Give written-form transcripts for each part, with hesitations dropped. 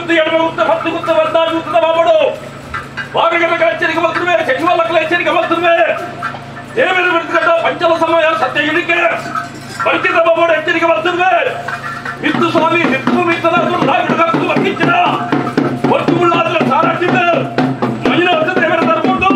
ಗುತ್ತು ಎಡಮ ಗುತ್ತ 10 ಗುತ್ತ 14 ಗುತ್ತದ ಬಾಬಡು ಬಾವಿಗಳ ಎಚ್ಚರಿಕೆ ಬರ್ತದೆ ಸಚಿವಾಲಯಗಳ ಎಚ್ಚರಿಕೆ ಬರ್ತದೆ ದೇವೇಂದ್ರ ಬಿಡ್ತಕ್ಕಂಥ ಪಂಚಮ ಸಮಯ ಸತ್ಯ ಇಳಿಕೆ ಪರಿಚಿತ ಬಾಬಡು ಎಚ್ಚರಿಕೆ ಬರ್ತದೆ ಮಿತ್ತು ಸ್ವಾಮಿ ನಿತ್ತು ಮಿತ್ತದ ದುರ್ಧಾಗಿಡಬೇಕು ವರ್ತಿಂಚಿನ ಒಟ್ಟು ಮುಳ್ಳಾದ್ರೆ ಸಾರಾಟಿದ್ದ ಮೈನ ಹೊಸ ದೇವರ ತರ್ಕೊಂಡು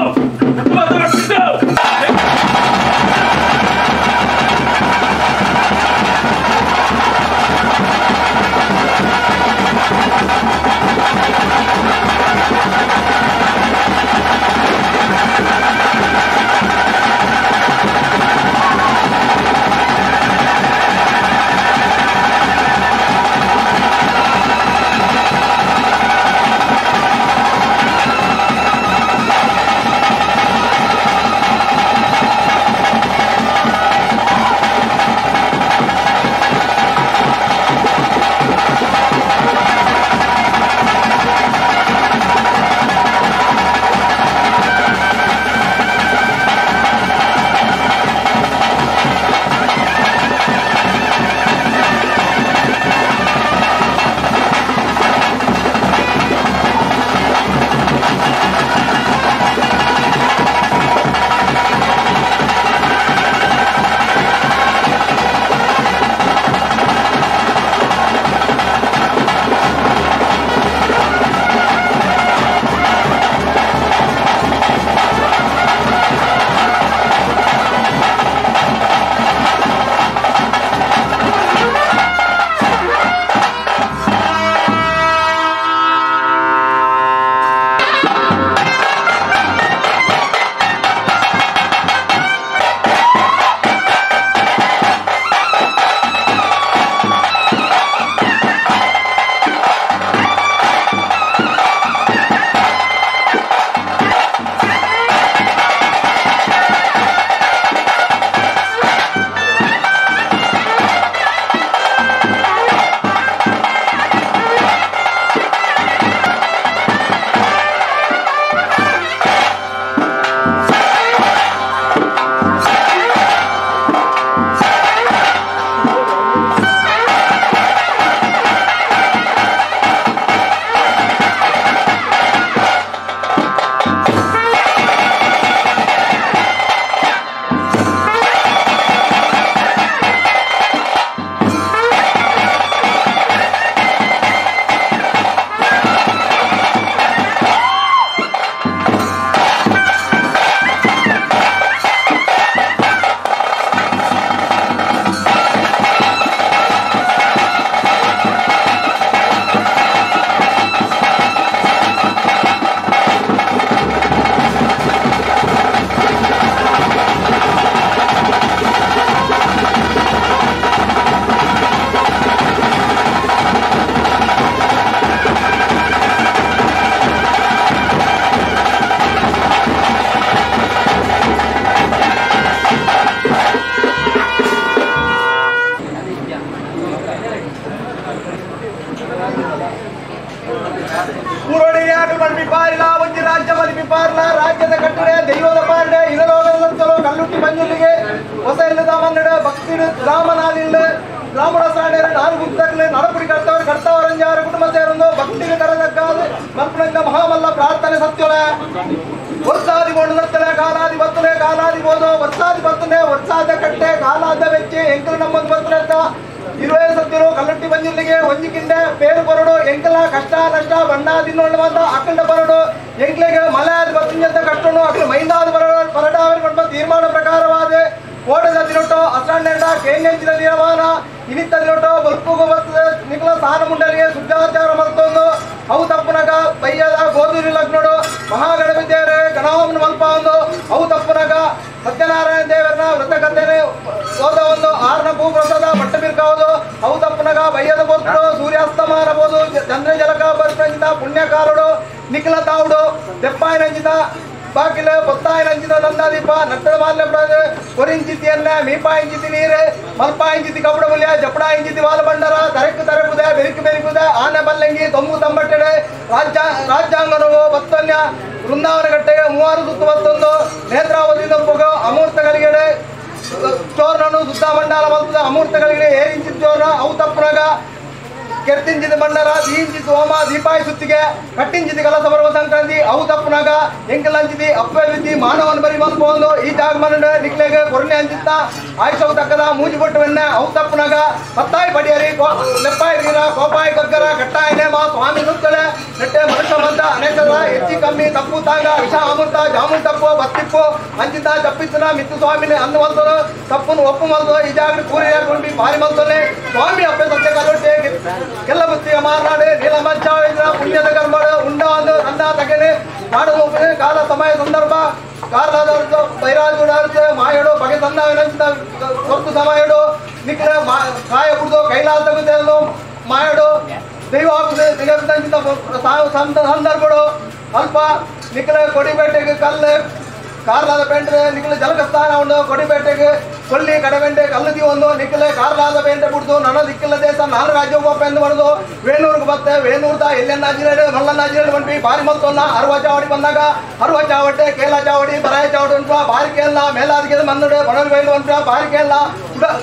ರಾಜ್ಯದ ಕಟ್ಟಡೆ ದೈವದ ಪಾರ್ಡೆ ಇರಲೋಗದಂತಲೋ ಕಲ್ಲುಟ್ಟಿ ಮಂಜುಲಿಗೆ ಹೊಸ ಇಲ್ಲದ ಮನ್ನಡ ಭಕ್ತಿ ರಾಮನಾಲಿಲ್ಲ ಬ್ರಾಹ್ಮಣ ಸಾಣೆರ ನಾಲ್ಕು ಗುತ್ತರ್ಲೆ ನರಪುಡಿ ಕರ್ತವರಂಜಾರ ಕುಟುಂಬ ಸೇರೊಂದು ಭಕ್ತಿಗೆ ಕರದಕ್ಕಾದು ಮಲ್ಪಣಂಗ ಮಹಾಮಲ್ಲ ಪ್ರಾರ್ಥನೆ ಸತ್ಯೊಳ ವರ್ಷಾದಿ ಕೊಂಡು ಸತ್ತಲೆ ಕಾಲಾದಿ ಬತ್ತಲೆ ಕಾಲಾದಿ ಬೋದು ವರ್ಷಾದಿ ಬತ್ತನೆ ವರ್ಷಾದ ಕಟ್ಟೆ ಕಾಲಾದ ವೆಚ್ಚೆ ಎಂಕಲು ನಮ್ಮದು ಬರ್ತನೆ ಅಂತ ಇರುವೆ ಸತ್ಯರು ಕಲ್ಲುಟ್ಟಿ ಬಂಜಿಲ್ಲಿಗೆ ಒಂಜಿಕಿಂಡೆ ಪೇರು ಬರಡು ಎಂಕಲ ಕಷ್ಟ ನಷ್ಟ ಬಣ್ಣ ತಿನ್ನೊಂಡು ಬಂದ ಅಕ್ಕಂಡ ಬರಡು ಎಂಕ್ಲೆಗೆ ಮಲೆ ಆದ ಬತ್ತಿಂಜಂತ ಕಷ್ಟನು ಅಕ್ಕಲು ಮೈಂದಾದ ಬರಡ ಅವರಿಗೊಂಡು ತೀರ್ಮಾನ ಪ್ರಕಾರವಾದ ಓಟದ ದಿನೊಟ್ಟು ಅಸಂಡೆಂಡ ಕೇಂದ್ರ ದಿನಮಾನ ಇನಿತ್ತ ದಿನೊಟ್ಟು ಬಲ್ಪುಗು ಬರ್ತದೆ ನಿಖಲ ಸಾನ ಮುಂಡರಿಗೆ ಶುದ್ಧಾಚಾರ ಮಲ್ತೊಂದು ಅವು ತಪ್ಪುನಗ ಬೈಯದ ಗೋಧೂರಿ ಲಗ್ನೋಡು ಮಹಾಗಣಪತಿ ದೇವರೇ ಗಣಹೋಮನ ಮಲ್ಪ ಒಂದು ಅವು ತಪ್ಪುನಗ ಸತ್ಯನಾರಾಯಣ ದೇವರನ್ನ ವ್ರತಕಥೆನೆ ಓದ ಒಂದು ಆರ್ನ ಭೂಪ್ರಸಾದ ಮಟ್ಟ ಬಿರ್ಕಾವುದು ಅವು ತಪ್ಪುನಗ ಬೈಯದ ಬೋತ್ರು ಸೂರ್ಯಾಸ್ತಮಾನ ಬೋದು ಚಂದ್ರ ಜಲಕ ಬರ್ಕಂಜಿತ ಪುಣ್ಯಕಾರುಡು ನಿಖಲ ತಾವುಡು ತೆಪ್ಪಾಯಿನಂಜಿತ ಬಾಕಿಲ ಪೊತ್ತಾಯಿನಂಜಿತ ನಂದಾದೀಪ ನಟ್ಟದ ಮಾಲ್ಯ ಬಿಡೋದು ಕೊರಿಂಚಿತಿಯನ್ನ ಮೀಪಾಯಿಂಚಿತಿ ನೀರು ಮಲ್ಪಾಯಿಂಚಿತಿ ಕಬಡ ಮುಲ್ಯ ಜಪಡಾಯಿಂಚಿತಿ ವಾಲ ಬಂಡರ ತರಕು ತರಕುದೆ ಬೆರಿಕು ಬೆರಿಕುದೆ ಆನೆ ಬಲ್ಲಂಗಿ ತೊಂಬು ತಂಬಟ್ಟೆಡೆ ರಾಜ್ಯಾಂಗನವು ಬತ್ತನ್ಯ ವೃಂದಾವನ ಗಟ್ಟೆಗೆ 3 ಸುತ್ತು ಬತ್ತೊಂದು ನೇತ್ರಾವತಿ ಪೊಗ ಅಮೂರ್ತಗಳಿಗೆ ಚೋರ್ನನು ಸುತ್ತ ಮಂಡಲ ಬರ್ತದೆ ಅಮೂರ್ತಗಳಿಗೆ ಏರಿಂಚಿತ್ ಚೋರ್ನ ಅವು ತಪ್ಪನಾಗ ಕೆರ್ತಿಂಜಿದ ಮಂಡಲ ದೀಂಜಿ ಸೋಮ ದೀಪಾಯಿ ಸುತ್ತಿಗೆ ಕಟ್ಟಿಂಜಿದ ಕಲಸ ಬರುವ ಸಂಕ್ರಾಂತಿ ಅವು ತಪ್ಪನಾಗ ಎಂಕಲಂಚಿದಿ ಅಪ್ಪೆ ವಿದ್ದಿ ಮಾನವನ ಬರಿ ಬಂದ್ಕೊಂಡು ಈ ಜಾಗ ಮನ ನಿಕ್ಲೆಗೆ ಕೊರನೆ ಅಂಚಿತ್ತ ಆಯುಷವು ತಕ್ಕದ ಮೂಜಿ ಕೊಟ್ಟವನ್ನ ಅವು ತಪ್ಪನಾಗ ಪತ್ತಾಯಿ ಪಡಿಯರಿ ಲೆಪ್ಪಾಯಿ ಕೋಪಾಯಿ ಗಗ್ಗರ ಕಟ್ಟಾಯಿ ನೇಮ ಸ್ವಾಮಿ ನುತ್ತಲೆ ನೆಟ್ಟೆ ಮನುಷ್ಯ ಬಂದ ಅನೇಕರ ಹೆಚ್ಚಿ ಕಮ್ಮಿ ತಪ್ಪು ತಾಂಗ ವಿಷ ಅಮೃತ ಜಾಮೂನ್ ತಪ್ಪು ಬತ್ತಿಪ್ಪು ಅಂಚಿತ ಚಪ್ಪಿತ್ತನ ಮಿತ್ತು ಸ್ವಾಮಿನ ಅಂದು ಮಲ್ತನು ತಪ್ಪನ್ನು ಒಪ್ಪು ಮಲ್ತು ಈ ಜಾಗ ಕೂರಿ ಹಾಕೊಂಡು ಭಾರಿ ಮಲ್ತನೆ ಸ್ವಾಮಿ ಅಪ್ಪೆ ಸತ್ಯ ಕಲ್ಲೊಟ್ಟೆ ಕೆಲ್ಲ ಬುತ್ತಿಯ ಮಾರ್ನಾಡು ನೀಲಮಂಚ ಪುಣ್ಯದ ಕರ್ಮಡು ಉಂಡ ಒಂದು ಅಂದ ತಗನೆ ಮಾಡುವ ಕಾಲ ಸಮಯ ಸಂದರ್ಭ ಕಾರಣದವರ್ದು ಬೈರಾಜುಡಾರ್ದು ಮಾಯಡು ಬಗೆ ತಂದ ಹೊರತು ಸಮಯಡು ನಿಕ್ಲ ಕಾಯ ಕುಡ್ದು ಕೈಲಾಸ ತೆಗೆದು ಮಾಯಡು ದೈವ ಸಂದರ್ಭಗಳು ಅಲ್ಪ ನಿಕ್ಲ ಕೊಡಿಬೇಟೆಗೆ ಕಲ್ಲು ಕಾರ್ಲಾದ ಪೇಂಟೆ ನಿಕ್ಲ ಜಲಕಸ್ಥಾನ ಉಂಡು ಕೊಡಿಬೇಟೆಗೆ ಕೊಲ್ಲಿ ಕಡವೆಂಟೆ ಕಲ್ಲದಿ ಒಂದು ನಿಕ್ಲೆ ಕಾರ್ಲಾದ ಪೇಂಟೆ ಬಿಡ್ದು ನನ್ನ ದಿಕ್ಕಿಲ್ಲ ದೇಶ ನಾನು ರಾಜ್ಯ ಒಪ್ಪ ಎಂದು ಮಾಡಿದು ವೇಣೂರ್ಗೆ ಬತ್ತೆ ವೇಣೂರ್ದ ಎಲ್ಲೆನ್ನ ಜಿಲ್ಲೆ ಮಲ್ಲನ್ನ ಜಿಲ್ಲೆ ಬಂದ್ವಿ ಬಾರಿ ಮಲ್ತೊನ್ನ ಅರುವ ಚಾವಡಿ ಬಂದಾಗ ಅರುವ ಚಾವಟೆ ಕೇಲ ಚಾವಡಿ ಬರಾಯ ಚಾವಡಿ ಉಂಟು ಬಾರಿ ಕೇಳ ಮೇಲಾದಿಗೆ ಮನ್ನಡೆ ಬಡಲ್ ಬೈಲು ಉಂಟು ಬಾರಿ ಕೇಳ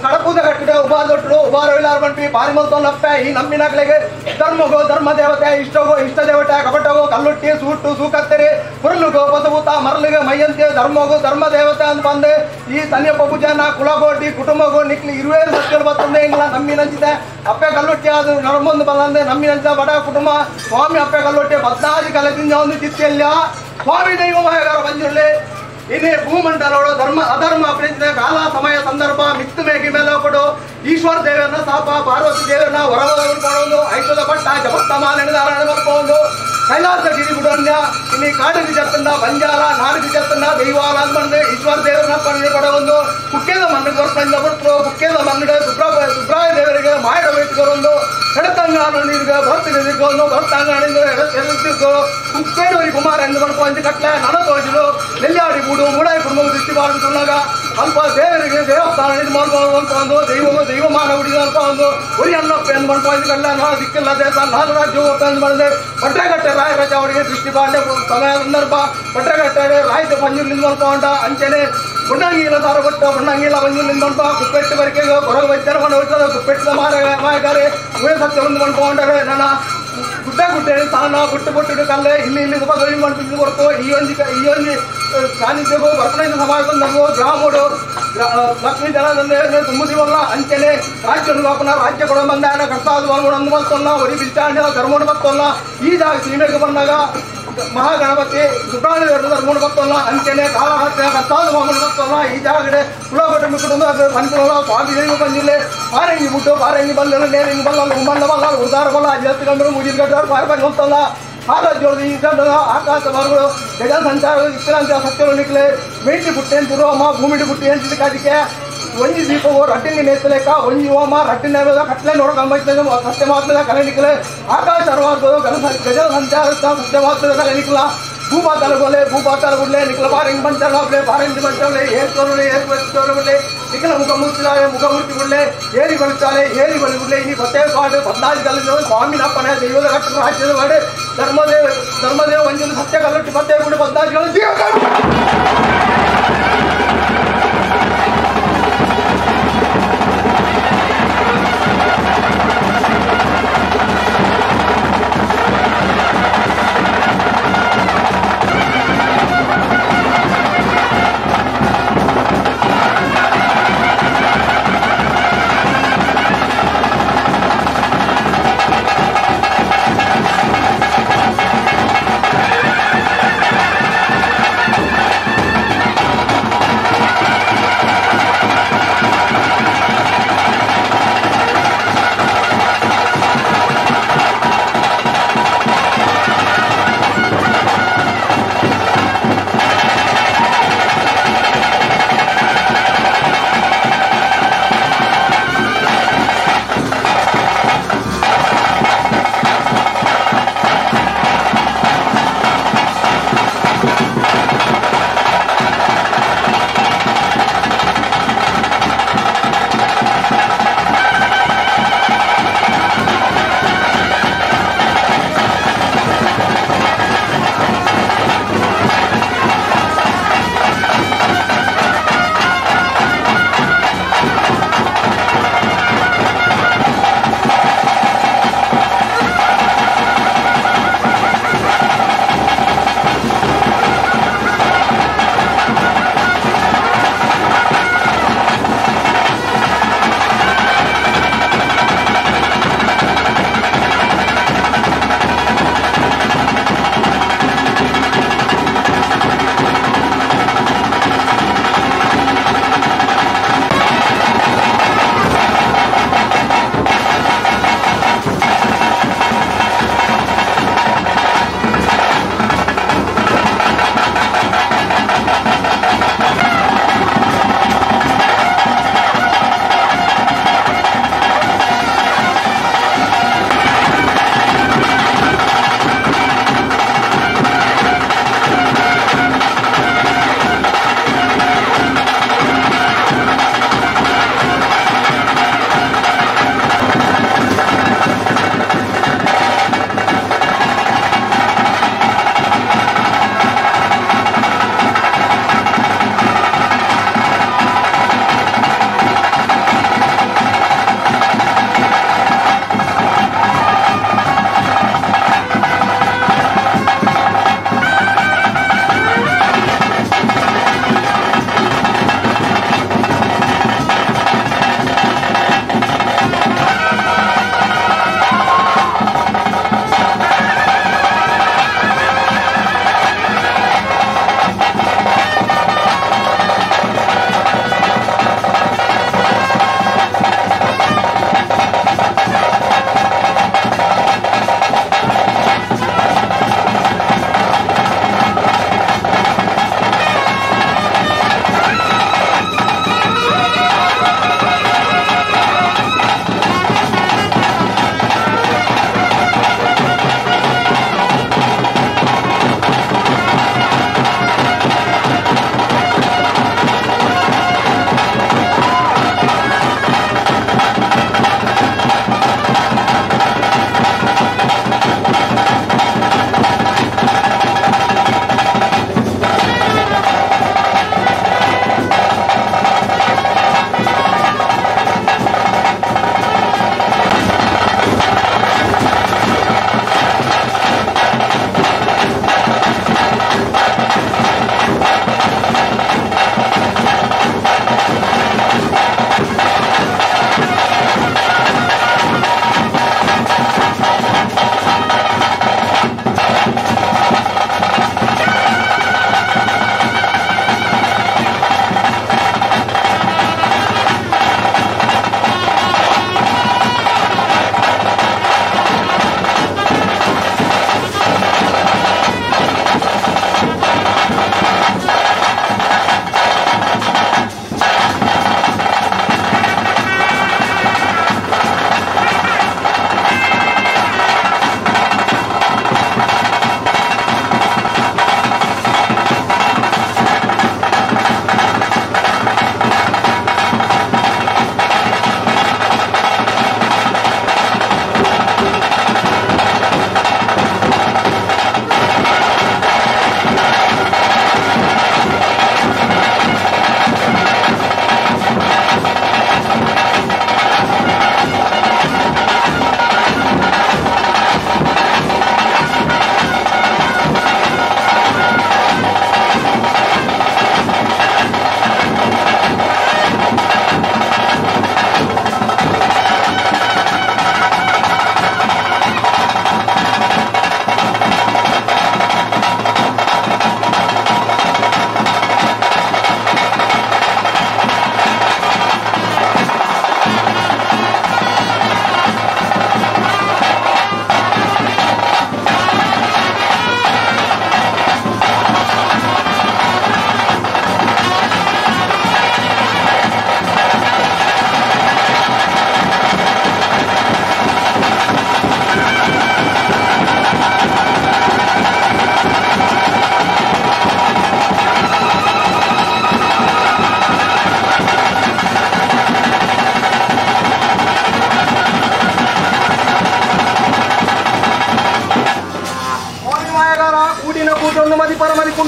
ಕಡಪೂದ ಕಟ್ಟಿಡೆ ಉಬಾ ದೊಟ್ಟರು ಉಬಾ ರವಿಲಾರ್ ಬಂದ್ವಿ ಬಾರಿ ಮಲ್ತೊನ್ನಪ್ಪೆ ಈ ನಮ್ಮಿನಗಳಿಗೆ ಧರ್ಮಗೋ ಧರ್ಮ ದೇವತೆ ಇಷ್ಟಗೋ ಇಷ್ಟ ದೇವತೆ ಕಪಟಗೋ ಕಲ್ಲುಟ್ಟಿ ಸೂಟು ಸೂಕತ್ತರಿ ಕುರುಳುಗೋ ಬಸಭೂತ ಮರಳಿಗೆ ಮೈಯಂತೆ ಧರ್ಮಗೋ ಧರ್ಮ ದೇವತೆ ಅಂತ ಬಂದೆ ಈ ತನ್ಯಪ್ಪ ಪೂಜಾನ ಕುಲಗೋಟಿ ಕುಟುಂಬಗೋ ನಿಕ್ಲಿ ಇರುವೆ ಸತ್ಯಗಳು ಬರ್ತಂದೆ ಹಿಂಗ ನಮ್ಮಿ ನಂಚಿದೆ ಅಪ್ಪೆ ಕಲ್ಲೊಟ್ಟಿ ಅದು ನರಮೊಂದು ಬಂದಂದೆ ನಮ್ಮಿ ನಂಚಿದ ಬಡ ಕುಟುಂಬ ಸ್ವಾಮಿ ಅಪ್ಪೆ ಕಲ್ಲೊಟ್ಟಿ 14 ಕಲದಿಂದ ಒಂದು ಚಿತ್ತಿಯಲ್ಲ ಸ್ವಾಮಿ ದೈವಮಯಗಾರ ಬಂಜುಳ್ಳಿ ಇನ್ನೇ ಭೂಮಂಡಲೋಡು ಧರ್ಮ ಅಧರ್ಮ ಅಪರಿಚಿತ ಕಾಲ ಸಮಯ ಸಂದರ್ಭ ಮಿತ್ತು ಮೇಗಿ ಮೇಲೆ ಕೊಡು ಈಶ್ವರ ದೇವರನ್ನ ಸಾಪ ಪಾರ್ವತಿ ದೇವರನ್ನ ಹೊರಬಂದು ಐಶ್ವರ್ಯ ಪಟ್ಟ ಜಪತ್ತಮ ನೆನೆದಾರಣ ಬರ್ಕೊಂಡು ಕೈಲಾಸ ಗಿರಿ ಬಿಡೋನ್ಯ ಇಲ್ಲಿ ಕಾಡಿಗೆ ಜತ್ತನ್ನ ಬಂಜಾರ ನಾಡಿಗೆ ಜತ್ತನ್ನ ದೈವಾಲ ಅಂದ್ಬಂದು ಈಶ್ವರ ದೇವರನ್ನ ಪಡೆದು ಕೊಡೊಂದು ಕುಕ್ಕೇದ ಮಣ್ಣಿಗೆ ಬರ್ಕೊಂಡು ಬಿಡ್ತರು ಕುಕ್ಕೇದ ಮಣ್ಣಿಗೆ ಸುಬ್ರಾಯ ದೇವರಿಗೆ ಮಾಯಡ ಬೇಟುಗೊಂಡು ಎಡತಂಗಾಣ ನೀರಿಗೆ ಬರ್ತಿಗೆ ದಿಗ್ಗೊಂಡು ಬರ್ತಂಗಾಣಿಂದ ಎಡತಿರ್ಗೋ ಕುಕ್ಕೇಡು ಕುಮಾರ ಎಂದು ಬರ್ಕೊಂಡು ಕಟ್ಲೆ ನನ ತೋಜಿಲು ನೆಲ್ಲಾಡಿ ಬೂಡು ಮೂಡಾಯಿ ಕುಟುಂಬ ದೃಷ್ಟಿ ಬಾರಿಸುವಾಗ ಅಲ್ಪ ದೇವರಿಗೆ ದೇವಸ್ಥಾನ ಇದು ಮಾಡ್ಕೊಂಡು ದೈವ ಮಾನ ಹುಡಿದ ಅಲ್ಪ ಒಂದು ಉರಿ ಅನ್ನಪ್ಪ ಎಂದು ಮಾಡ್ಕೊಂಡು ಕಟ್ಲೆ ನಾನು ದಿಕ್ಕಿಲ್ಲ ದೇಶ ನಾನು ರಾಜ್ಯ ಅಂತ ಮಾಡಿದೆ ಪಟ್ರೆಗಟ್ಟೆ ರಾಯರ ಚಾವಡಿಗೆ ದೃಷ್ಟಿ ಬಾಂಡೆ ಸಮಯ ಸಂದರ್ಭ ಪಟ್ರೆಗಟ್ಟೆ ರಾಯ್ತ ಪಂಜೂರ್ಲಿಂದ ಮಾಡ್ಕೊಂಡ ಅಂಚನೆ ಬುಣ್ಣಂಗಿಲ್ಲ ಸಾರ ಕೊಟ್ಟ ಬುಣ್ಣಂಗಿಲ್ಲ ಪಂಜೂರ್ಲಿಂದ ಮಾಡ್ಕೊ ಕುಪ್ಪೆಟ್ಟು ಬರಿಕೆಗೆ ಹೊರಗೆ ವೈದ್ಯರ ಮಾಡಿ ಹೋಗ್ತದೆ ಕುಪ್ಪೆಟ್ಟಿನ ಮಾಯಗಾರೆ ಉವೆ ಸತ್ಯ ಒಂದು ಮಾಡ್ಕೊಂಡ್ರೆ ನನ್ನ ಗುಡ್ಡೆ ಸ್ಥಾನ ಗುಟ್ಟು ಕಲ್ಲೆ ಇಲ್ಲಿ ಗಳಿ ಮಾಡ್ತಿದ್ದು ಹೊರತು ಈ ಒಂದು ಸಾನ್ನಿಧ್ಯಗೂ ಬರ್ತನೆಯಿಂದ ಸಮಾಜ ಬಂದವು ಗ್ರಾಮಗಳು ಲಕ್ಷ್ಮೀ ಜನ ತುಂಬುದಿವಲ್ಲ ಅಂಚನೆ ರಾಜ್ಯ ರಾಜ್ಯ ಕೊಡ ಬಂದಾನ ಕರ್ತಾದ ಅಂದು ಬರ್ತಲ್ಲ ಒರಿ ಬಿಲ್ಚಾಂಡ ಧರ್ಮೋಡು ಬರ್ತಲ್ಲ ಈ ಜಾಗ ಸೀಮೆಗೆ ಬಂದಾಗ ಮಹಾಗಣಪತಿ ಸುಬ್ರಹ್ಮಣ್ಯ ಧರ್ಮೋಡು ಬರ್ತಲ್ಲ ಅಂಚನೆ ಕಾಲಹತ್ಯ ಕರ್ತಾದ ಮಾಮೂಲು ಬರ್ತಲ್ಲ ಈ ಜಾಗಡೆ ಕುಲಗಟ್ಟು ಕುಟುಂಬ ಅನುಕೂಲ ಸ್ವಾಮಿ ದೇವಿ ಬಂದಿಲ್ಲ ಪಾರಂಗಿ ಬಿಟ್ಟು ಪಾರಂಗಿ ಬಲ್ಲ ನೇರಿಂಗಿ ಬಲ್ಲ ಉಮ್ಮಣ್ಣ ಬಲ್ಲ ಉದಾರ ಬಲ್ಲ ಜಗತ್ತಿಗಂದ್ರು ಮುಗಿದ್ಗಟ್ಟವ್ರು ಪಾರ್ಬಂದು ಹೋಗ್ತಲ್ಲ ಆರೋಗ್ಯವ್ರದ್ದು ಈ ಗಂಡದ ಆಕಾಶ ಮರಗಳು ಜಗ ಸಂಚಾರ ಇಷ್ಟಂತ ಸತ್ಯಗಳು ನಿಕ್ಲೆ ಮೇಟಿ ಬುಟ್ಟಿ ಅಂತಿರು ಅಮ್ಮ ಭೂಮಿಡಿ ಬುಟ್ಟಿ ಅಂತಿದ್ದಕ್ಕೆ ಅದಕ್ಕೆ ಒಂಜಿ ದೀಪವು ರಟ್ಟಿನ ನೇತಲೇಕ ಒಂಜಿ ಹೋಮ ರಟ್ಟಿನ ಕಟ್ಲೆ ನೋಡೋಕೆ ಸತ್ಯ ಮಾತ್ರದ ಕಲೆ ನಿಕ್ಲೆ ಆಕಾಶ ಅರವಾರ್ಬೋದು ಗಜ ಸಂಚಾರ ಸತ್ಯ ಮಾತ್ರದ ಕಲೆ ನಿಕ್ಲ ಭೂಪಾತಾಲ ಗೋಲೆ ಭೂಪಾತಾಲ ಗುಡ್ಲೆ ನಿಕ್ಲ ಪಾರಂಗಿ ಪಂಚಾಳೆ ಪಾರಂಗಿ ಪಂಚಾಳೆ ಏರ್ಕೋಲೆ ನಿಕ್ಲ ಮುಖಮೂರ್ತಿ ಗುಡ್ಲೆ ಏರಿ ಬಲಿಚಾಲೆ ಏರಿ ಬಲಿ ಗುಡ್ಲೆ ಇನಿ ಪತ್ತೆ ಕಾಡು 14 ಕಲ್ಲಿನ ಸ್ವಾಮಿನಪ್ಪನೆ ದೈವದ ಕಟ್ಟ ರಾಜ್ಯದ ಮಾಡಿ ಧರ್ಮದೇವ ಒಂಜೊಂದು ಸತ್ಯ ಕಲ್ಲೊಟ್ಟಿ ಪತ್ತೆ ಗುಡ್ಡೆ 14 ಕಲ್ಲು ಜೀವ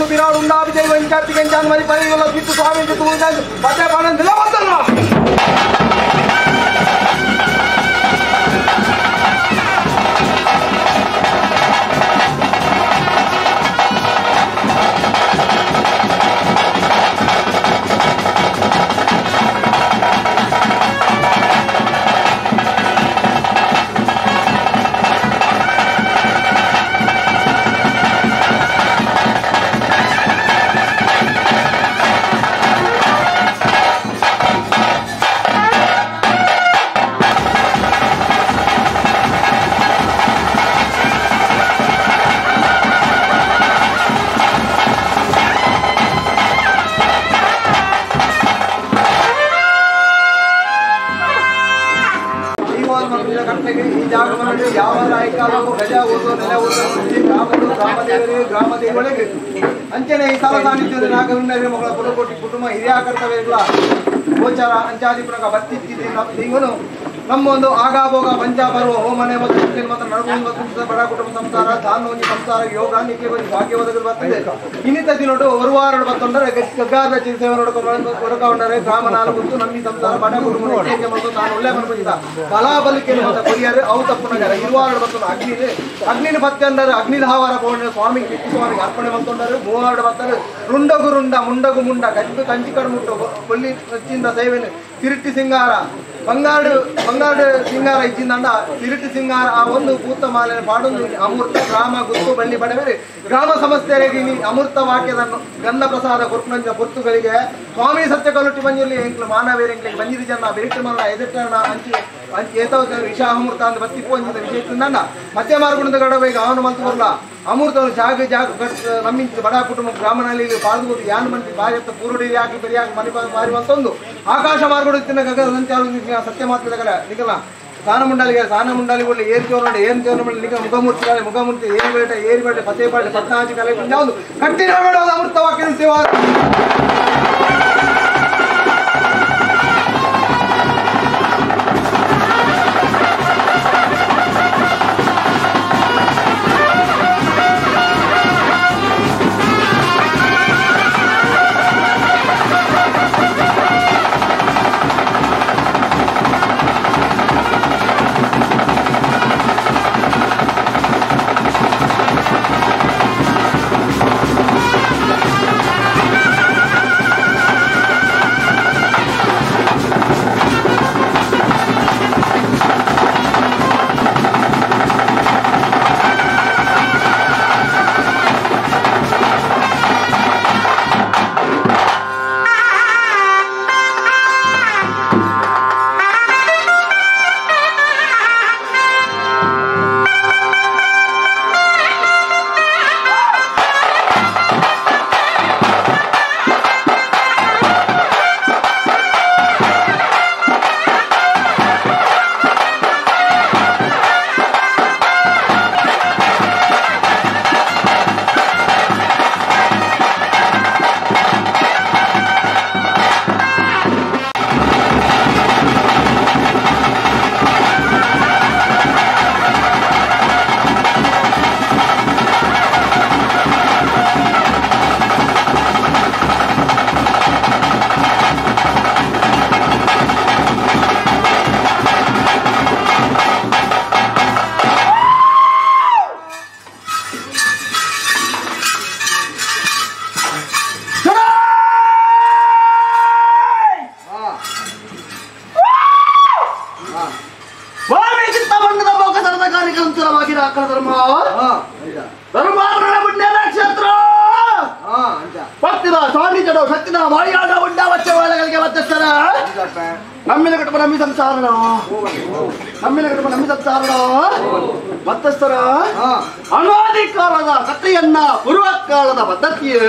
ಬಿರಾಡು ಉಂಡಾ ವಿಜಯ ವಂಚಾತಿ ಕೆಂಚಾನ್ ಮರಿ ಪರಿವಲ್ಲ ಬಿತ್ತು ಸ್ವಾಮಿ ಬಿತ್ತು ಪತ್ತೆ ಪಾನಂದಿಲ್ಲ ಬಂದಲ್ಲ ಗ್ರಾಮದೇವರಿಗೆ ಅಂಚನೆ ಈ ಸಾಲ ಸಾನ್ನಿಧ್ಯದ ನಾಗವಿನ್ನರಿ ಮಗಳ ಪುಟಕೋಟಿ ಕುಟುಂಬ ಹಿರಿಯ ಕರ್ತವ್ಯಗಳ ಗೋಚಾರ ಅಂಚಾಧಿಪುರಕ ಬರ್ತಿದ್ದಿದ್ದು ಇವನು ನಮ್ಮ ಒಂದು ಆಗಾಭೋಗ ಪಂಚ ಬರುವ ಹೋಮನೆ ಮತ್ತು ಮತ್ತು ನಡುವ ಬಡ ಕುಟುಂಬ ಸಂಸಾರ ಧಾನ್ಯೋನಿ ಸಂಸಾರ ಯೋಗ ನಿತ್ಯ ಭಾಗ್ಯವದಗಳು ಬರ್ತದೆ ಇನ್ನಿತ ದಿನೋಟು ಒಂದು ವಾರ ಬತ್ತೊಂಡರೆ ಗಗ್ಗಾದ ಚಿಂತೆ ಹೊರಕೊಂಡರೆ ಗ್ರಾಮ ನಾಲ್ಕು ಗುಂತು ನಮ್ಮಿ ಸಂಸಾರ ಬಡ ಕುಟುಂಬ ಮತ್ತು ನಾನು ಒಳ್ಳೆ ಬಂದಿದ್ದ ಕಲಾಬಲಿಕೆ ಮತ್ತು ಕೊರಿಯರು ಅವು ತಪ್ಪುನಗರ ಇರುವಾರ ಬರ್ತದೆ ಅಗ್ನಿನ ಪತ್ತೆ ಅಂದರೆ ಅಗ್ನಿಧಾವಾರ ಪೌರ್ಣ ಸ್ವಾಮಿ ಸ್ವಾಮಿಗೆ ಅರ್ಪಣೆ ಬಂತೊಂಡರು ಮೂವಾರು ಬರ್ತಾರೆ ರುಂಡಗು ರುಂಡ ಮುಂಡಗು ಮುಂಡ ಕಚ್ಚು ಕಂಚಿ ಕಡ್ಮುಟ್ಟು ಕೊಲ್ಲಿ ಕಚ್ಚಿಂದ ಸೇವೆನೆ ತಿರುಟ್ಟಿ ಸಿಂಗಾರ ಬಂಗಾಡು ಸಿಂಗಾರ ಇಚ್ಚಿಂದ ತಿರುಟ್ಟಿ ಸಿಂಗಾರ ಆ ಒಂದು ಭೂತ ಮಾಲೆ ಪಾಡೊಂದು ಅಮೃತ ಗ್ರಾಮ ಗುತ್ತು ಬಳ್ಳಿ ಬಡವೇರಿ ಗ್ರಾಮ ಸಮಸ್ಯೆಗೆ ಅಮೃತ ವಾಕ್ಯದ ಗಂಧ ಪ್ರಸಾದ ಕೊರ್ಪುನಂಜ ಪೊರ್ತುಗಳಿಗೆ ಸ್ವಾಮಿ ಸತ್ಯ ಕಲುಟ್ಟಿ ಬಂಜಿರ್ಲಿ ಎಂಕ್ಲು ಮಾನವೇರಿ ಎಂಕ್ಲಿಗೆ ಬಂಜಿರಿ ಜನ ಬೆರಿಟ್ಟು ಮನ ಎದುರ್ಟಣ ಅಂಚಿ ಏತವ ವಿಷ ಅಮೃತ ಅಂತ ಬತ್ತಿಪ್ಪು ಅಂಚಿದ ವಿಷಯ ಮತ್ತೆ ಮಾರ್ಗುಣದ ಗಡಬೇಕು ಅವನು ಮಂತು ಬರಲ್ಲ ಅಮೃತವನ್ನು ಜಾಗ ನಮ್ಮಿಂದ ಬಡ ಕುಟುಂಬ ಬ್ರಾಹ್ಮಣಲ್ಲಿ ಪಾಲ್ಗೊಂಡು ಯಾನ್ ಮಂದಿ ಬಾಯತ್ತ ಪೂರ್ವಡಿ ಯಾಕೆ ಬೆರಿಯಾಗಿ ಮನೆ ಮಾರಿ ಅಂತಂದು ಆಕಾಶ ಮಾರ್ಗುಡುತ್ತಿನ ಗಗನ ಸಂಚಾರ ಸತ್ಯ ಮಾತ್ರ ನಿಗಲ ಸ್ನಾನ ಮುಂಡಾಲಿ ಒಳ್ಳೆ ಏನ್ ಚೋರ ಮಾಡಿ ನಿಗ ಮುಖಮೂರ್ತಿ ಏರಿ ಬೇಟ ಪತೆ ಬಾಟೆ ಪಟ್ನಾಜಿ ಕಲೆ ಯಾವುದು ಕಟ್ಟಿನ ಅಮೃತ ವಾಕ್ಯ ಸೇವಾ ನಮ್ಮಿನ ಕಟ್ಟಪ ನಮ್ಮಿ ಸಂಸಾರ ಮತ್ತಸ್ಥರ ಅನಾದಿ ಕಾಲದ ಕಥೆಯನ್ನ ಪೂರ್ವಕಾಲದ ಪದ್ಧತಿಯ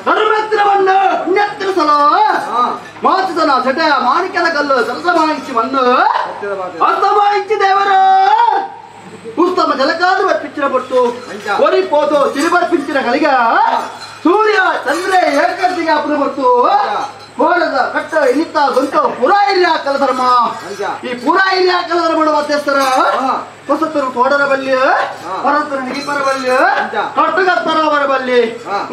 ಧರ್ಮತ್ರವನ್ನ ಪುಣ್ಯತ್ತಿರಿಸಲು ಮಾತುತನ ಸೆಟ ಮಾಣಿಕ್ಯದ ಕಲ್ಲು ಸರಸಮಾಯಿಸಿ ಮಣ್ಣು ಅರ್ಥಮಾಯಿಸಿ ದೇವರು ಪುಸ್ತಮ ಜಲಕಾದು ಪಿಚ್ಚಿನ ಪಟ್ಟು ಕೋರಿಪೋದು ಸಿರಿಬರ್ ಪಿಂಚಿನ ಕಲಿಗ ಸೂರ್ಯ ಚಂದ್ರ ಏಕರ್ತಿಗೆ ಅಪುರ ಬರ್ತು ಕೋಲದ ಕಟ್ಟ ಇನಿತ ಗಂಟು ಪುರ ಹಿರಿಯ ಕಲ ಧರ್ಮ ಈ ಪುರ ಹಿರಿಯ ಕಲ ಧರ್ಮ ಮಧ್ಯಸ್ಥರ ಹೊಸತರು ತೋಡರ ಬಲ್ಲಿ ಪರತರು ನಿಗಿಪರ ಬಲ್ಲಿ ಕಟ್ಟುಗತ್ತರವರ ಬಲ್ಲಿ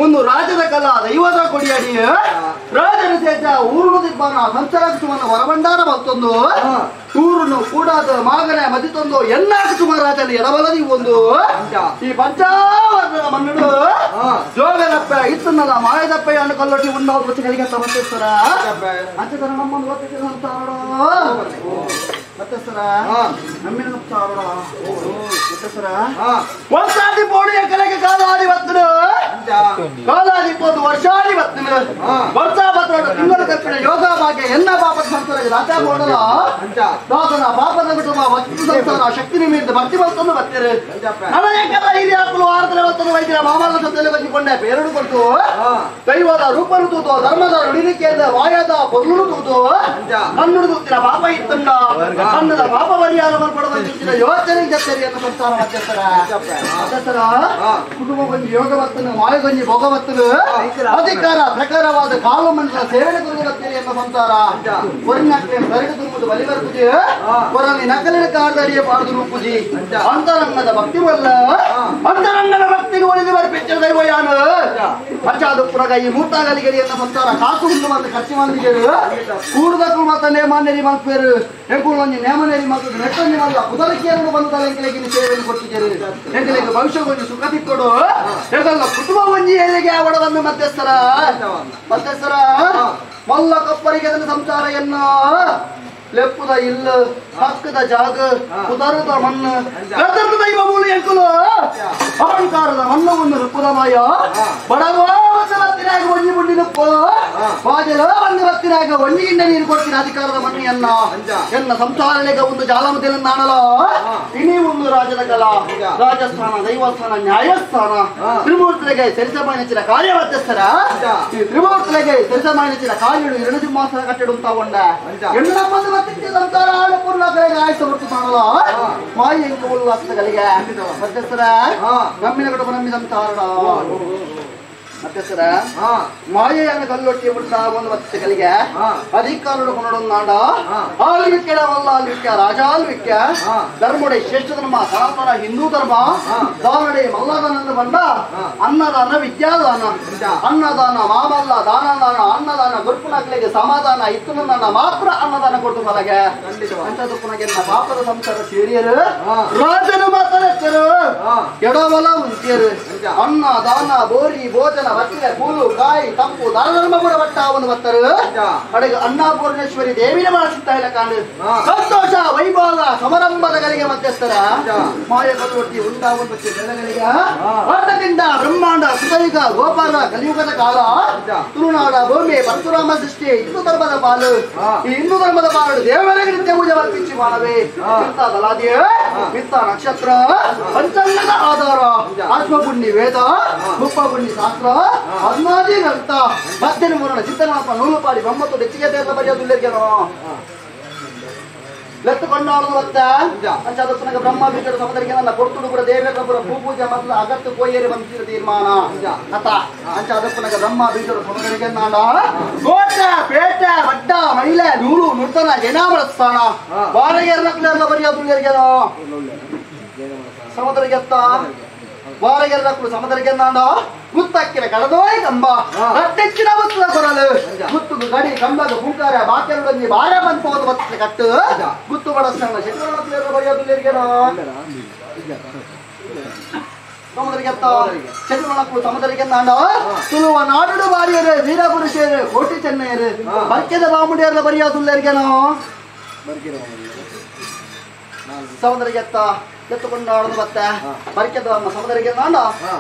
ಒಂದು ರಾಜ್ಯದ ಕಲಾ ದೈವದ ಕೊಡಿಯಡಿ ರಾಜನ ಸೇಜ ಊರುನು ದಿಬ್ಬನ ಸಂಚರಿಸುವನ ಹೊರಭಂಡಾರ ಮತ್ತೊಂದು ಊರುನು ಕೂಡಾದ ಮಾಗನೆ ಮದಿತೊಂದು ಎನ್ನಾಗ ರಾಜನ ಎಡಬಲದಿ ಒಂದು ಈ ಪಂಚಾವರ್ಣದ ಮಣ್ಣು ಜೋಗದಪ್ಪ ಇತ್ತನ್ನದ ಮಾಯದಪ್ಪ ಅನ್ನು ಕಲ್ಲೊಟ್ಟಿ ಉಂಡಾವ್ ಪ್ರತಿಗಳಿಗೆ ಸಮರ್ಪಿಸ್ತಾರ ಅಂಚೆತರ ನಮ್ಮನ್ನು ಗೊತ್ತಿಲ್ಲ ಅಂತ ಮತ್ತೆ ಸರ ನಮ್ಮಿನ ಮತ್ತೆ ಸರ ವರ್ಷಾದಿ ಪೋಡಿಯ ಕೆಳಗೆ ಕಾಲಾದಿ ಬತ್ತನು ಕಾಲಾದಿ ಪೋದು ವರ್ಷಾದಿ ಬತ್ತನು ವರ್ಷ ಬತ್ತೋಡು ತಿಂಗಳ ಕಪ್ಪಿನ ಯೋಗ ಭಾಗ್ಯ ಎನ್ನ ಪಾಪದ ಸಂಸಾರ ರಾಜ ಬೋಡಲ ದಾಸನ ಪಾಪದ ಕುಟುಂಬ ವಸ್ತು ಸಂಸಾರ ಶಕ್ತಿ ನಿಮಿತ್ತ ಭಕ್ತಿ ಬಂತಂದು ಬರ್ತೀರಿ ನನಗೆಲ್ಲ ಹಿರಿಯ ಹಾಕಲು ವಾರದಲ್ಲಿ ಬರ್ತನು ವೈದ್ಯರ ಮಾಮಲ ಜೊತೆಯಲ್ಲಿ ಬಂದುಕೊಂಡೆ ಬೇರಡು ಕೊಟ್ಟು ದೈವದ ರೂಪನು ತೂತು ಧರ್ಮದ ನುಡಿಲಿಕೆಯಿಂದ ವಾಯದ ಬದಲು ತೂತು ಕಣ್ಣುಡು ತೂತಿನ ಪಾಪ ಇತ್ತಂಡ ಕನ್ನಡ ಪಾಪ ಪರಿಹಾರ ಮಾಡ್ಕೊಡುವಂತ ಯೋಚನೆ ಜೊತೆಯನ್ನು ಸಂಸಾರ ಮಾಡ್ತಿರ್ತಾರ ಕುಟುಂಬ ಬಂದು ಯೋಗ ಬರ್ತನು ಮಾಯಗೊಂಜಿ ಭೋಗ ಬರ್ತನು ಅಧಿಕಾರ ಪ್ರಕಾರವಾದ ಕಾಲು ಮಂಡಲ ಸೇವನೆ ಕುರಿತು ಬರ್ತೀರಿ ಎಂಬ ಸಂಸಾರ ಕೊರಿನಾಟ್ಯ ಕರಡು ತುಂಬುದು ಬಲಿ ಬರ್ಪುಜಿ ಕೊರಲಿ ನಕಲಿನ ಕಾರ್ದರಿಯ ಪಾಡುದು ರೂಪುಜಿ ಅಂತರಂಗದ ಭಕ್ತಿ ಬಲ್ಲ ಅಂತರಂಗದ ಭಕ್ತಿಗೆ ಒಳಿದು ಬರ್ಪಿಚ್ಚ ದೈವಯಾನ ಪಂಚಾದು ಪುರಗ ಈ ಮೂರ್ತಾಗಲಿಗರಿ ಎಂಬ ಸಂಸಾರ ಕಾಸು ಹುಲ್ಲು ಮತ್ತು ಖರ್ಚು ಮಂದಿಗೆ ಕೂಡುದಕ್ಕೂ ಮಾತ್ರ ನೇಮಾನ್ಯರಿ ಮಲ್ಪೇರು ಹೆಂಕುಳು ಒಂಜಿ ನೇಮನೇರಿ ಮತ್ತು ನೆಟ್ಟೊಂಜಿ ಮಲ್ಲ ಕುದಲಿಕೆಯನ್ನು ಬಂದ ಎಂಕಲೆಗೆ ಸೇವೆಯನ್ನು ಕೊಟ್ಟಿದ್ದೀರಿ ಎಂಕಲೆಗೆ ಭವಿಷ್ಯಗೊಂದು ಸುಖ ತಿಕ್ಕೊಡು ಹೆಗಲ್ಲ ಕುಟುಂಬ ಒಂಜಿ ಎಲೆಗೆ ಒಡವನ್ನು ಮಧ್ಯಸ್ಥರ ಮಲ್ಲ ಕಪ್ಪರಿಗೆ ಸಂಸಾರ ಎನ್ನ ಲೆಪ್ಪುದ ಇಲ್ಲ ಹಕ್ಕದ ಜಾಗ ಕುದರದ ಮಣ್ಣು ಗದರದ ದೈವ ಮೂಲಿ ಎಂಕುಲು ಅಹಂಕಾರದ ಮಣ್ಣವನ್ನು ರುಪ್ಪುದ ಮಾಯ ಬಡವ ಒಂದು ಬತ್ತಿನಾಗ ಒಂಜಿ ಬುಂಡಿ ನುಪ್ಪು ಬಾಜಲ ಒಂದು ಬತ್ತಿನಾಗ ಒಂಜಿಗಿಂಡ ನೀರು ಕೊಡ್ತೀನಿ ಅಧಿಕಾರದ ಮಣ್ಣಿಯನ್ನ ಎನ್ನ ಸಂಸಾರಲೆಗ ಒಂದು ಜಾಲಮತಿಯನ್ನು ನಾಣಲ ಇನಿ ಒಂದು ರಾಜದ ಕಲ ರಾಜಸ್ಥಾನ ದೈವಸ್ಥಾನ ನ್ಯಾಯಸ್ಥಾನ ತ್ರಿಮೂರ್ತಿಗೆ ಸರಿಸಮಾನಿಸಿದ ಕಾರ್ಯವಧ್ಯಸ್ಥರ ಈ ತ್ರಿಮೂರ್ತಿಗೆ ಸರಿಸಮಾನಿಸಿದ ಕಾರ್ಯಗಳು ಎರಡು ಸಿಂಹಾಸನ ಕಟ್ಟಡ ಉಂಟಾಗೊಂಡ ಹೆಣ್ಣು ನಮ್ಮನ್ನು ಮತ್ತಿದ್ದ ಸಂಸಾರ ಪೂರ್ಣ ಕಡೆಗೆ ಆಯ್ತು ಹೊರತು ಮಾಡಲ್ಲ ಮಾಯಿ ಎಂಕ ಉಲ್ಲಾಸಗಳಿಗೆ ಮಧ್ಯಸ್ಥರ ನಮ್ಮಿನ ಕುಟುಂಬ ನಮ್ಮಿ ಸಂಸಾರ ಮಧ್ಯಸ್ಥರ ಮಾಯೆಯನ್ನು ಕಲ್ಲೊಟ್ಟಿ ಬಿಟ್ಟ ಒಂದು ಮತ್ತಗಳಿಗೆ ಅಧಿಕಾರದ ಕೊನೊಂದು ನಾಡ ಆಳ್ವಿಕೆಡವಲ್ಲ ಆಳ್ವಿಕೆ ರಾಜ ಆಳ್ವಿಕೆ ಧರ್ಮಡೆ ಶ್ರೇಷ್ಠ ಧರ್ಮ ಸನಾತನ ಹಿಂದೂ ಧರ್ಮ ದಾನಡೆ ಮಲ್ಲದಾನ ಬಂದ ಅನ್ನದಾನ ವಿದ್ಯಾದಾನ ಅನ್ನದಾನ ಮಾಮಲ್ಲ ದಾನದಾನ ಅನ್ನದಾನ ಗುರುಪುನಗಳಿಗೆ ಸಮಾಧಾನ ಇತ್ತುನ ಮಾತ್ರ ಅನ್ನದಾನ ಕೊಟ್ಟು ಮಲಗೆ ಪಂಚದುಪ್ಪುನಗೆ ಪಾಪದ ಸಂಸಾರ ಸೇರಿಯರು ರಾಜನು ಮಾತಾಡ್ತಾರೆ ಎಡವಲ ಮುಂಚಿಯರು ಅನ್ನ ದಾನ ಬೋರಿ ಭೋಜನ ಬತ್ತಿರ ಕೂಲು ಕಾಯಿ ತಂಪು ದಾನಧರ್ಮ ಕೂಡ ಬಟ್ಟ ಅವನು ಬತ್ತರು ಅಡೆಗೆ ಅನ್ನಪೂರ್ಣೇಶ್ವರಿ ದೇವಿನ ಮಾಡಿಸುತ್ತಾ ಇಲ್ಲ ಕಾಂಡು ಸಂತೋಷ ವೈಭವ ಸಮಾರಂಭದಗಳಿಗೆ ಮಧ್ಯಸ್ಥರ ಮಾಯ ಕಲ್ಲೊಟ್ಟಿ ಉಂಟಾಗುವ ಜನಗಳಿಗೆ ವರ್ಣದಿಂದ ಬ್ರಹ್ಮಾಂಡ ಸುತಯುಗ ಗೋಪಾಲ ಕಲಿಯುಗದ ಕಾಲ ತುಳುನಾಡ ಭೂಮಿ ಪರಶುರಾಮ ಸೃಷ್ಟಿ ಹಿಂದೂ ಧರ್ಮದ ಪಾಲು ಈ ಹಿಂದೂ ಧರ್ಮದ ಪಾಲು ದೇವರಿಗೆ ನಿತ್ಯ ಪೂಜೆ ವರ್ತಿಸಿ ಮಾಡವೆ ಇಂಥ ದಲಾದಿಯ ಇಂಥ ನಕ್ಷತ್ರ ಪಂಚಾಂಗದ ಆಧಾರ ಆತ್ಮಪುಣ್ಯ ವೇದ ರೂಪಪುಣ್ಯ ಶಾಸ್ತ್ರ ಅನ್ನಾದಿ ಗ್ರಂಥ ಮಧ್ಯನ ಮೂರಣ ಚಿತ್ತನಾಪ ನೂಲು ಪಾಡಿ ಬೊಮ್ಮತ್ತು ಹೆಚ್ಚಿಗೆ ದೇಶ ಬರೆಯೋದಿಲ್ಲೋ ಲೆತ್ತುಕೊಂಡಾಳು ಮತ್ತೆ ಪಂಚಾದಪ್ಪನಿಗೆ ಬ್ರಹ್ಮ ಬೀಜರು ಸಮುದ್ರಕ್ಕೆ ನನ್ನ ಕೊಡ್ತುಡು ಕೂಡ ದೇವೇಂದ್ರಪುರ ಭೂಪೂಜೆ ಮತ್ತು ಅಗತ್ಯ ಕೋಯೇರಿ ಬಂದಿರ ತೀರ್ಮಾನ ಕಥ ಪಂಚಾದಪ್ಪನಿಗೆ ಬ್ರಹ್ಮ ಬೀಜರು ಸಮುದ್ರಕ್ಕೆ ನಾಡ ಕೋಟೆ ಪೇಟೆ ಬಡ್ಡ ಮಹಿಳೆ ನೂರು ನೂತನ ಜನಾಮರ ಸ್ಥಾನ ಬಾರಗೆಲ್ಲ ಬರೆಯೋದಿಲ್ಲೋ ಸಮುದ್ರಗೆತ್ತ ಬಾರಗೆಲ್ಲ ಸಮುದ್ರಕ್ಕೆ ನಾಡ ಗುತ್ತಕ್ಕಿನ ಕಡದೋಯ್ ಕಂಬ ಕಟ್ಟೆಚ್ಚಿನ ಬತ್ತದ ಕೊರಲು ಗುತ್ತು ಗಡಿ ಕಂಬದ ಪುಂಕಾರ ಬಾಕೆರೊಂದಿ ಬಾರ ಬಂತು ಹೋದ ಬತ್ತ ಕಟ್ಟು ಗುತ್ತು ಬಡಸ್ತಾನ ಶೆಟ್ಟರ ಬರೆಯೋದಿಲ್ಲೋ ಸಮುದ್ರಕ್ಕೆ ಚಂದ್ರಮಳಕ್ಕೂ ಸಮುದ್ರಕ್ಕೆ ನಾಡ ತುಳುವ ನಾಡು ಬಾರಿಯರು ವೀರಪುರುಷರು ಕೋಟಿ ಚೆನ್ನೈಯರು ಬರ್ಕೆದ ಬಾಮುಡಿಯರ ಬರೆಯೋದಿಲ್ಲೋ ಸಮುದ್ರಕ್ಕೆ ಎತ್ತುಕೊಂಡಾಡದು ಮತ್ತೆ ಬರ್ಕೆದ ಸಮುದ್ರಕ್ಕೆ ನಾಡ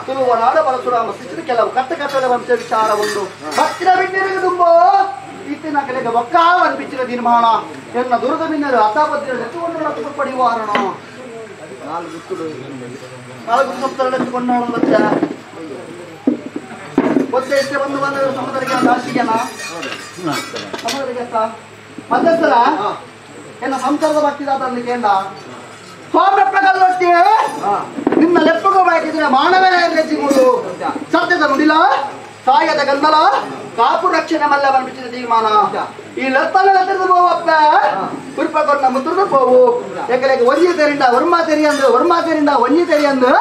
ತುಳುವ ನಾಡ ಪರಶುರಾಮ ಸೃಷ್ಟಿ ಕೆಲವು ಕಟ್ಟಕಟ್ಟದ ವಂಶ ವಿಚಾರ ಒಂದು ಭಕ್ತಿನ ಬಿಟ್ಟಿರಿಗೆ ತುಂಬೋ ಇತ್ತಿನ ಕಲೆಗೆ ಒಕ್ಕಾವನ್ನು ಬಿಚ್ಚಿನ ತೀರ್ಮಾನ ಎನ್ನ ದುರ್ಗ ಮಿನ್ನರು ಅಸಾಪತ್ರಿಗಳು ಎತ್ತುಕೊಂಡು ಪಡೆಯುವಾರಣ ನಾಲ್ಕು ಸಪ್ತಗಳು ಎತ್ತುಕೊಂಡಾಡದು ಮತ್ತೆ ಗೊತ್ತೇ ಇಷ್ಟೇ ಬಂದು ಸಮುದ್ರಕ್ಕೆ ರಾಶಿಗೆನ ಸಮುದ್ರಕ್ಕೆ ಮಧ್ಯಸ್ಥರ ಎನ್ನ ಸಂಸಾರದ ಭಕ್ತಿದಾತ ಅಂದಕ್ಕೆ ಸ್ವಾಮಿ ನಿನ್ನ ಲೆಪ್ಪಗೂ ಬಾಕಿದ್ರೆ ಮಾನವನೇ ರೆಚ್ಚಿಗುವುದು ಸತ್ಯದ ನುಡಿಲ ಸಾಯದ ಗಂಧಲ ಕಾಪು ರಕ್ಷಣೆ ಮಲ್ಲ ಬಂದ್ಬಿಟ್ಟಿದೆ ತೀರ್ಮಾನ ಈ ಲತ್ತಲು ಹೋಗಪ್ಪ ಕುರ್ಪಕೊಂಡ ಮುದ್ರದ ಹೋಗು ಯಾಕಂದ್ರೆ ಒಂಜಿ ತೆರಿಂದ ವರ್ಮಾ ತೆರಿಂದ ಒಂಜಿ ತೆರಿಯಂದು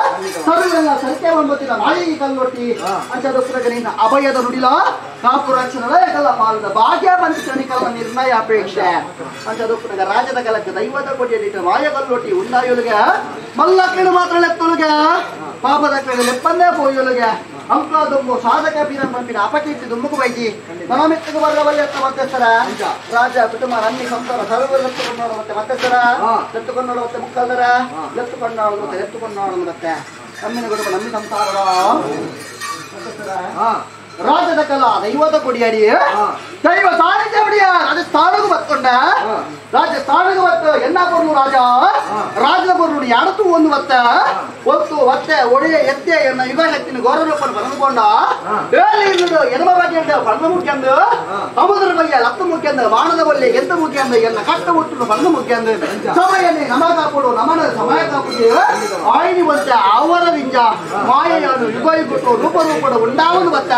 ಸರ್ವೆಲ್ಲ ಸತ್ಯ ಬಂಬತ್ತಿನ ನಾಯಿಗೆ ಕಲ್ಲೊಟ್ಟಿ ಅಂಚದೊಪ್ಪದಾಗ ನಿನ್ನ ಅಭಯದ ನುಡಿಲ ಕಾಪು ರಕ್ಷಣೆ ಕಲ್ಲ ಪಾಲದ ಭಾಗ್ಯ ಬಂಧಿಸಣಿಕಲ್ಲ ನಿರ್ಣಯ ಅಪೇಕ್ಷೆ ಅಂಚದೊಪ್ಪದಾಗ ರಾಜ್ಯದ ಕಲಕ್ಕೆ ದೈವದ ಕೊಟ್ಟಿಯ ಮಾಯ ಕಲ್ಲೊಟ್ಟಿ ಉಂಡಾಯೊಳಗೆ ಮಲ್ಲ ಕೇಳು ಮಾತ್ರ ಲೆತ್ತೊಳಗೆ ಪಾಪದ ಕೇಳು ಲೆಪ್ಪಂದೇ ಪೋಯೊಳಗೆ ಅಂಕಾದೊಂಬು ಸಾಧಕ ಬೀರನ್ ಬಂಪಿನ ಅಪಕೀರ್ತಿ ದುಮ್ಮುಕು ಬೈತಿ ಮನಮಿತ್ತಿಗೆ ಬರವಲ್ಲಿ ಅಂತ ಮತ್ತೆಸರ ರಾಜ ಕುಟುಂಬ ನನ್ನಿ ಸಂಸಾರ ಸರ್ವರು ಎತ್ತುಕೊಂಡು ನೋಡು ಮತ್ತೆ ಮತ್ತೆಸರ ಎತ್ತುಕೊಂಡು ನೋಡು ಮತ್ತೆ ಮುಕ್ಕಲ್ದರ ಎತ್ತುಕೊಂಡು ನೋಡು ಮತ್ತೆ ಎತ್ತುಕೊಂಡು ನೋಡು ಮತ್ತೆ ನಮ್ಮಿನ ಕುಟುಂಬ ನಮ್ಮಿ ಸಂಸಾರದ ರಾಜದ ಕಲ ದೈವದ ಕೊಡಿಯಡಿ ದೈವ ಸಾಣಿಜ್ಯ ಹೊಡಿಯ ರಾಜಸ್ಥಾನಗೂ ಬತ್ಕೊಂಡ ರಾಜಸ್ಥಾನಗೂ ಬತ್ತು ಎನ್ನ ಬರ್ಲು ರಾಜದ ಬರ್ಲು ಯಾಡತ್ತು ಒಂದು ಒತ್ತು ಒತ್ತೆ ಒಡೆಯ ಎತ್ತೆ ಎನ್ನ ಯುಗ ಶಕ್ತಿನ ಗೌರವಪ್ಪನ ಬಂದುಕೊಂಡ ಹೇಳಿದ್ದು ಎಡಮ ಬಗ್ಗೆ ಬಂದು ಮುಖ್ಯಂದು ಸಮುದ್ರ ಬಗ್ಗೆ ಲತ್ತು ಮುಖ್ಯಂದು ಬಾಣದ ಬಲ್ಲಿ ಎತ್ತ ಮುಖ್ಯಂದು ಎನ್ನ ಕಟ್ಟ ಹುಟ್ಟು ಬಂದು ಮುಖ್ಯಂದು ಸಮಯನೇ ನಮ ಕಾಪುಡು ನಮನ ಸಮಯ ಕಾಪುಡಿ ಆಯ್ನಿ ಬಂತೆ ಅವರದಿಂದ ಮಾಯೆಯನ್ನು ಯುಗ ಯುಗಟ್ಟು ರೂಪದ ಉಂಡಾವುದು ಬತ್ತ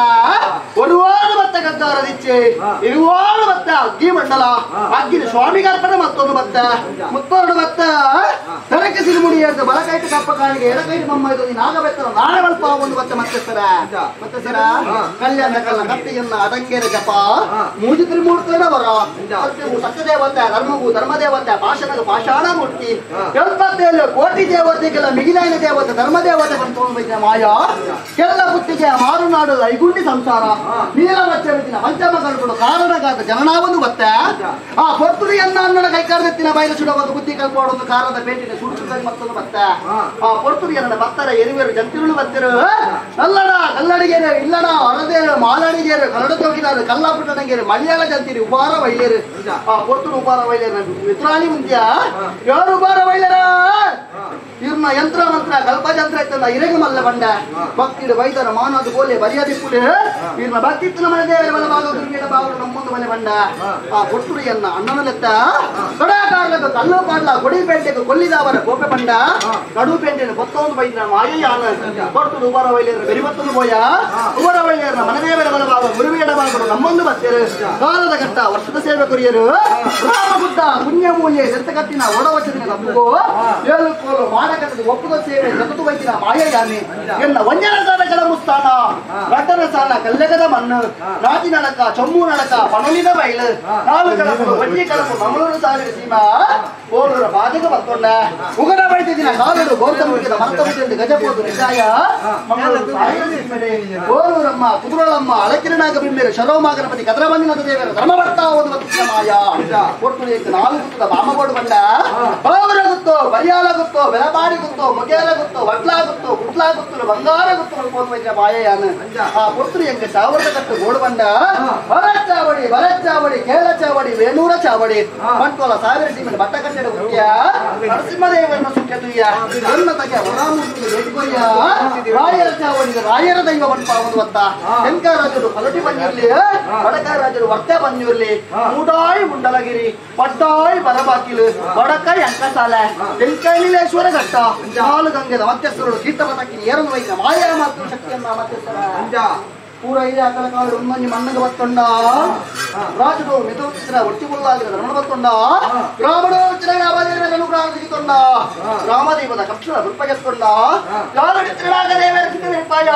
ಒಡುವಾಡು ಬತ್ತ ಗದ್ದಾರ ದಿಚ್ಚೆ ಇರುವಾಡು ಬತ್ತ ಅಗ್ಗಿ ಮಂಡಲ ಅಗ್ಗಿನ ಸ್ವಾಮಿಗಾರ್ಪಣೆ ಮತ್ತೊಂದು ಬತ್ತ ಮುತ್ತೊಂದು ಬತ್ತ ತರಕ್ಕೆ ಸಿರಿಮುಡಿ ಅಂತ ಬಲಕೈಟು ಕಪ್ಪ ಕಾಣಿಗೆ ಎಡಕೈಟು ಮಮ್ಮ ಇದು ನಾಗಬೆತ್ತರ ನಾಳೆ ಬಲ್ಪ ಒಂದು ಬತ್ತ ಮತ್ತೆ ಸರ ಕಲ್ಯಾಣ ಕಲ್ಲ ಕತ್ತಿಯನ್ನ ಅದಂಗೆರ ಜಪ ಮೂಜಿ ತ್ರಿಮೂರ್ತನ ಬರ ಸತ್ಯದೇವತೆ ಧರ್ಮದೇವತೆ ಭಾಷಣದ ಪಾಷಾಣ ಮೂರ್ತಿ 77 ಕೋಟಿ ದೇವತೆಗಳ ಮಿಗಿಲಾಯಿನ ದೇವತೆ ಧರ್ಮದೇವತೆ ಬಂತು ಮಾಯಾ ಕೆಲ್ಲ ಬುತ್ತಿಗೆ ಮಾರುನಾಡು ಐಗುಂಡಿ ಸಂಸಾರ ನೀಲವಚ್ಚನ ಪಂಚಮ ಕಲ್ಪಡು ಕಾರಣಗಾದ ಜನನಾವನ್ನು ಬತ್ತೆ ಆ ಪೊರ್ತುರಿಯನ್ನ ಅನ್ನಡ ಕೈಕಾರದೆತ್ತಿನ ಬಯಲು ಸುಡಬಹುದು ಬುದ್ಧಿ ಕಲ್ಪೋಡೊಂದು ಕಾರದ ಪೇಟಿನ ಸುಡುತ್ತದೆ ಮತ್ತೊಂದು ಬತ್ತೆ ಆ ಪೊರ್ತುರಿಯನ್ನ ಬತ್ತರ ಎರಿವೇರು ಜಂತಿರುಳು ಬತ್ತಿರು ಅಲ್ಲಡ ಕಲ್ಲಡಿಗೆರು ಇಲ್ಲಡ ಹೊರದೇರು ಮಾಲಾಡಿಗೇರು ಕನ್ನಡ ತೋಗಿದಾರು ಕಲ್ಲಾಪುಟ್ಟಣಗೆರು ಮಲಯಾಳ ಜಂತಿರಿ ಉಪಾರ ವೈಲೇರು ಆ ಪೊರ್ತುರು ಉಪಾರ ವೈಲೇರು ವಿತ್ರಾಣಿ ಮುಂದ್ಯ ಯಾರು ಉಪಾರ ವೈಲೇರ ಇವ್ರನ್ನ ಯಂತ್ರ ಮಂತ್ರ ಕಲ್ಪಜಂತ್ರ ಇತ್ತಲ್ಲ ಇರೆಗೆ ಮಲ್ಲ ಬಂಡ ಭಕ್ತಿಡು ವೈದ್ಯರ ಮಾನದು ಗೋಲೆ ಬರಿಯಾದಿಪ್ಪುಡು ಇವ್ರನ್ನ ಭಕ್ತಿತ್ತಿನ ಮನೆ ದೇವರ ಬಲ ಭಾಗ ದುರ್ಗಿಡ ಭಾಗ ನಮ್ಮೊಂದು ಮನೆ ಬಂಡ ಆ ಪೊಟ್ಟುರಿಯನ್ನ ಅಣ್ಣನಲೆತ್ತ ಕಡಾಕಾರ್ಲದ ಕಲ್ಲು ಪಾಡ್ಲ ಕೊಡಿ ಪೇಂಟೆಗೆ ಕೊಲ್ಲಿದವರ ಕೋಪೆ ಬಂಡ ಕಡು ಪೇಂಟೆನ ಕೊತ್ತೊಂದು ಬೈದ್ರ ಮಾಯಯಾನ ಕೊಟ್ಟುಡು ಉಬರ ವೈಲೇರ ಬೆರಿಮತ್ತೊಂದು ಬೋಯ ಉಬರ ವೈಲೇರನ ಮನೆ ದೇವರ ಬಲ ಭಾಗ ಗುರುವಿಡ ಭಾಗ ನಮ್ಮೊಂದು ಬತ್ತೇರು ಕಾಲದ ಘಟ್ಟ ವರ್ಷದ ಸೇವೆ ಕೊರಿಯರು ರಾಮ ಬುದ್ಧ ಪುಣ್ಯ ಮೂಲ್ಯ ಕಟ್ಟಿನ ಒಡವಚನ ತಪ್ಪುಗೋ ಏಳು ಕೋಲು ಮಾಡಕಟ್ಟದ ಒಪ್ಪುದ ಸೇವೆ ಜಗತ್ತು ಬೈತಿನ ಮಾಯಯಾನೆ ಎನ್ನ ವಂಜನ ಸಾಧಕಗಳ ಮುಸ್ತಾನ ರಟ್ಟನ ಸಾಲ ಕಲ್ಲೆಗದ ಮಣ್ಣು ರಾಜಿ ನಡಕ ಚೊಮ್ಮು ನಡಕ ಪಣಲಿನ ಬೈಲು ನಾಲು ಕಳಪು ವಜ್ಜಿ ಕಳಪು ಮಂಗಳೂರು ಸಾವಿರ ಸೀಮಾ ಕೋಲೂರ ಬಾಜಕ ಬತ್ತೊಂಡ ಉಗಡ ಬೈತಿನ ಕಾಲುಡು ಗೌತಮುಖಿದ ಮರ್ತವಿದ್ದ ಗಜಪೋದು ನಿಜಾಯ ಮಂಗಳೂರು ಸಾವಿರ ಸೀಮೆಡೆ ಕೋಲೂರಮ್ಮ ಕುದುರಳಮ್ಮ ಅಳಕಿರಣಾಗ ಬಿಮ್ಮೆರು ಶರೋಮಾಗಣಪತಿ ಕದ್ರಬಂದಿನದ ದೇವರ ಧರ್ಮಭರ್ತ ಒಂದು ಮತ್ತಿನ ಮಾಯಾ ಕೊಡ್ತುಳಿಯಕ್ಕೆ ನಾಲ್ಕು ಗುತ್ತದ ಬಾಮಗೋಡು ಬಂಡ ಬಾವರ ಗುತ್ತೋ ಬರಿಯಾಲ ಗುತ್ತೋ ಬೆಲಪಾಡಿ ಗುತ್ತೋ ಮೊಗೇಲ ಗುತ್ತೋ ವಟ್ಲಾ ಗುತ್ತೋ ಗುಟ್ಲಾ ಗುತ್ತೋ ಬಂಗಾರ ಗುತ್ತೋ ಹೋದ ಮಾಯಯಾನ ಆ ಕೊಡ್ತುಳಿಯಕ್ಕೆ ಸಾವಿರದ ಕಟ್ಟು ಗೋಡು ಬಂಡ ಬರಚಾವಡಿ ಕೇಳ ಚಾವಡಿ ವೇಣೂರ ಚಾವಡಿ ಬಂಟ್ವಾಳ ಸಾವಿರ ಸೀಮೆನ ಬಟ್ಟ ಕಟ್ಟಡ ಮುಖ್ಯ ನರಸಿಂಹದೇವರನ್ನು ಸುಖ್ಯತುಯ್ಯ ನನ್ನ ತಗೆ ಹೊರಾಮೂರ್ತಿಗೆ ಬೇಟಿಕೊಯ್ಯ ರಾಯರ ಚಾವಡಿಗೆ ರಾಯರ ದೈವ ಬಂಟ ಒಂದು ಹೊತ್ತ ಶಂಕರಾಜರು ಪಲಟಿ ಬಂದಿರ್ಲಿ ವಡಕರಾಜರು ವರ್ತೆ ಬಂದಿರ್ಲಿ ಮೂಡಾಯಿ ಮುಂಡಲಗಿರಿ ಪಟ್ಟಾಯಿ ಬರಬಾಕಿಲು ವಡಕಾಯಿ ಅಂಕಸಾಲ ತೆಂಕೈಲೇಶ್ವರ ಘಟ್ಟ ಹಾಲು ಗಂಗೆದ ಮತ್ತೆಸರು ಕೀರ್ತಪತಕ್ಕಿನ ಏರನ್ನು ವೈದ್ಯ ಮಾಯಾ ಮಾತು ಶಕ್ತಿಯನ್ನ ಮತ್ತೆಸರ ಪೂರ ಇದೆ ಅಕಲ ಕಾಲು ಒಂದೊಂದು ಮಣ್ಣಗೆ ಬತ್ತೊಂಡ ರಾಜರು ಮೆದುಚಿತ್ರ ಒಟ್ಟಿಗುಲ್ಲಾಗಿರ ರಮಣ ಬತ್ತೊಂಡ ರಾಮಣೋಚಿರ ಅನುಗ್ರಹ ಸಿಗಿತೊಂಡ ರಾಮದೇವದ ಕಕ್ಷಣ ದುರ್ಪಗೆತ್ತೊಂಡ ಕಾಲಡಿತ್ರಾಗ ದೇವರ ಸಿದ್ಧನೆಪ್ಪಾಯ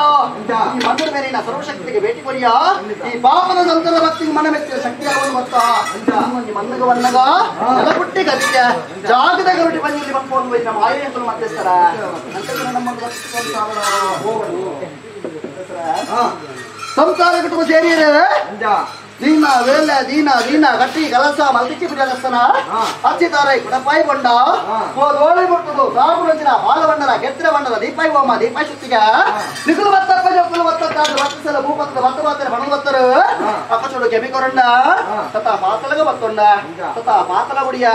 ಈ ಮಂದಿರ ಮೇಲಿನ ಸರ್ವಶಕ್ತಿಗೆ ಭೇಟಿ ಕೊರಿಯ ಈ ಪಾಪದ ಸಂತರ ಭಕ್ತಿಗೆ ಮನ ಮೆಚ್ಚಿದ ಶಕ್ತಿಯಾಗುವುದು ಮತ್ತ ಒಂದೊಂದು ಮಣ್ಣಗ ವನ್ನಗ ನೆಲಪುಟ್ಟಿ ಗದಿಯ ಜಾಗದ ಗರುಡಿ ಬಂದಿಲ್ಲಿ ಬಂದ್ಕೊಂಡು ನಮ್ಮ ಮಾಯೆಯನ್ನು ಮತ್ತೆಸ್ತಾರ ಅಂತ ನಮ್ಮೊಂದು ಸಂಸಾರ ಕುಟುಂಬ ಸೇರಿಯರೆ ದೀನ ವೇಲೆ ದೀನ ಗಟ್ಟಿ ಕಲಸ ಮಲ್ತಿಕ್ಕಿ ಬಿಡಲಸ್ತನ ಹಚ್ಚಿತಾರೆ ಕುಡಪಾಯಿ ಬಂಡ ಓಳಿ ಮುಟ್ಟದು ಸಾಬು ರಂಜಿನ ಹಾಲ ಬಣ್ಣದ ಕೆತ್ತಿರ ಬಣ್ಣದ ದೀಪಾಯಿ ಹೋಮ ದೀಪಾಯಿ ಶುತ್ತಿಗ ನಿಗುಲು ಬತ್ತಪ್ಪ ಜೊಕ್ಕಲು ಬತ್ತಾದ್ರು ಬತ್ತಿಸಲ ಭೂಪತ್ತದ ಬತ್ತ ಬಾತರ ಬಣ ಬತ್ತರು ಅಕ್ಕಚೋಡು ಕೆಮಿಕೊರಂಡ ತತ ಪಾತಲಗ ಬತ್ತೊಂಡ ತತ ಪಾತಲ ಗುಡಿಯ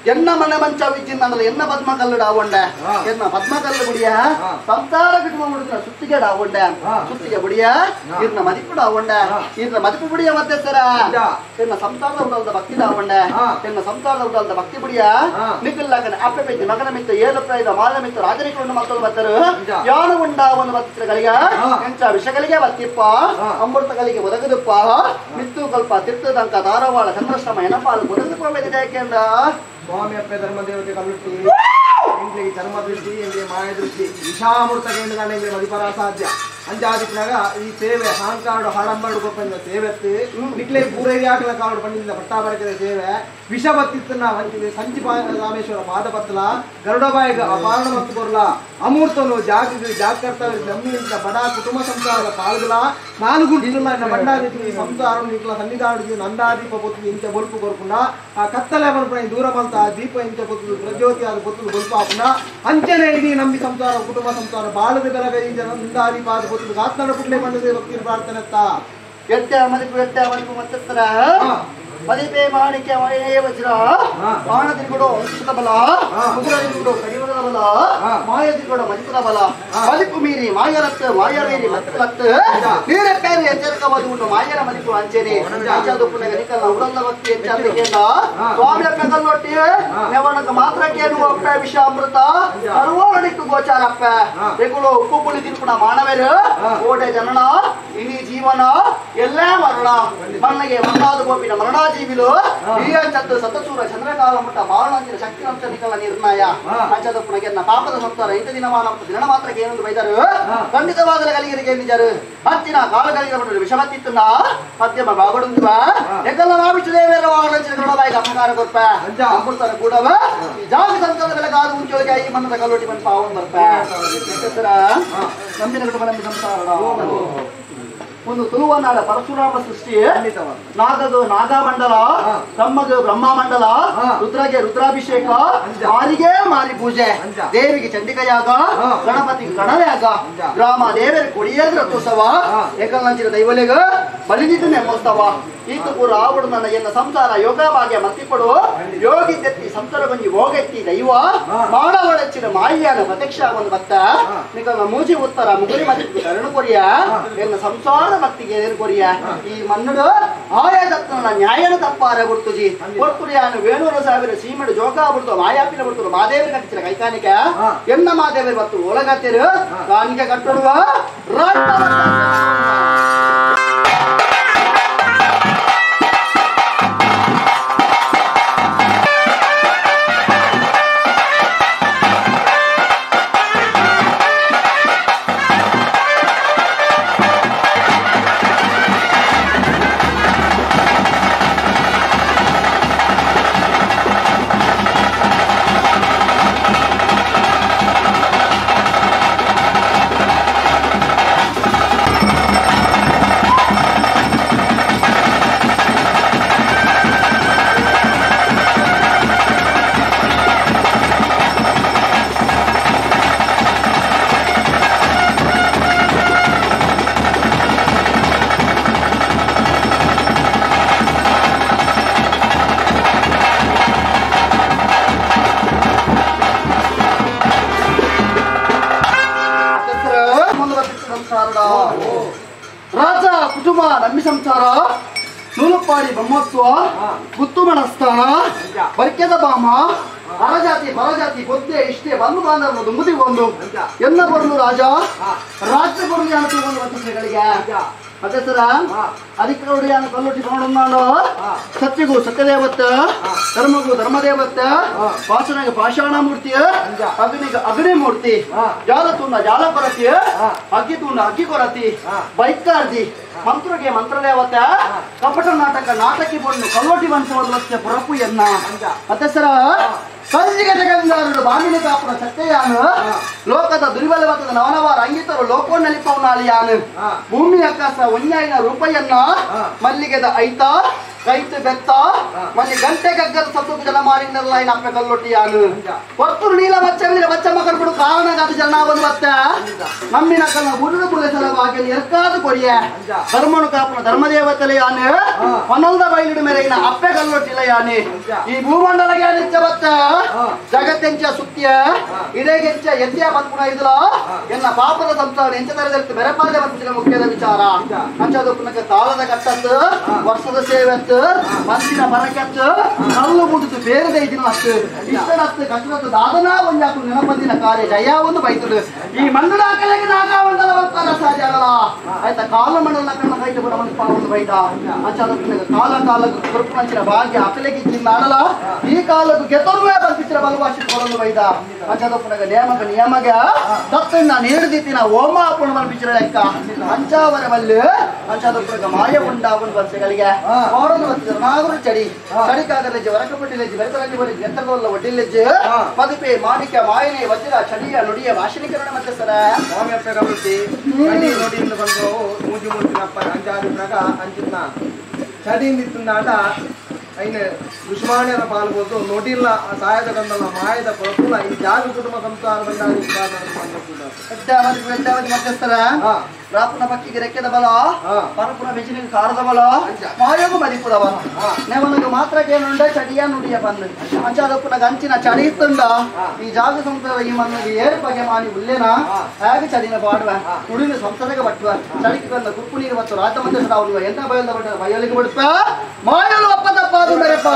ಎನ್ನ ಮನೆ ಮಂಚ ವಿಜ್ಜಿಂದ ಎನ್ನ ಪದ್ಮ ಕಲ್ಲುಡ ಆವೊಂಡೆ ಎನ್ನ ಪದ್ಮ ಕಲ್ಲು ಬುಡಿಯ ಸಂಸಾರ ಕುಟುಂಬ ಮುಡಿದ ಸುತ್ತಿಗೆ ಆವೊಂಡೆ ಸುತ್ತಿಗೆ ಬುಡಿಯ ಇರ್ನ ಮದಿಪುಡ ಆವೊಂಡೆ ಇರ್ನ ಮದಿಪು ಬುಡಿಯ ಮತ್ತೆ ಸರ ಎನ್ನ ಸಂಸಾರದ ಉಡಲ್ದ ಭಕ್ತಿ ಆವೊಂಡೆ ಎನ್ನ ಸಂಸಾರದ ಉಡಲ್ದ ಭಕ್ತಿ ಬುಡಿಯ ನಿಖಿಲ್ಲಾಗನ ಅಪ್ಪೆ ಬೆಚ್ಚಿ ಮಗನ ಮಿತ್ತು ಏಳು ಪ್ರಾಯದ ಮಾಲ ಮಿತ್ತು ರಾಜನಿಕೊಂಡು ಮಕ್ಕಳು ಬರ್ತಾರೆ ಯಾನು ಉಂಡ ಒಂದು ಭಕ್ತಗಳಿಗೆ ಎಂಚ ವಿಷಗಳಿಗೆ ಬರ್ತಿಪ್ಪ ಅಮೃತಗಳಿಗೆ ಒದಗದಪ್ಪ ಮಿತ್ತು ಕಲ್ಪ ತಿರ್ತದಂಕ ಧಾರವಾಳ ಚಂದ್ರಶ್ರಮ ಎನಪಾಲು ಒದಗಿಕೊಳ್ಳಬೇಕಿದೆ ಯಾಕೆಂದ ಸ್ವಾಮಿ ಅಪ್ಪೆ ಧರ್ಮ ದೇವತೆ ಕಲ್ಲುಟ್ಟಿ ಇಂಗ್ಲಿಗೆ ಚರ್ಮ ದೃಷ್ಟಿ ಇಂಗ್ಲಿಗೆ ಮಾಯ ದೃಷ್ಟಿ ವಿಷಾಮೃತ ಕೇಂದ್ರ ಇಂಗ್ಲಿಗೆ ಮದಿಪರ ಸಾಧ್ಯ ಅಂಜಾದಿಕ್ನಾಗ ಈ ಸೇವೆ ಹಾಂಕಾಡು ಹಾಡಂಬಾಡು ಗೊಬ್ಬಂದ ಸೇವೆ ನಿಕ್ಲೆ ಪೂರೈಗೆ ಹಾಕಲ ಕಾಡು ಪಂಡಿತ ಪಟ್ಟಾಬರಕದ ಸೇವೆ ವಿಷ ಬತ್ತಿತ್ತನ್ನ ವಂಚಿದೆ ಸಂಚಿ ರಾಮೇಶ್ವರ ಪಾದಪತ್ತಲ ಗರುಡಬಾಯಿಗ ಅಪಾರಣ ಮತ್ತು ಕೊರ್ಲ ಅಮೂರ್ತನು ಜಾಗರ್ತ ಜಮ್ಮಿಯಿಂದ ಬಡ ಕುಟುಂಬ ಸಂಸಾರದ ಪಾಲ್ಗಲ ನಾಲ್ಕು ಇರುಲ್ಲ ಬಂಡಾದಿ ಸಂಸಾರ ನಿಕ್ಲ ಸನ್ನಿಧಾನ ನಂದಾದೀಪ పొత్తు ఇంత బొలుపు కొరకుండా ఆ కత్తలేమనుకున్న దూర మల్త దీప ఇంత పొత్తు ప్రజ్యోతి అది పొత్తు బొలుపు ఆపున అంచనే ఇది నమ్మి సంసార కుటుంబ సంసార బాలದ ಬೆಲಗ ಈ ಜನ ನಂದಾದೀಪ ಅದು పొత్తు ಕಾತ್ನಾಡ ಪುಟ್ಲೆ ಬಂದದೆ ಭಕ್ತಿ ಪ್ರಾರ್ಥನೆತ್ತ ಎಟ್ಟೆ ಮದಿಪು ಮತ್ತರ ಮದಿಪೆ ಮಾಣಿಕ್ಯ ಮಯೇ ವಜ್ರ ಬಾಣದಿರುಗಡು ಅಂಶದ ಬಲ ಮುಗುರದಿರುಗಡು ಕಡಿಮದ ಬಲ ಮಾಯದಿರುಗಡು ಮದಿಪದ ಬಲ ಮದಿಪು ಮೀರಿ ಮಾಯರತ್ತು ಮಾಯವೇರಿ ಮತ್ತಲತ್ತು ನೀರೆ ಪೇರಿ ಎಚ್ಚರಿಕ ಬದುಗುಂಡು ಮಾಯರ ಮದಿಪು ಅಂಚೆನೆ ಅಂಚದು ಪುನಗ ನಿಕಲ್ಲ ಉಡಲ್ಲ ಭಕ್ತಿ ಎಚ್ಚರಿಕೆಯಲ್ಲ ಸ್ವಾಮಿ ಅಪ್ಪ ಕಲ್ಲೊಟ್ಟಿ ನೆವನಕ ಮಾತ್ರಕ್ಕೇನು ಅಪ್ಪ ವಿಷ ಅಮೃತ ಅರುವಳಿಕ್ಕು ಗೋಚಾರಪ್ಪ ತೆಗುಳು ಉಪ್ಪು ಪುಳಿ ತಿರುಪುಣ ಮಾನವೇರು ಓಡೆ ಜನನ ಇಡೀ ಜೀವನ ಎಲ್ಲೇ ಮರಣ ಮಣ್ಣಗೆ ಮಣ್ಣಾದ ಗೋಪಿನ ಮರಣ ಜೀವಿಲು ಈ ಅಂಚದ್ದು ಸತಸೂರ ಚಂದ್ರಕಾಲ ಮುಟ್ಟ ಬಾಳಂಚಿನ ಶಕ್ತಿ ಅಂಶ ನಿಕಲ ನಿರ್ಣಯ ಅಂಚದ ಪುನಗೆನ್ನ ಪಾಪದ ಸಂಸಾರ ಇಂಥ ದಿನಮಾನ ದಿನ ಮಾತ್ರಕ್ಕೆ ಏನೊಂದು ಬೈದರು ಖಂಡಿತವಾಗಲ ಕಲಿಗರಿಗೆ ಎಂದಿದ್ದಾರೆ ಹತ್ತಿನ ಕಾಲಗಳಿಗೆ ಬಿಟ್ಟರು ವಿಷಮತ್ತಿತ್ತನ್ನ ಮಧ್ಯಮ ಬಾಗಡುವ ಎಕ್ಕಲ್ಲ ನಾವಿಷ್ಟದೇವೇರ ವಾಹನಂಚಿನ ಕನ್ನಡದಾಯಿಗೆ ಅಪಕಾರ ಕೊರ್ಪ ಅಮೃತರ ಕೂಡವ ಜಾಗ ಸಂತದ ಬೆಳಗಾದ ಮುಂಚೊಳಗೆ ಈ ಮನ್ನದ ಕಲ್ಲೊಟ್ಟಿ ಬಂದು ಪಾವನ್ ಬರ್ಪ ನಂಬಿನ ಕುಟುಂಬ ನಂಬಿ ಸಂಸಾರ ಒಂದು ತುಳುವನಾಡ ಪರಶುರಾಮ ಸೃಷ್ಟಿ ನಾಗದು ನಾಗಮಂಡಲ ಬ್ರಹ್ಮಗೆ ಬ್ರಹ್ಮಮಂಡಲ ರುದ್ರಗೆ ರುದ್ರಾಭಿಷೇಕ ಮಾರಿಗೆ ಮಾರಿ ಪೂಜೆ ದೇವಿಗೆ ಚಂಡಿಕಯಾಗ ಗಣಪತಿಗೆ ಗಣಯಾಗ ಗ್ರಾಮ ದೇವರ ಕೊಡಿಯೇದ್ರ ರಥೋತ್ಸವ ಏಕಲಂಚಿನ ದೈವಲೆಗ ಬಲಿನಿದ್ದು ನೆಮ್ಮೋತ್ಸವ ಈತ ಪೂರ ಆವಡು ನನ್ನ ಎನ್ನ ಸಂಸಾರ ಯೋಗ ಭಾಗ್ಯ ಮತ್ತಿಕೊಡು ಯೋಗಿ ತೆತ್ತಿ ಸಂಸಾರ ಬಂಜಿ ಹೋಗೆತ್ತಿ ದೈವ ಮಾಡವಳಚ್ಚಿನ ಮಾಯಿಯಾನ ಪ್ರತ್ಯಕ್ಷ ಒಂದು ಭಕ್ತ ನಿಕಲ ಮೂಜಿ ಉತ್ತರ ಮುಗುರಿ ಮದಿಟ್ಟು ಕರುಣ ಕೊರಿಯ ಎನ್ನ ಸಂಸಾರ ಭಕ್ತಿಗೆ ಏನು ಕೊರಿಯ ಈ ಮನ್ನಡು ಆಯಾದತ್ತನ ನ್ಯಾಯನ ತಪ್ಪಾರ ಗುರ್ತುಜಿ ಕೊರ್ತುರಿಯಾನು ವೇಣೂರ ಸಾವಿರ ಸೀಮೆಡು ಜೋಗ ಬಿಡ್ತು ಮಾಯಾಪಿನ ಬಿಡ್ತು ಮಾದೇವರ ಕಟ್ಟಿಸಿರ ಕೈಕಾನಿಕ ಎನ್ನ ಮಾದೇವರು ಬತ್ತು ಒಳಗತ್ತಿರು ಕಾನಿಕೆ ಕಟ್ಟುವ ರಾಜ ಕುಟುಂಬ ನಂಬಿ ಸಂಸಾರ ನೂಲುಪಾಡಿ ಬ್ರಹ್ಮೋತ್ಸವ ಗುತ್ತುಮಣ ಸ್ಥಾನ ಬರ್ಕೆದ ಬಾಮ ಅರಜಾತಿ ಪರಜಾತಿ ಗೊತ್ತೇ ಇಷ್ಟೇ ಬಂದು ಬಾಂಧವರು ಮುದಿ ಒಂದು ಎನ್ನ ಬರಲು ರಾಜ ರಾಜ್ಯ ಬರಲು ಅಂತ ಒಂದು ವಂತಿಸಗಳಿಗೆ ಮತ್ತೆ ಸರ ಅದಕ್ಕೆ ನೋಡಿ ನಾನು ಕಲ್ಲೊಟ್ಟಿ ತಗೊಂಡು ನಾನು ಸತ್ಯಗೂ ಸತ್ಯದೇವತ್ತ ಧರ್ಮಗೂ ಧರ್ಮದೇವತ್ತ ಪಾಷಾಣಿಗೆ ಪಾಷಾಣ ಮೂರ್ತಿ ಅಗ್ನಿಗೆ ಅಗ್ನಿ ಮೂರ್ತಿ ಜಾಲ ತುಂಡ ಜಾಲ ಕೊರತಿ ಅಗ್ಗಿ ತುಂಡ ಅಗ್ಗಿ ಕೊರತಿ ಬೈಕಾರ್ದಿ ಮಂತ್ರಗೆ ಮಂತ್ರದೇವತ ಕಪಟ ನಾಟಕ ನಾಟಕಿ ಬಂದು ಕಲ್ಲೊಟ್ಟಿ ವಂಶವನ್ನು ವರ್ಷ ಪುರಪ್ಪು ಎನ್ನ ಮತ್ತೆ ಸರ ಸಂಜಿಗೆ ಜಗಂಗಾರರು ಬಾಮಿನಿ ಕಾಪುರ ಸತ್ಯಯಾನು ಲೋಕದ ದುರ್ಬಲವಾದ ನವನವಾರ ಅಂಗಿತರು ಲೋಕೋನ್ನಲಿಪವನಾಲಿಯಾನು ಭೂಮಿ ಆಕಾಶ ಒಂಜಾಯಿನ ರೂಪಯನ್ನ ಮಲ್ಲಿಗೆದ ಐತ ಕೈತು ಬೆತ್ತ ಮಲ್ಲಿ ಗಂಟೆ ಗಗ್ಗದ ಸತ್ತು ಜನ ಮಾರಿನಲ್ಲ ಅಪ್ಪ ಕಲ್ಲೊಟ್ಟಿಯಾನು ಹೊರ್ತುರು ನೀಲ ಬಚ್ಚ ಬಚ್ಚ ಮಗ ಕೊಡು ಕಾರಣಗಾದ ಜನ ಒಂದು ಬತ್ತ ನಮ್ಮಿನ ಕಲ್ಲ ಗುರುಡು ಬುಲೆ ಸಲವಾಗಿ ಎರ್ಕಾದು ಕೊಡಿಯ ಧರ್ಮನು ಕಾಪನ ಧರ್ಮದೇವತಲೆ ಯಾನೆ ಹೊನಲ್ದ ಬೈಲಿಡು ಮೇರೆಗಿನ ಅಪ್ಪೆ ಕಲ್ಲೊಟ್ಟಿಲ್ಲ ಯಾನೆ ಈ ಭೂಮಂಡಲಗೆ ನಿತ್ಯ ಬತ್ತ ಜಗತ್ತೆಂಚ ಸುತ್ತಿಯ ಇದೇಗೆಂಚ ಎತ್ತಿಯ ಬಂದ್ಪುಣ ಇದ್ಲ ಎನ್ನ ಪಾಪದ ಸಂಸಾರ ಎಂಚ ತರದಲ್ಲಿ ಬೆರಪಾದೆ ಬಂದಿನ ಮುಖ್ಯದ ವಿಚಾರ ಅಂಚದು ಪುನಕ ಕಾಲದ ಕಟ್ಟತ್ತು ವರ್ಷದ ಸೇವೆತ್ತು ಮನಸ್ಸಿನ ಬರಕೆತ್ತು ಕಲ್ಲು ಮುಟ್ಟಿತು ಬೇರೆದೇ ದಿನ ಹತ್ತು ಇಷ್ಟನತ್ತು ಕಷ್ಟತ್ತು ದಾದನ ಒಂದಾಕು ನೆನಪಂದಿನ ಕಾರ್ಯ ಜಯ ಒಂದು ಬೈತುಡು ಈ ಮಂಡಲ ಕಲೆಗೆ ನಾಗಾವಂಡಲ ಬರ್ತಾರ ಸಾಧ್ಯ ಆಗಲ್ಲ ಆಯ್ತಾ ಕಾಲ ಮಂಡಲ ಕಣ್ಣ ಕೈಟ್ ಬರ ಒಂದು ಪಾವನ ಬೈಟ ಅಂಚದು ಪುನಕ ಕಾಲ ಕಾಲಕ್ಕೆ ಕುರುಪಂಚಿನ ಭಾಗ್ಯ ಅಕಲೆಗೆ ಚಿನ್ನ ಆಡಲ ಈ ಕಾಲಕ್ಕೆ ಗೆತರುವೆ ಬಂದಿಚ್ಚಿರ ಬಲವಾಸಿ ಕೊಡಲು ಬೈದ ಅಂಚದು ಪುನಕ ನಿಯಮಗ ತತ್ತಿನ ನೀಡಿದಿತ್ತಿನ ಓಮ ಪುಣ ಬಂದಿಚ್ಚಿರ ಲೆಕ್ಕ ಅಂಚಾವರ ಬಲ್ಲು ಅಂಚದು ಪುನಕ ಮಾಯ ಉಂಡಾಗುನ್ ವರ್ಷಗಳಿಗೆ ಅವರನ್ನು ಬರ್ತಿದ್ರು ನಾಗರು ಚಡಿ ಚಡಿಕಾಗಲೆಜ್ಜೆ ವರಕಪಟ್ಟಿಲೆಜ್ಜೆ ಬೆರಕಲಲ್ಲಿ ಬರೀ ಎತ್ತರದಲ್ಲ ಒಡ್ಡಿಲೆಜ್ಜೆ ಪದಿಪೆ ಮಾಣಿಕ್ಯ ಮಾಯನೆ ವಜ್ರ ಚಡಿಯ ನುಡಿಯ ವಾಶನೀಕರಣ ಮತ್ತೆ ಸರ ಸ್ವಾಮಿಯಪ್ಪ ಗಮನಿಸಿ ನೋಡಿಯಿಂದ ಬಂದು ಮೂಜಿ ಮೂರ್ತಿನಪ್ಪ ಅಂಜಾದು ಪ್ರಗ ಅಂಚಿನ ಚಡಿಯಿಂದಿತ್ತುಂದಾಟ ಐನ ದುಷ್ಮಾಣ್ಯನ ಪಾಲ್ಬೋದು ನೋಡಿಲ್ಲ ಸಾಯದ ಗಂಧನ ಮಾಯದ ಪ್ರಫುಲ್ಲ ಈ ಜಾಗ ಕುಟುಂಬ ಸಂಸಾರ ಮಧ್ಯಸ್ಥರ ರಾಪುನ ಪಕ್ಕಿಗೆ ರೆಕ್ಕೆದ ಬಲ ಪರಪುನ ಬೆಚ್ಚಿನ ಕಾರದ ಬಲ ಮಾಯೋಗು ಮದಿಪುದ ಬಲ ನೆವನಿಗೆ ಮಾತ್ರ ಕೇನುಂಡೆ ಚಡಿಯ ನುಡಿಯ ಬಂದು ಅಂಚಾದಪ್ಪನ ಗಂಚಿನ ಚಡಿ ಇತ್ತುಂಡ ಈ ಜಾಗ ಸಂಸಾರ ಈ ಮಣ್ಣಿಗೆ ಏರು ಬಗೆ ಮಾಡಿ ಉಲ್ಲೇನ ಹೇಗೆ ಚಡಿನ ಪಾಡುವ ನುಡಿನ ಸಂಸಾರಕ್ಕೆ ಬಟ್ಟುವ ಚಡಿಗೆ ಬಂದ ಕುಪ್ಪು ನೀರು ಮತ್ತು ರಾಜ ಮಂದಿರ ಅವನು ಎಂತ ಬಯಲ ಬಟ್ಟ ಬಯಲಿಗೆ ಬಿಡುತ್ತ ಮಾಯಲು ಅಪ್ಪ ತಪ್ಪಾದು ಮೇರಪ್ಪ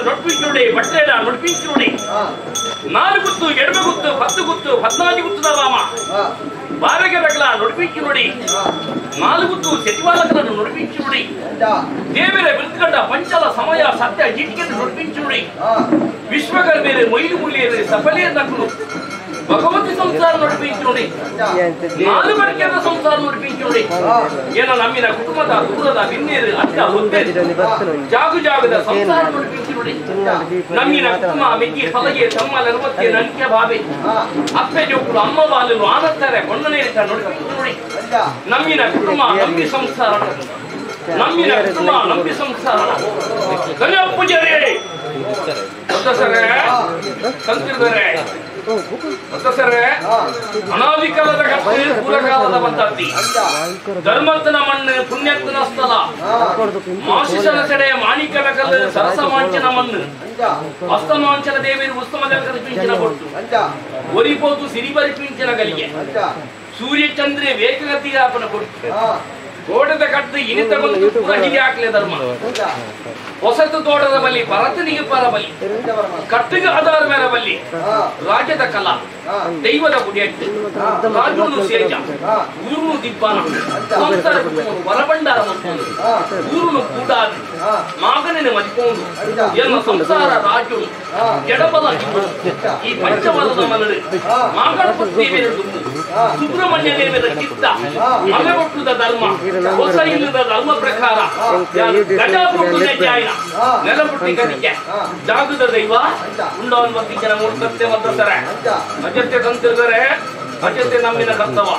ನೊಡ್ಪಿಂಚುಡಿ ಬಟ್ಟೆನ ನೊಡ್ಪಿಂಚುಡಿ 4 ಗುತ್ತು ಎಡಮ ಗುತ್ತು 10 ಗುತ್ತು 14 ಗುತ್ತುದ ರಾಮ ಬಾರಗೆ ರಗಲ ನೊಡ್ಪಿಂಚುಡಿ 4 ಗುತ್ತು ಸಚಿವಾಲಕರನ್ನು ನೊಡ್ಪಿಂಚುಡಿ ದೇವರ ಬಿರುದುಗಂಡ ಪಂಚಲ ಸಮಯ ಸತ್ಯ ಜಿಟಿಕೆಯನ್ನು ನೊಡ್ಪಿಂಚುಡಿ ವಿಶ್ವಕರ್ಮೇರೆ ಮೊಯ್ಲು ಮುಲಿಯರೆ ಸಫಲಿಯ ನಕಲು ಭಗವತಿ ಸಂಸಾರ ನಡಿಪಿಂಚುಡಿ 4 ವರ್ಗದ ಸಂಸಾರ ನಡಿಪಿಂಚುಡಿ ಏನ ನಮ್ಮಿನ ಕುಟುಂಬದ ದೂರದ ಬಿನ್ನೇರು ಅಡ್ಡ ಹೊತ್ತೆ ಜಾಗು ಜಾಗದ ಸಂಸಾರ ನಡಿಪಿಂಚುಡಿ ನಮ್ಮಿನ ಕುಟುಂಬ ಮೆಕ್ಕಿ ಸಲಗೆ ತಮ್ಮ ನರ್ವಕ್ಕೆ ನಂಕೆ ಭಾವೆ ಅಪ್ಪೆ ಜೋಕುಡು ಅಮ್ಮ ಬಾಲನು ಆನಂದರೆ ಕೊಂಡನೇರಿತ ನಡಿಪಿಂಚುಡಿ ನಮ್ಮಿನ ಕುಟುಂಬ ನಂಬಿ ಸಂಸಾರ ನಮ್ಮಿನ ಕುಟುಂಬ ನಂಬಿ ಸಂಸಾರ ಕನ್ಯಾ ಪೂಜಾರಿ ಸಂತಿರ್ತಾರೆ ಸರ್ ಅನಾದಿ ಕಾಲದ ಕಟ್ಟೆ ಪೂರ್ವಕಾಲದ ಪದ್ಧತಿ ಧರ್ಮತ್ತನ ಮಣ್ಣು ಪುಣ್ಯತ್ತನ ಸ್ಥಳ ಮಾಸಿಸನ ಸೆಡೆ ಮಾಣಿಕನ ಕಲ್ಲು ಸರಸಮಾಂಚನ ಮಣ್ಣು ಹಸ್ತಮಾಂಚನ ದೇವಿಯರು ಉಸ್ತಮದ ಪಿಂಚನ ಕೊಟ್ಟು ಒರಿಪೋತು ಸಿರಿಬರಿ ಪಿಂಚನ ಗಲಿಗೆ ಸೂರ್ಯಚಂದ್ರೆ ವೇಗಗತಿಯಾಪನ ಕೊಟ್ಟು ತೋಟದ ಕಟ್ಟು ಇನಿತ ಬಂದು ಪೂರ ಹಿಡಿ ಹಾಕ್ಲೆ ಧರ್ಮ ಹೊಸತು ತೋಟದ ಬಲ್ಲಿ ಭರತನಿಗೆ ಪರ ಬಲಿ ಕಟ್ಟಿಗೆ ಆಧಾರ ಮೇಲೆ ಬಲ್ಲಿ ರಾಜ್ಯದ ಕಲಾ ದೈವದ ಗುಡಿಯಟ್ಟು ರಾಜೂನು ಸೇಜ ಊರುನು ದಿಬ್ಬಾನ ಸಂಸಾರ ಹೊರಬಂಡಾರ ಮತ್ತೊಂದು ಊರುನು ಕೂಡಾದ ಮಾಗನಿನ ಮದಿಕೊಂಡು ಎಲ್ಲ ಸಂಸಾರ ರಾಜು ಜಡಬಲ ಈ ಪಂಚವಲದ ಮನಡು ಮಾಗಣಪತಿ ಸುಬ್ರಹ್ಮಣ್ಯ ದೇವರ ಚಿತ್ತ ಮಲೆಬೊಟ್ಟುದ ಧರ್ಮ ಹೊಸ ಇಲ್ಲದ ಧರ್ಮ ಪ್ರಕಾರ ಗಜಾಪುಟ್ಟುನೇ ಜಾಯ ನೆಲಪುಟ್ಟಿ ಕನಿಕೆ ಜಾಗದ ದೈವ ಉಂಡವನ್ ಬಗ್ಗೆ ಜನ ಮೂರ್ತತೆ ಮದ್ದತಾರೆ ಅಜತ್ಯ ತಂತಿರ್ತಾರೆ ಅಜತ್ಯ ನಮ್ಮಿನ ಕರ್ತವ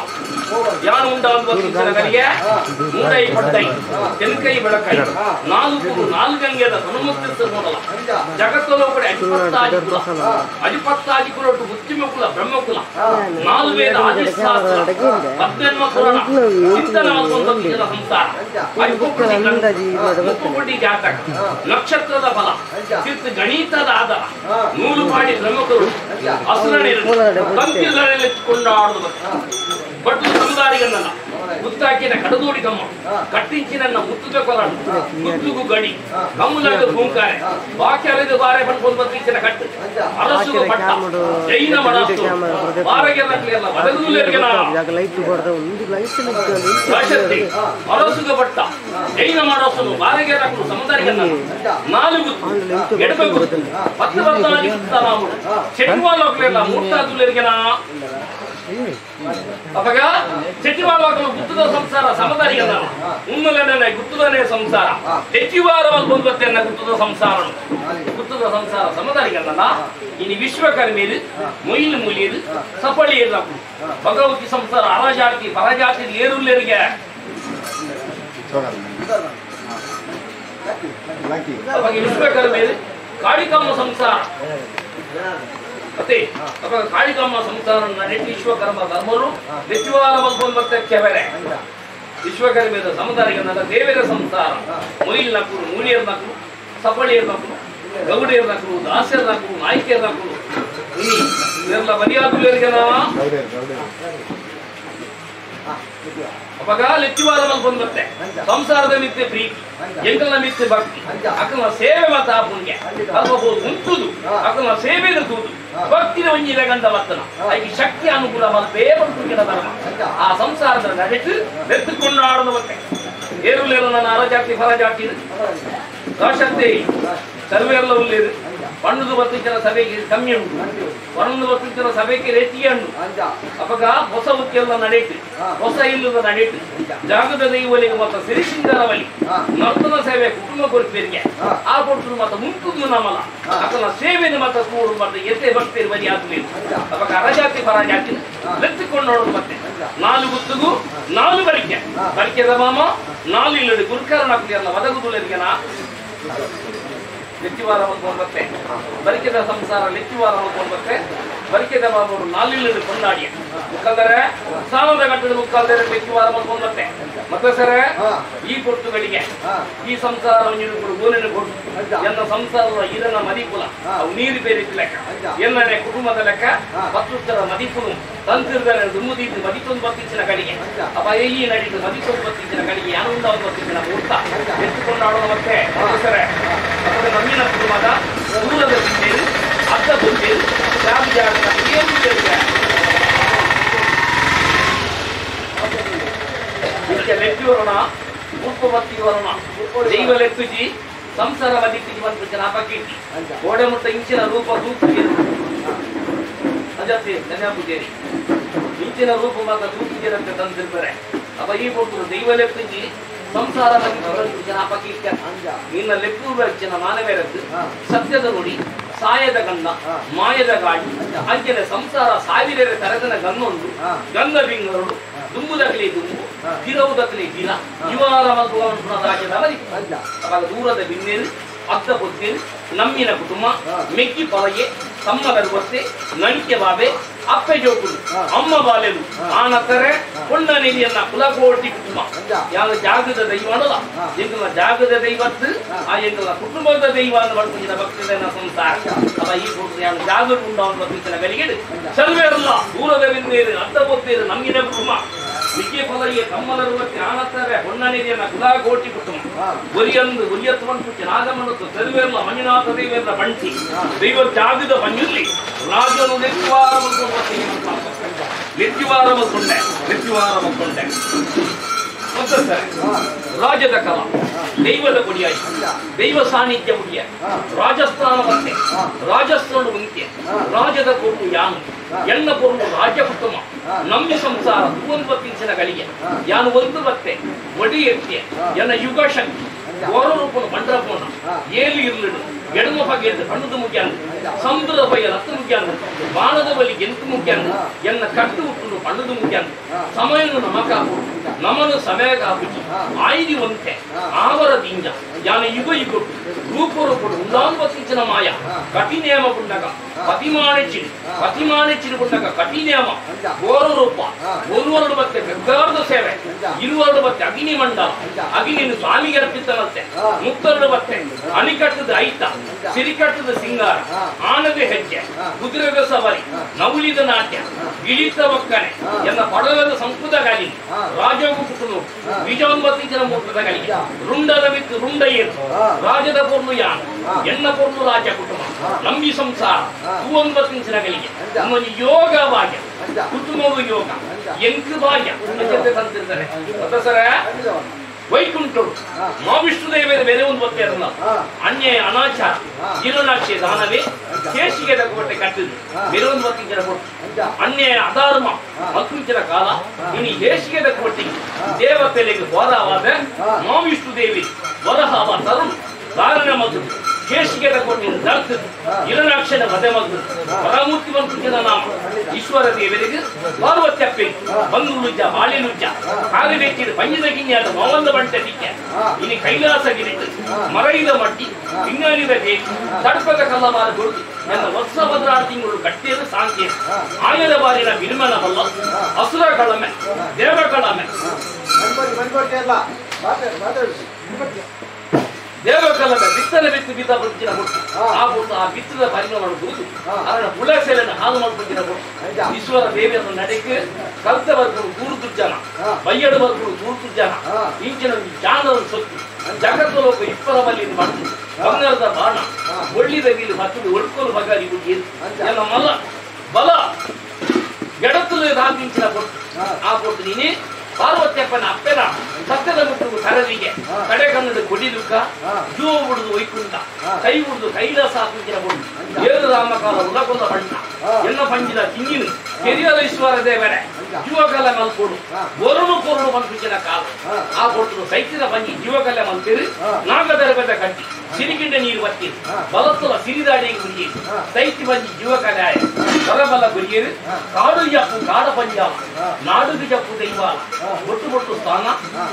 ಯಾನು ಉಂಡವನ್ ಬಗ್ಗೆ ಜನಗಳಿಗೆ ಮೂಡೈ ಪಟ್ಟೈ ತೆನ್ಕೈ ಬೆಳಕೈ ನಾಲ್ಕಂಗೆದ ಹನುಮಂತ ನೋಡಲ್ಲ ಜಗತ್ತಲ್ಲೂ ಕಡೆ ಅಧಿಪತ್ತಾಜಿ ಕುಲ ಮುತ್ತಿಮ ಬ್ರಹ್ಮಕುಲ ನಾಲ್ಕು ವೇದ ಆದಿಶಾಸ್ತ್ರ 18 ಪುರಾಣ ಚಿಂತನಾತ್ಮಕ ಜನ ಸಂಸಾರ ಮುಕ್ಕುಪುಡಿ ಜಾತಕ ನಕ್ಷತ್ರದ ಫಲ ಚಿತ್ತ ಗಣಿತದ ಆಧಾರ ನೂಲು ಮಾಡಿ ಬ್ರಹ್ಮಕರು ಹಸುರಣಿರು ತಂತಿರಲೆಚ್ಚಿಕೊಂಡಾಡುವ ಬಟ್ಟು ಸಮುದಾರಿಗನ್ನ ಮುತ್ತಾಕಿನ ಕಡದೋಡಿ ಕಮ್ಮ ಕಟ್ಟಿಂಚಿನ ಮುತ್ತುಗ ಕೊಲಾಡು ಮುತ್ತುಗು ಗಡಿ ಕಮ್ಮುಲಾಗ ಭೂಂಕಾರೆ ಬಾಕ್ಯರಿದು ಬಾರೆ ಬಂದು ಬತ್ತಿಂಚಿನ ಕಟ್ಟು ಅರಸುಗ ಪಟ್ಟ ಜೈನ ಮಡಾಸ್ತು ಬಾರಗೆಲ್ಲ ಬದಲೂಲೆರ್ಗೆನ ಭಾಷತ್ತಿ ಅರಸುಗ ಪಟ್ಟ ಜೈನ ಮಡಾಸ್ತು ಬಾರಗೆಲ್ಲ ಸಮುದಾರಿಗನ್ನ ನಾಲ್ಕು ಎಡಬೇಕು 10 ವರ್ಷ ನಾವು ಚೆಟ್ವಾಲೋಕ್ಲೆಲ್ಲ ಮೂರ್ತಾದುಲೆರ್ಗೆನ ಅವಾಗ ಚೆಟ್ಟಿವಾರವಾಗಲು ಗುತ್ತದ ಸಂಸಾರ ಸಮದಾರಿಗಲ್ಲ ಉನ್ನಲೆನೆ ಗುತ್ತದನೇ ಸಂಸಾರ ಹೆಚ್ಚಿವಾರವಾಗಿ ಬಂದತ್ತನ್ನ ಗುತ್ತದ ಸಂಸಾರ ಸಮದಾರಿಗಲ್ಲ ಇನ್ನು ವಿಶ್ವಕರ್ಮಿಯರು ಮೊಯಿಲು ಮುಲಿಯರು ಸಫಳಿಯರು ಭಗವತಿ ಸಂಸಾರ ಅರಜಾತಿ ಪರಜಾತಿ ಏರುಲ್ಲರಿಗೆ ಅವಾಗ ವಿಶ್ವಕರ್ಮಿಯರು ಕಾಳಿಕಮ್ಮ ಸಂಸಾರ ಮತ್ತೆ ಕಾಳಿಕಮ್ಮ ಸಂಸಾರ ನಡೆಸಿ ವಿಶ್ವಕರ್ಮ ಧರ್ಮರು ಹೆಚ್ಚುವಾರವಾಗಿ ಬಂದಕ್ಕೆ ಬೇರೆ ವಿಶ್ವಕರ್ಮಿಯದ ಸಮುದಾಯಗಳ ದೇವರ ಸಂಸಾರ ಮೊಯಿಲ್ ನಕರು ಮೂಲಿಯರ್ ನಕರು ಸಫಳಿಯರ್ ನಕರು ಗೌಡಿಯರ್ ನಕರು ದಾಸ್ಯರ್ ನಕರು ನಾಯ್ಕಿಯರ್ ನಕರು ಇದೆಲ್ಲ ಬಲಿಯಾದುಲರಿಗೆನ ಅವಾಗ ಲೆಚ್ಚಿವಾರವಾಗಿ ಬಂದತ್ತೆ ಸಂಸಾರದ ಮಿಥ್ಯೆ ಪ್ರೀತಿ ಎಂಕಲ್ನ ಮಿಥ್ಯೆ ಭಕ್ತಿ ಅಕ್ಕನ ಸೇವೆ ಮತ್ತು ಆ ಪುಣ್ಯ ಅಲ್ಬಹುದು ಉಂಟುದು ಅಕ್ಕನ ಸೇವೆದ ತೂದು ಭಕ್ತಿನ ಒಂಜಿನ ಗಂಧ ವರ್ತನ ಅದಕ್ಕೆ ಶಕ್ತಿ ಅನುಕೂಲ ಮಲ್ಪೇ ಬರ್ತುಕಿನ ಧರ್ಮ ಆ ಸಂಸಾರದ ನಡೆದು ನೆತ್ತುಕೊಂಡು ಆಡದ ಮತ್ತೆ ಏರುಲೇರು ನನ್ನ ಅರಜಾತಿ ಹೊರಜಾತಿ ದಾಶತೆ ಸರ್ವೆಲ್ಲ ಉಳ್ಳೇರು ಪಣ್ಣದು ಬತ್ತಿನ ಸಭೆಗೆ ಕಮ್ಮಿ ಉಂಟು ಪಣ್ಣದು ಬತ್ತಿನ ಸಭೆಗೆ ರೆಚ್ಚಿಗೆ ಉಂಟು ಅವಾಗ ಹೊಸ ಉತ್ತಿಯೆಲ್ಲ ನಡೆಯಿತು ಹೊಸ ಇಲ್ಲದ ನಡೆಯಿತು ಜಾಗದ ದೈವಲಿಗೆ ಮತ್ತು ಸಿರಿಸಿಂಗರವಲಿ ನರ್ತನ ಸೇವೆ ಕುಟುಂಬ ಕೊರಪೇರಿಗೆ ಆ ಕೊಟ್ಟು ಮತ್ತು ಮುಂಟುದು ನಮಲ ಆತನ ಸೇವೆನ ಮತ್ತು ಕೂಡು ಮತ್ತು ಎತ್ತೆ ಭಕ್ತಿ ಬರಿ ಆದ್ಮೇಲೆ ಅವಾಗ ಅರಜಾತಿ ಪರಜಾತಿ ಲೆತ್ತಿಕೊಂಡು ನೋಡೋದು ಮತ್ತೆ 4 ಗುತ್ತುಗು 4 ಬರಿಕೆ ಮಾಮ 4 ಇಲ್ಲದೆ ಗುರುಕರಣ ಎಲ್ಲ ಒದಗುದುಲರಿಗೆನ ಲೆಚ್ಚಿವಾರ ಮತ್ತೆ ಬರಿಕೆದ ಸಂಸಾರ ಲೆಚ್ಚಿವಾರ ಮತ್ತೆ ಬರಿಕೆದ ಬಾಬರು 4 ಇಲ್ಲದೆ ಕೊಂಡಾಡಿಯ ಮುಖಂದರೆ ಸಾಲದ ಗಟ್ಟದ ಮುಖಾಂತರ ಲೆಚ್ಚಿವಾರ ಮತ್ತೆ ಮತ್ತೆ ಸರ ಈ ಪೊಟ್ಟುಗಳಿಗೆ ಈ ಸಂಸಾರ ಗೋಲಿನ ಕೊಟ್ಟು ಎನ್ನ ಸಂಸಾರದ ಇರನ ಮದಿಪುಲ ಅವು ನೀರು ಬೇರೆ ಲೆಕ್ಕ ಎಲ್ಲನೇ ಕುಟುಂಬದ ಲೆಕ್ಕ ಪತ್ತುತ್ತರ ಮದಿಪುಲು ತಂತಿರ್ದರೆ ದುಮ್ಮುದೀತು ಮದಿತೊಂದು ಬತ್ತಿಂಚಿನ ಕಡೆಗೆ ಅಪ್ಪ ಈ ನಡೀತು ಮದಿತೊಂದು ಬತ್ತಿಂಚಿನ ಕಡೆಗೆ ಯಾನುಂಡ ಒಂದು ಬತ್ತಿಂಚಿನ ಮೂರ್ತ ಎತ್ತುಕೊಂಡಾಡೋದು ಮತ್ತೆ ಸರ ನಮ್ಮಿನ ಕುಟುಂಬದ ದೂರದ ಬಿಟ್ಟೇರು ಅರ್ಧ ಬುಟ್ಟೇರು ಜಾತಿ ಲೆತ್ತಿ ವರೋಣ ಉಪ್ಪು ವರೋಣ ದೈವ ಲೆತ್ತುಜಿ ಸಂಸಾರ ಮದಿಕ್ಕಿಜಿ ಬಂದು ಜನ ಪಕ್ಕಿಟ್ಟಿ ಗೋಡೆ ಮುಟ್ಟ ಇಂಚಿನ ರೂಪ ತೂಕಿಗೆ ಅಜಾತಿ ಧನ್ಯಪೂಜೇರಿ ಇಂಚಿನ ರೂಪ ಮಾತ್ರ ತೂಕಿಗೆರಂತೆ ತಂದಿರ್ತಾರೆ ಅಪ್ಪ ಈ ಕೊಟ್ಟು ದೈವ ಲೆತ್ತುಜಿ ಸಂಸಾರ ಮದಿಕ್ಕಿಜಿ ಜನ ಪಕ್ಕಿಟ್ಟ ನಿನ್ನ ಲೆಕ್ಕೂರ ಜನ ಮಾನವೇರದ್ದು ಸತ್ಯದ ನುಡಿ ಸಾಯದ ಗಂಧ ಮಾಯದ ಗಾಡಿ ಅಂಚನೆ ಸಂಸಾರ ಸಾವಿರ ತರಗನ ಗನ್ನೊಂದು ಗಂಧ ಬಿಂಗರು ದುಂಬುದಗಲಿ ದುಂಬು ಗಿರವುದಗಲಿ ಗಿರ ಇವಾರ ರಾಜ್ಯದ ಅವಾಗ ದೂರದ ಬಿನ್ನೇರು ಅರ್ಧ ಬೊತ್ತೇರು ನಮ್ಮಿನ ಕುಟುಂಬ ಮೆಕ್ಕಿ ಪೊಲಗೆ ತಮ್ಮದರು ಒತ್ತೆ ನಣಿಕೆ ಬಾಬೆ ಅಪ್ಪೆ ಜೋಕುಲು ಅಮ್ಮ ಬಾಲೆಲು ಆನತ್ತರೆ ಕೊಂಡ ನಿಧಿಯನ್ನ ಕುಲಕೋಟಿ ಕುಟುಂಬ ಯಾವ ಜಾಗದ ದೈವ ಅನ್ನಲ್ಲ ಎಂಕಲ ಜಾಗದ ದೈವತ್ತು ಆ ಎಂಕಲ ಕುಟುಂಬದ ದೈವ ಅಂತ ಮಾಡ್ಕೊಂಡಿದ್ದ ಭಕ್ತನ ಸಂಸಾರ ಅವ ಈ ಕೊಟ್ಟು ಯಾವ ಜಾಗದ ಉಂಟಾವನ್ನು ಭಕ್ತಿನ ಗಲಿಗೆಡು ಸರ್ವೇರಲ್ಲ ದೂರದ ವಿಂದೇರು ಅಡ್ಡ ಗೊತ್ತೇರು ನಮ್ಗಿನ ಕುಟುಂಬ ವಿದ್ಯೆ ಪದವಿಗೆ ತಮ್ಮದರು ಒತ್ತೆ ಆನತ್ತರೆ ಕೊಂಡ ನಿಧಿಯನ್ನ ಕುಲಕೋಟಿ ಕುಟುಂಬ ಒರಿಯಂದು ಒರಿಯತ್ವಂತು ನಾಗಮನತ್ತು ಸರ್ವೇರಲ್ಲ ಮಂಜುನಾಥ ದೇವೇಂದ್ರ ಬಂಟಿ ದೈವ ಜಾಗದ ಬಂಜಿರ್ಲಿ ರಾಜನು ನೆಚ್ಚುವಾರ ಮತ್ತೊಂಡೆ ರಾಜದ ಕಲ ದೈವದ ಕೊಡಿಯಾಗಿ ದೈವ ಸಾನ್ನಿಧ್ಯ ಮುಡಿಯ ರಾಜಸ್ಥಾನವಂತೆ ರಾಜಸ್ಥಾನ ಮುಂಚೆ ರಾಜದ ಕೊಟ್ಟು ಯಾನು ಎಣ್ಣ ಕೊಟ್ಟು ರಾಜ್ಯ ಕುಟುಂಬ ನಮ್ಮಿ ಸಂಸಾರ ದುವಂತಿನ ಗಳಿಗೆ ಯಾನು ಒಂದು ಬತ್ತೆ ಒಡಿ ಎತ್ತೆ ಎನ್ನ ಯುಗ ಶಕ್ತಿ ಓರೂಪನ ಬಂಡ್ರಪೋಣ ಏಲಿ ಇರ್ಲಿಡು ಎಡಮ ಬಗೆಯನ್ನು ಕಣ್ಣುದು ಮುಖ್ಯ ಸಮುದ್ರದ ಬಗೆಯ ರತ್ತು ಮುಖ್ಯ ಬಾಣದ ಬಲಿ ಎಂತು ಮುಖ್ಯ ಎನ್ನ ಕಟ್ಟು ಹುಟ್ಟು ಕಣ್ಣುದು ಮುಖ್ಯ ಸಮಯನು ನಮಕ ನಮನು ಸಮಯ ಕಾಪುಚಿ ಆಯ್ದಿ ಒಂತೆ ಆವರ ದಿಂಜ ಯಾನ ಯುಗ ಯುಗ ರೂಪರೂಪಡು ಉಂದಾನ್ವತಿಂಚಿನ ಮಾಯ ಕಠಿನೇಮ ಪುಂಡಗ ಪತಿಮಾಣಿಚಿನ ಪುಂಡಗ ಕಠಿನೇಮ ಗೋರೂಪ ಒಂದು ಬತ್ತೆ ಬೆಗ್ಗಾರದ ಸೇವೆ ಇರುವರಡು ಬತ್ತೆ ಅಗ್ನಿ ಮಂಡಲ ಅಗ್ನಿಯನ್ನು ಸ್ವಾಮಿಗೆ ಅರ್ಪಿತನಂತೆ ಮುತ್ತರಡು ಬತ್ತೆ ಅಣಿಕಟ್ಟದ ಐತ ಸಿರಿಕಟ್ಟದ ಸಿಂಗಾರ ಆನದ ಹೆಜ್ಜೆ ಕುದುರೆದ ಸವಾರಿ ನವುಲಿದ ನಾಟ್ಯ ಗಿಳಿತ ಒಕ್ಕನೆ ಎಲ್ಲ ಪಡಲದ ಸಂಸ್ಕೃತ ಗಾಲಿ ರಾಜೋಗ ಕುಟುಂಬ ಬೀಜೋನ್ಮತಿಂಚಿನ ಮೂರ್ತದ ಗಾಲಿಗೆ ರುಂಡದ ವಿತ್ತು ರುಂಡ ಏನು ರಾಜದ ಪೊರ್ಲು ಯಾನ ಎಣ್ಣ ಪೊರ್ಲು ರಾಜ ಕುಟುಂಬ ನಂಬಿ ಸಂಸಾರ ಹೂವೊಂಬತ್ತಿಂಚಿನ ಗಳಿಗೆ ನಮ್ಮಲ್ಲಿ ಯೋಗ ಭಾಗ್ಯ ಕುಟುಂಬವು ಯೋಗ ಎಂಕು ಭಾಗ್ಯ ತಂತಿರ್ತಾರೆ ಸರ ವೈಕುಂಠರು ಮಾವಿಷ್ಣು ದೇವರ ಬೇರೆ ಒಂದು ಒತ್ತೆ ಅದಲ್ಲ ಅನ್ಯಾಯ ಅನಾಚಾರ ಜೀರ್ಣಾಕ್ಷೆ ದಾನವೇ ಶೇಷಿಗೆ ತಗೊಟ್ಟೆ ಕಟ್ಟಿದ್ರು ಬೇರೆ ಒಂದು ಒತ್ತಿಂಚಿನ ಕೊಟ್ಟು ಅನ್ಯಾಯ ಅಧರ್ಮ ಹತ್ತುಂಚಿನ ಕಾಲ ಇನ್ನು ಹೇಸಿಗೆ ತಗೊಟ್ಟಿಗೆ ದೇವತೆಲೆಗೆ ಹೋರಾವಾದ ಮಾವಿಷ್ಣು ದೇವಿ ವರಹಾವ ತರುಣ್ ಕಾರಣ ಮಧು ಕೇಶಿಗೆ ತಗೊಂಡಿನ ದರ್ತ ಇರನಾಕ್ಷನ ಮದೆ ಮಗು ಪರಮೂರ್ತಿ ಬಂತು ನಾಮ ಈಶ್ವರ ದೇವರಿಗೆ ಪಾರ್ವತ್ಯಪ್ಪೆ ಬಂದುಲುಜ್ಜ ಬಾಳಿಲುಜ್ಜ ಕಾಲಿಬೇಕಿದ ಪಂಜದ ಗಿನ್ಯಾದ ಮವಂದ ಬಂಟೆ ದಿಕ್ಕ ಇನಿ ಕೈಲಾಸ ಗಿರಿಟ್ಟು ಮರೈದ ಮಟ್ಟಿ ವಿಜ್ಞಾನಿದ ದೇವಿ ತಡಪದ ಕಲ್ಲವಾರ ಗುರುತು ನನ್ನ ವರ್ಷ ಭದ್ರಾರು ತಿಂಗಳು ಕಟ್ಟಿಯದ ಸಾಂಖ್ಯ ಆಯದ ಬಾರಿನ ಬಿರುಮನ ಬಲ್ಲ ಅಸುರ ಕಳಮೆ ದೇವ ಕಳಮೆ ದೇವಕಲ್ಲದ ಬಿತ್ತನೆ ಬಿತ್ತು ಬಿದ್ದ ಬದುಕಿನ ಕೊಟ್ಟು ಆ ಕೊಟ್ಟು ಆ ಬಿತ್ತದ ಪರಿಣಾಮ ಮಾಡುವುದು ಅದರ ಹುಳಸೆಲೆಯನ್ನು ಹಾಲು ಮಾಡ್ಕೊಂಡಿನ ಕೊಟ್ಟು ಈಶ್ವರ ದೇವಿಯನ್ನು ನಡೆಕೆ ಕಲ್ತ ವರ್ಗರು ದೂರದು ಜನ ಬಯ್ಯಡ ವರ್ಗರು ದೂರದು ಜನ ಇಂಚಿನ ಜಾನರ ಸೊತ್ತು ಜಗತ್ತು ಲೋಕ ಇಪ್ಪರ ಬಲ್ಲಿ ಮಾಡುದು ಬಂಗಾರದ ಬಾಣ ಒಳ್ಳಿದ ಗೀಲು ಹತ್ತದು ಒಳ್ಕೊಲು ಬಗಾರಿ ಹುಡುಗಿ ಎಲ್ಲ ಮಲ ಬಲ ಎಡತಲೆ ದಾಂತಿಂಚಿನ ಕೊಟ್ಟು ಆ ಕೊಟ್ಟು ನೀನೇ ಪಾರ್ವತ್ಯಪ್ಪನ ಅಪ್ಪೆನ ಸತ್ಯದ ಮುಟ್ಟು ಕರದಿಗೆ ಕಡೆ ಕನ್ನಡ ಕೊಡಿದುಕ ಜೀವ ಬಿಡುದು ವೈಕುಂಠ ಕೈ ಉಡಿದು ಕೈಲಾಸ ಹಾಕಿನ ಬುಡು ಏಳು ರಾಮಕಾಲ ಉಲಕೊಂದ ಬಣ್ಣ ಎನ್ನ ಪಂಜಿನ ತಿಂಗಿನ ಕೆರಿಯರ ಈಶ್ವರ ದೇವರೇ ಜೀವಕಲ್ಲ ಮಲ್ಕೊಡು ಗೋರನು ಕೋರನು ಮಲ್ಪಿಸಿನ ಕಾಲ ಆ ಕೊಟ್ಟು ಸೈತಿನ ಪಂಜಿ ಜೀವಕಲ್ಲ ಮಲ್ತಿರು ನಾಗದರ್ಗದ ಕಟ್ಟಿ ಸಿರಿಗಿಂಡ ನೀರು ಬತ್ತಿ ಬಲತ್ತಲ ಸಿರಿದಾಡಿಗೆ ಗುರಿಯೇ ಸೈತಿ ಪಂಜಿ ಜೀವಕಲಾಯ ಹೊರಬಲ ಗುರಿಯರು ಕಾಡು ಜಪ್ಪು ಕಾಡ ಪಂಜಾವ ನಾಡು ಜಪ್ಪು ದೈವಾಲ ಒಟ್ಟು ಒಟ್ಟು ಸ್ಥಾನ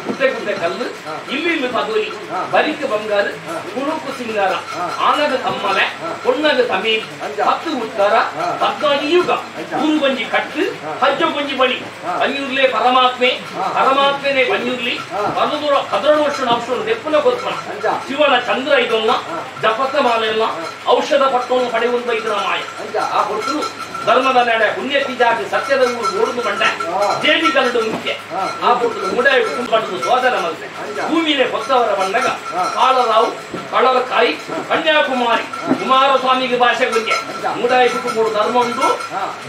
ಕುಟ್ಟೆ ಕುಟ್ಟೆ ಕಲ್ಲು ಇಲ್ಲಿ ಇಲ್ಲಿ ಪದೋಲಿ ಬರಿಕ ಬಂಗಾರ ಕುರುಕು ಸಿಂಗಾರ ಆನದ ಕಮ್ಮಲೆ ಕೊಣ್ಣದ ತಮೀಲ್ ಹತ್ತು ಉತ್ತರ 14 ಯುಗ ಊರು ಬಂಜಿ ಕಟ್ಟು ಹಜ್ಜ ಬಂಜಿ ಬಳಿ ಪಂಜುರ್ಲೆ ಪರಮಾತ್ಮೆನೇ ಪಂಜುರ್ಲಿ 14 ವರ್ಷ ನಾಶ ದೆಪ್ಪನ ಕೊರ್ಪಣ ಶಿವನ ಚಂದ್ರ ಇದನ್ನ ಜಪತ ಮಾಲೆಲ್ಲ ಔಷಧ ಪಟ್ಟವನ್ನು ಪಡೆಯುವಂತ ಇದರ ಮಾಯ ಆ ಕೊಟ್ಟರು ಧರ್ಮದ ನಡೆ ಪುಣ್ಯತಿ ಜಾತಿ ಸತ್ಯದ ಊರು ಓಡುದು ಬಂಡ ಜೇಡಿ ಕರಡು ಮುಖ್ಯ ಆ ಕೊಟ್ಟು ಮುಡಾಯಿ ಕುಟುಂಬದ್ದು ಸೋದರ ಮಲ್ತೆ ಭೂಮಿನೇ ಹೊತ್ತವರ ಬಂದಾಗ ಕಾಳರಾವು ಕಳರಕಾಯಿ ಕನ್ಯಾಕುಮಾರಿ ಕುಮಾರಸ್ವಾಮಿಗೆ ಭಾಷೆ ಬಗ್ಗೆ ಮುಡಾಯಿ ಕುಟುಂಬ ಧರ್ಮ ಉಂಟು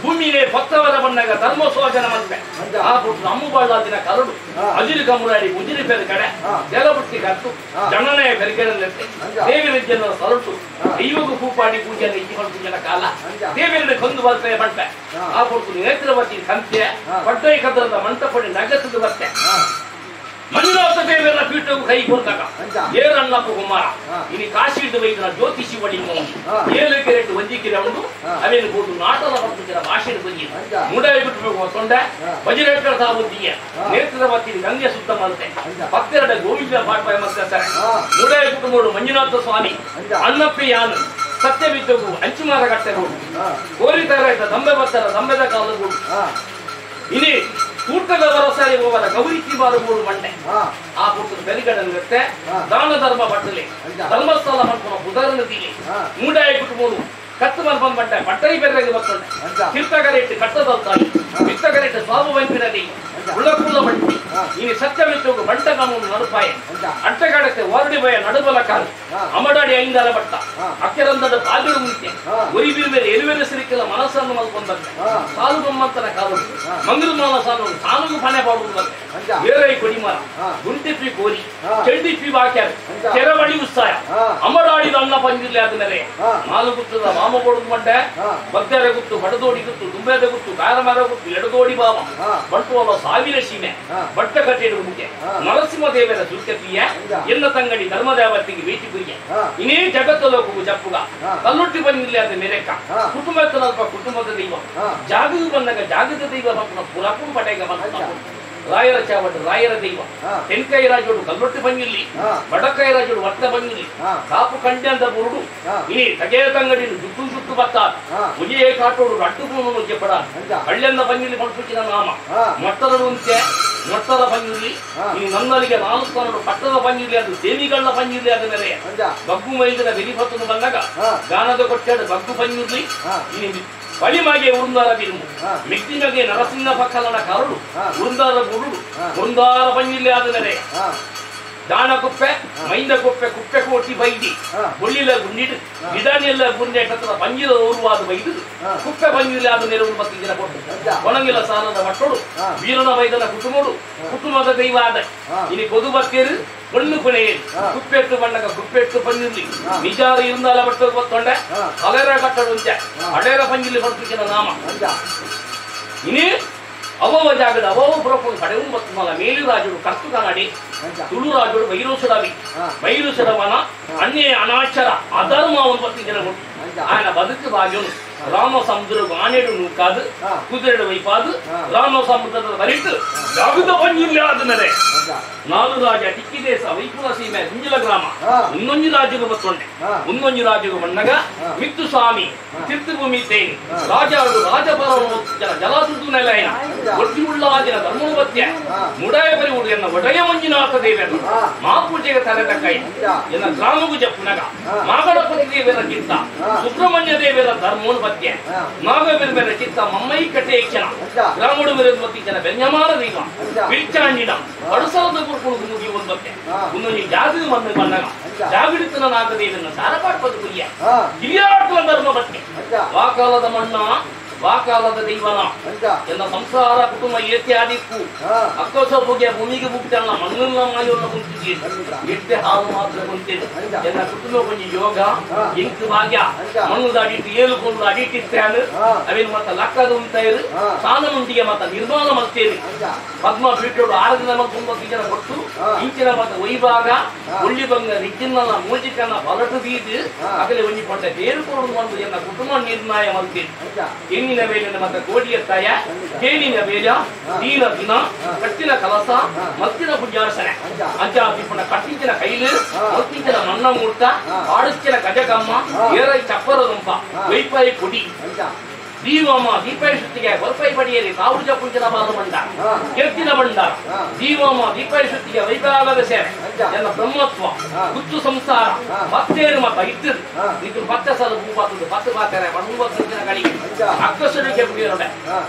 ಭೂಮಿನೇ ಹೊತ್ತವರ ಬಂದಾಗ ಧರ್ಮ ಸೋಜನ ಮಲ್ತೆ ಆ ಕೊಟ್ಟು ನಮ್ಮ ಬಾಳಾದಿನ ಕರಡು ಅಜಿರಿ ಕಮುರಾಡಿ ಉಜಿರಿ ಬೆರ ಕಡೆ ಜಲಬುಟ್ಟಿ ಕಟ್ಟು ಜನನೆಯ ಬೆರಕೆರಲ್ಲಂತೆ ದೇವಿ ವಿದ್ಯೆಯನ್ನು ಸರಟು ದೈವಗೂ ಕೂಪಾಡಿ ಪೂಜೆಯನ್ನು ಇಜ್ಜಿ ಜನ ಕಾಲ ದೇವಿಯರನ್ನು ಕೊಂದು ಬರ್ತೇವೆ ಬಂಟೆ ಆ ಕೊಟ್ಟು ನೇತ್ರವತಿ ಸಂಖ್ಯೆ ಪಟ್ಟೈ ಕದರದ ಮಂಟಪಡಿ ನಗಸದ ಬತ್ತೆ ಮಂಜುನಾಥ ದೇವರ ಪೀಠವು ಕೈ ಕೊಡ್ದಾಗ ಏರಣ್ಣಪ್ಪ ಕುಮಾರ ಇನಿ ಕಾಶಿದ ವೈದ್ಯನ ಜ್ಯೋತಿಷಿ ಬಳಿ ಏಳಕ್ಕೆ ರೇಟು ವಂಜಿಕಿರ ಉಂಟು ಅವೇನು ಕೊಟ್ಟು ನಾಟದ ಬರ್ತಿದ್ದ ಭಾಷೆ ಬಂದಿ ಮುಡಾಯಿ ಬಿಟ್ಟು ತೊಂಡೆ ವಜ್ರೇಕರ ಸಾಬುದ್ದಿಗೆ ನೇತ್ರವತಿ ಗಂಗೆ ಸುತ್ತ ಮಲ್ತೆ ಪತ್ತೆರಡ ಗೋವಿಂದ ಪಾಠ ಮತ್ತೆ ಸರ್ ಮುಡಾಯಿ ಕುಟುಂಬ ಮಂಜುನಾಥ ಸ್ವಾಮಿ ಅಣ್ಣಪ್ಪ ಯಾನು ಸತ್ಯವಿದ್ದವು ಅಂಚುಮಾರ ಕಟ್ಟೆಗಳು ಕೋರಿತರ ಇದ್ದ ದಂಬೆ ಬರ್ತಾರ ದಂಬೆದ ಕಾಲಗಳು ಇನಿ ಕೂಟದ ವರಸಾರಿ ಹೋಗದ ಗೌರಿಕಿ ಬಾರುಗಳು ಮಂಡೆ ಆ ಪುಟ್ಟದ ಬೆರಿಗಡಂಗತ್ತೆ ದಾನ ಧರ್ಮ ಬಟ್ಟಲೆ ಧರ್ಮಸ್ಥಳ ಮಾಡ್ಕೊಂಡು ಬುಧರ ನದಿಲಿ ಮೂಡಾಯ ಕುಟುಂಬರು ಕತ್ತು ಬಂದ್ ಬಂಡೆ ಬಟ್ಟರಿ ಬೆರ್ರಾಗಿ ಬರ್ತೊಂಡೆ ಕಿರ್ತಗರಿಟ್ಟು ಕಟ್ಟದಲ್ತಾಯಿ ಕಿರ್ತಗರಿಟ್ಟು ಸ್ವಾಭ ವಂಚಿನದಿ ಉಳ್ಳಕುಳ್ಳ ಬಟ್ಟಿ ಇನಿ ಸತ್ಯವಿತ್ತು ಬಂಟ ಕಾನೂನು ನಡುಪಾಯ ಅಟ್ಟಗಾಡಕ್ಕೆ ಓರಡಿ ಭಯ ನಡುಬಲ ಕಾಲು ಅಮಡಾಡಿ ಐಂದಾಲ ಬಟ್ಟ ಅಕ್ಕೆರಂದದ ಬಾಗಿಲು ಮುಂಚೆ ಉರಿ ಬೀರ್ಬೇರೆ ಎರುವೆರೆ ಸಿರಿಕೆಲ್ಲ ಮನಸ್ಸನ್ನು ಮಲ್ಕೊಂಡಂತೆ ಸಾಲು ಗಮ್ಮಂತನ ಕಾಲು ಮಂಗಲು ಮಾಲ ಸಾಲು ಸಾನುಗು ಪಣೆ ಬಾಡುವುದು ಬಂತೆ ಬೇರೆ ಕೊಡಿಮರ ಗುಂಟಿಪ್ಪಿ ಕೋರಿ ಚೆಂಡಿಪ್ಪಿ ಬಾಕ್ಯಾರ ಕೆರವಡಿ ಉತ್ಸಾಹ ಅಮಡಾಡಿದ ಅನ್ನ ಪಂಜಿರ್ಲಿ ಆದ ಮೇಲೆ ನಾಲು ಗುತ್ತದ ಮಾಮ ಕೊಡುದು ಮಂಡೆ ಬಗ್ಗೆರೆ ಗುತ್ತು ಬಡದೋಡಿ ಗುತ್ತು ದುಂಬೆದ ಗುತ್ತು ಕಾರಮರ ಗುತ್ತು ಎಡದೋಡಿ ಬಾಮ ಬಂಟುವಲ್ಲ ಸಾವಿರ ಸೀಮೆ ಬಟ್ಟ ಕಟ್ಟಿಡುವ ಮುಖ್ಯ ನರಸಿಂಹ ದೇವರ ಸುರ್ಕತಿಯ ಎನ್ನ ತಂಗಡಿ ಧರ್ಮದೇವತಿಗೆ ಭೇಟಿ ಕುರಿಯ ಇನ್ನೇ ಜಗತ್ತಲೋಕವು ಜಪ್ಪುಗ ಕಲ್ಲೊಟ್ಟಿ ಬಂದಿಲ್ಲ ಅದ ಮೆರೆಕ ಕುಟುಂಬ ಕುಟುಂಬದ ದೈವ ಜಾಗವು ಬಂದಾಗ ಜಾಗದ ದೈವ ಮಕ್ಕಳ ಪುರಾಪುರ ಪಟೆಗ ಬಂದ ರಾಯರ ಚಾವಟ್ಟು ರಾಯರ ದೈವ ತೆನ್ಕೈ ರಾಜೋಡು ಕಲ್ಲೊಟ್ಟಿ ಬಂಗಿಲ್ಲಿ ಬಡಕೈ ರಾಜೋಡು ವರ್ತ ಬಂಗಿಲ್ಲಿ ಕಾಪು ಕಂಡೆ ಅಂತ ಬುರುಡು ಇನಿ ತಗೆ ತಂಗಡಿ ಸುತ್ತು ಸುತ್ತು ಬತ್ತ ಉಜಿಯೇ ಕಾಟೋಡು ಅಡ್ಡು ಪೂನು ಜಪ್ಪಡ ಹಳ್ಳಿಯಿಂದ ಬಂಗಿಲ್ಲಿ ಮಲ್ಪುಚಿನ ನಾಮ ಮೊಟ್ಟದ ಮುಂಚೆ ಮೊಟ್ಟದ ಬಂಗಿಲ್ಲಿ ಈ ನನ್ನಲ್ಲಿಗೆ 4 ಕಾನೂರು ಪಟ್ಟದ ಬಂಗಿಲ್ಲಿ ಅದು ಸೇಮಿಗಳ ಬಂಗಿಲ್ಲಿ ಆದ ಮೇಲೆ ಬಗ್ಗು ಮೈದಿನ ಬೆಲಿಪತ್ತನ್ನು ಬಂದಾಗ ಗಾನದ ಕೊಟ್ಟಾಡು ಬಗ್ಗು ಬಂಗಿರ್ಲಿ ಇನಿ ಬಳಿಮಾಗೆ ಉರುಂದಾರ ಬಿರುಮು ಮೆಟ್ಟಿನಗೆ ನರಸಿಂಹ ಪಕ್ಕಲನ ಕರಡು ಉರುಂದಾರ ಗುರುಡು ಉರುಂದಾರ ಬಂಗಿಲ್ಲಿ ಆದ ಮೇಲೆ ದಾನ ಕುಪ್ಪೆ ಮೈಂದ ಕುಪ್ಪೆ ಕುಪ್ಪೆ ಕೋಟಿ ಬೈದಿ ಬೊಳ್ಳಿಲ ಗುಂಡಿಡು ವಿಧಾನಿಯೆಲ್ಲ ಗುಂಡೆ ಕತ್ತದ ಪಂಜಿಲ ಓರುವಾದ ಬೈದು ಕುಪ್ಪೆ ಬಂಗಿಲ್ಲ ಆದ ನೆರವು ಮತ್ತು ಜನ ಕೊಟ್ಟು ಒಣಗಿಲ ಸಾಲದ ಮಟ್ಟೋಡು ವೀರನ ಬೈದನ ಕುಟುಂಬದ ದೈವ ಆದ ಇನಿ ಕೊದು ಬತ್ತೇರು ಮಣ್ಣು ಕೊನೆಯಲ್ಲಿ ಕುಪ್ಪೆಟ್ಟು ಬಣ್ಣಗ ಕುಪ್ಪೆಟ್ಟು ಬಂದಿರ್ಲಿ ನಿಜಾರ ಇರುಂದಾಲ ಬಟ್ಟಲು ಬತ್ತೊಂಡೆ ಅಲೆರ ಕಟ್ಟಡು ಅಂತೆ ಅಡೇರ ಪಂಜಿಲಿ ಬರ್ತುಕಿನ ನಾಮ ಇನಿ ಅವವ ಜಾಗದ ಅವವ ಪುರಕೊಂಡು ಕಡೆವು ಮತ್ತು ಮಲ ಮೇಲು ರಾಜರು ಕರ್ತು ಕನ್ನಡಿ ತುಳು ರಾಜರು ಬೈರುಸಡವನ ಅನ್ಯ ಅನಾಚಾರ ಅಧರ್ಮವನ್ನು ಬತ್ತಿ ಜನ ಕೊಟ್ಟು ఆయన బతుకు భాగ్యం రామ సముద్ర ఆనేడు నూకాదు కుదిరేడు వైపాదు రామ సముద్ర వరిట్టు జాగుత పంజుల్లాదనరే నాలుగు రాజ టిక్కి దేశ వైపుల సీమె గింజల గ్రామ ఉన్నొంజి రాజుగు బತ್ತೊಂಡೆ ఉన్నొంజి రాజుగు ಬಂಡಗ ಮಿತ್ತು ಸ್ವಾಮಿ ತೀರ್ಥಭೂಮಿ ತೇನಿ ರಾಜಾಳು ರಾಜಪರವನ್ನು ಜಲಾದುರ್ದು ನೆಲೆಯನ ಒಟ್ಟಿ ಉಳ್ಳಾಜಿನ ಧರ್ಮೋಪತ್ಯ ಮುಡಾಯ ಪರಿವುಡು ಎನ್ನ ಒಡೆಯ ಮಂಜುನಾಥ ದೇವರ ಮಾಪೂಜೆಗೆ ತಲೆದ ಕೈ ಎನ್ನ ಗ್ರಾಮಗು ಜಪ್ಪುನಗ ಮಾಗಡಪತಿ ದೇವರ ಚಿತ್ತ ಸುಬ್ರಹ್ಮಣ್ಯ ದೇವರ ಧರ್ಮೋಪತ್ಯ ನಾಗವೀರ ಚಿತ್ತ ಮಮ್ಮೈ ಕಟ್ಟೆ ಕ್ಷಣ ಗ್ರಾಮಡು ವಿರೋಧಪತಿ ಜನ ಬೆನ್ಯಮಾನ ದೈವ ಬಿಲ್ಚಾಂಡಿನ ಅಡಸರದ ಕುರುಕುಳು ಮುಗಿ ಒಂದಕ್ಕೆ ಇನ್ನೊಂದು ಜಾಗದ ಮಂದ ಬಂದಾಗ ಜಾಗೃತನ ನಾಗದೇವನ ಸಾರಪಾಡ್ಪದ ಕುರಿಯ ಗಿರಿಯಾಟಲ ಧರ್ಮ ಬಟ್ಟೆ ವಾಕಾಲದ ಮಣ್ಣ ವಾಕಾಲದ ದೈವನ ಎಲ್ಲ ಸಂಸಾರ ಕುಟುಂಬ ಏತ್ಯಾದಿಕ್ಕೂ ಅಕ್ಕೋಸ ಹೋಗಿ ಭೂಮಿಗೆ ಮುಗ್ತಲ್ಲ ಮಣ್ಣನ್ನ ಮಾಯೋನ್ನ ಮುಂಚಿಗೆ ಎಟ್ಟೆ ಹಾಲು ಮಾತ್ರ ಕುಂತಿದೆ ಎಲ್ಲ ಕುಟುಂಬ ಕೊಂಚ ಯೋಗ ಇಂಕು ಭಾಗ್ಯ ಮಣ್ಣು ದಾಡಿಟ್ಟು ಏಳುಕೊಂಡು ಅಡಿಟ್ಟಿರ್ತಾನೆ ಅವೇನು ಮತ್ತೆ ಲಕ್ಕದ ಉಂಟಾಯಿರು ಸ್ನಾನ ಮುಂಟಿಗೆ ಮತ್ತೆ ನಿರ್ಮಾಣ ಮಾಡ್ತೇವೆ ಪದ್ಮ ಬಿಟ್ಟೋಡು 6 ದಿನ ಮತ್ತು 9 ಜನ ಕೊಟ್ಟು ಇಂಚಿನ ಮತ್ತೆ ವೈಭಾಗ ಒಳ್ಳಿ ಬಂಗ ರಿಜ್ಜಿನ ಮೂಜಿಕನ್ನ ಬಲಟು ಬೀದಿ ಅಗಲೆ ಒಂಜಿ ಪಟ್ಟ ಬೇರುಕೊಂಡು ಒಂದು ಎಲ್ಲ ಕುಟುಂಬ ನಿರ್ಣಯ ಮಾಡ್ತೇವೆ ಹೆಣ್ಣಿನ ಬೇಲಿನ ಮತ್ತೆ ಕೋಡಿಯ ತಾಯ ಕೇಳಿನ ಬೇಲ ದೀನ ದಿನ ಕಟ್ಟಿನ ಕಲಸ ಮತ್ತಿನ ಪುಣ್ಯಾರ್ಸನೆ ಅಂಚಾಪಿಪ್ಪನ ಕಟ್ಟಿಂಚಿನ ಕೈಲು ಮತ್ತಿಂಚಿನ ಮಣ್ಣ ಮೂರ್ತ ಆಡಿಸ್ಚಿನ ಗಜಗಮ್ಮ ಏರೈ ಚಪ್ಪರ ದುಂಪ ವೈಪಾಯಿ ಕುಡಿ ದೀವಮ್ಮ ದೀಪಾಯಿ ಸುತ್ತಿಗೆ ಬರ್ಪಾಯಿ ಪಡಿಯಲಿ ತಾವುಜ ಪುಂಚಿನ ಬಾಲು ಬಂಡ ಕೆತ್ತಿನ ಬಂಡ ದೀವಮ್ಮ ದೀಪಾಯಿ ಸುತ್ತಿಗೆ ವೈಭಾಗದ ಸೇವೆ ಎಲ್ಲ ಬ್ರಹ್ಮತ್ವ ಗುತ್ತು ಸಂಸಾರ ಭಕ್ತೇರು ಮತ ಇದ್ದರು ಇದು ಭಕ್ತ ಸಲ ಭೂಪಾತದ್ದು ಭಕ್ತ ಬಾತಾರೆ 9 ಜನ ಗಳಿಗೆ ಅಕ್ಕಸಡಿಗೆ ಬುಡಿಯೋಡೆ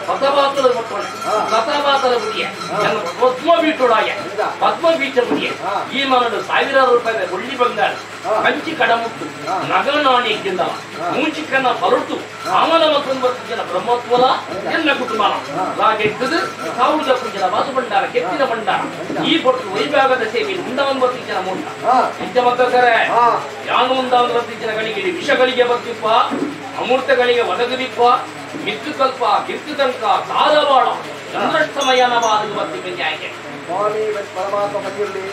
ಪದಬಾತಲ ಮುಟ್ಟೋಡೆ ಕಥಾಬಾತಲ ಬುಡಿಯ ಎಲ್ಲ ಪದ್ಮ ಬೀಟೋಡಾಯ ಪದ್ಮ ಬೀಚ ಬುಡಿಯ ಈ ಮನಡು 1000 ರೂಪಾಯಿ ಒಳ್ಳಿ ಬಂಗಾರ ಕಂಚಿ ಕಡಮುಟ್ಟು ನಗನಾಣಿ ಕಿಂದಲ ಮೂಚಿಕನ್ನ ಹೊರಟು ಆಮನ ಮತ್ತೊಂದು ಜನ ಬ್ರಹ್ಮತ್ವಲ ಎಲ್ಲ ಕುಟುಂಬನ ರಾಗೆಟ್ಟದು ತಾವುಜ ಪುಂಜನ ಬಾಸು ಬಂಡಾರ ಕೆತ್ತಿನ ಬಂಡಾರ ಈ ಪೊಟ್ಟು ವೈಭಾಗದ ಸೇವೆ 109 ಜನ ಮೂಟ ಇಂಚ ಮಕ್ಕರೆ ಯಾನು 109 ಜನ ಗಳಿಗೆ ವಿಷಗಳಿಗೆ ಬರ್ತಿಪ್ಪ ಅಮೂರ್ತಗಳಿಗೆ ಒದಗದಿಪ್ಪ ಮಿತ್ತು ಕಲ್ಪ ಕಿರ್ತುತಂಕ ಸಾರವಾಳ ಚಂದ್ರಷ್ಟಮಯನವಾದ ಬರ್ತಿ ಆಯ್ಕೆ ಪರಮಾತ್ಮ ಬಂದಿರಲಿ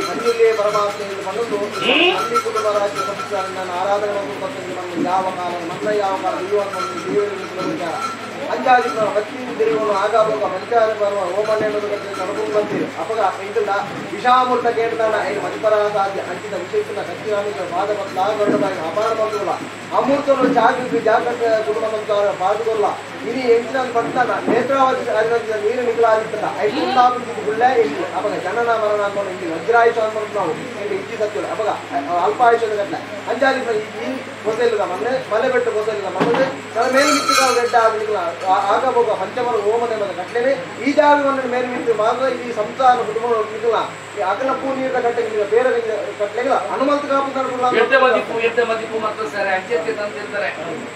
ಬಂದಿರಲಿ ಪರಮಾತ್ಮ ಬಂದು ಕುಟುಂಬ ರಾಜ್ಯ ಸಂಸ್ಥೆ ಆರಾಧನೆ ಯಾವ ಕಾಲ ಮಂತ್ರ ಯಾವ ಕಾಲ ವಿಚಾರ ಅಂಜಾದಿ ಭಕ್ತಿ ದೇವರು ಆಗಾಗ ಮಂಚಾರ ಬರುವ ಓಮನೆ ನಡಕೊಂಡು ಬಂತೀರಿ ಅಪಗ ಇಂದ ವಿಷಾಮೂರ್ತ ಕೇಳ್ತಾನ ಐದು ಮಣಿಪರ ಸಾಧ್ಯ ಅಂಚಿದ ವಿಶೇಷನ ಸತ್ಯನಾಮಿಕ ಪಾದ ಗೌರವಾಗಿ ಅಪಾರ ಬಂಧುಗಳ ಅಮೂರ್ತರು ಜಾಗೃತ ಕುಟುಂಬ ಸಂಸಾರ ಪಾದುಗೊಲ್ಲ ಇನಿ ಎಂಚಿನ ಬರ್ತಾನ ನೇತ್ರಾವತಿ ರಾಜ್ಯದ ನೀರು ನಿಗಲಾಗಿತ್ತಲ್ಲ ಐದು ಗುಳ್ಳೆ ಇಲ್ಲಿ ಅಪಗ ಜನನ ಮರಣ ಅಂತ ಇಲ್ಲಿ ವಜ್ರಾಯುಷ ಅಂತ ನಾವು ಇಲ್ಲಿ ಇಚ್ಚಿ ಸತ್ಯ ಅಪಗ ಅಲ್ಪಾಯುಷದ ಘಟನೆ ಅಂಜಾದಿ ಈ ಹೊಸೆಲ್ಗ ಮನೆ ಮಲೆಬೆಟ್ಟು ಹೊಸೆಲ್ಗ ಮನೆ ನನ್ನ ಮೇಲ್ಮಿತ್ತಿನ ಗಡ್ಡ ಆಗಲಿಲ್ಲ ಆಗಬೋಗ ಪಂಚಮರ ಹೋಮನೆ ಮದ ಘಟನೆ ಈ ಜಾಗವನ್ನು ಮೇಲ್ಮಿತ್ತು ಮಾತ್ರ ಈ ಸಂಸಾರ ಕುಟುಂಬ ನಿಗಲ ಅಗಲ ಪೂರ್ಣಿಯದ ಘಟನೆ ಬೇರೆ ಘಟನೆಗಳ ಹನುಮಂತ ಕಾಪು ಎತ್ತೆ ಮದಿಪು ಮತ್ತು ಸರಿ ಅಂಚೆತ್ತೆ ತಂದಿರ್ತಾರೆ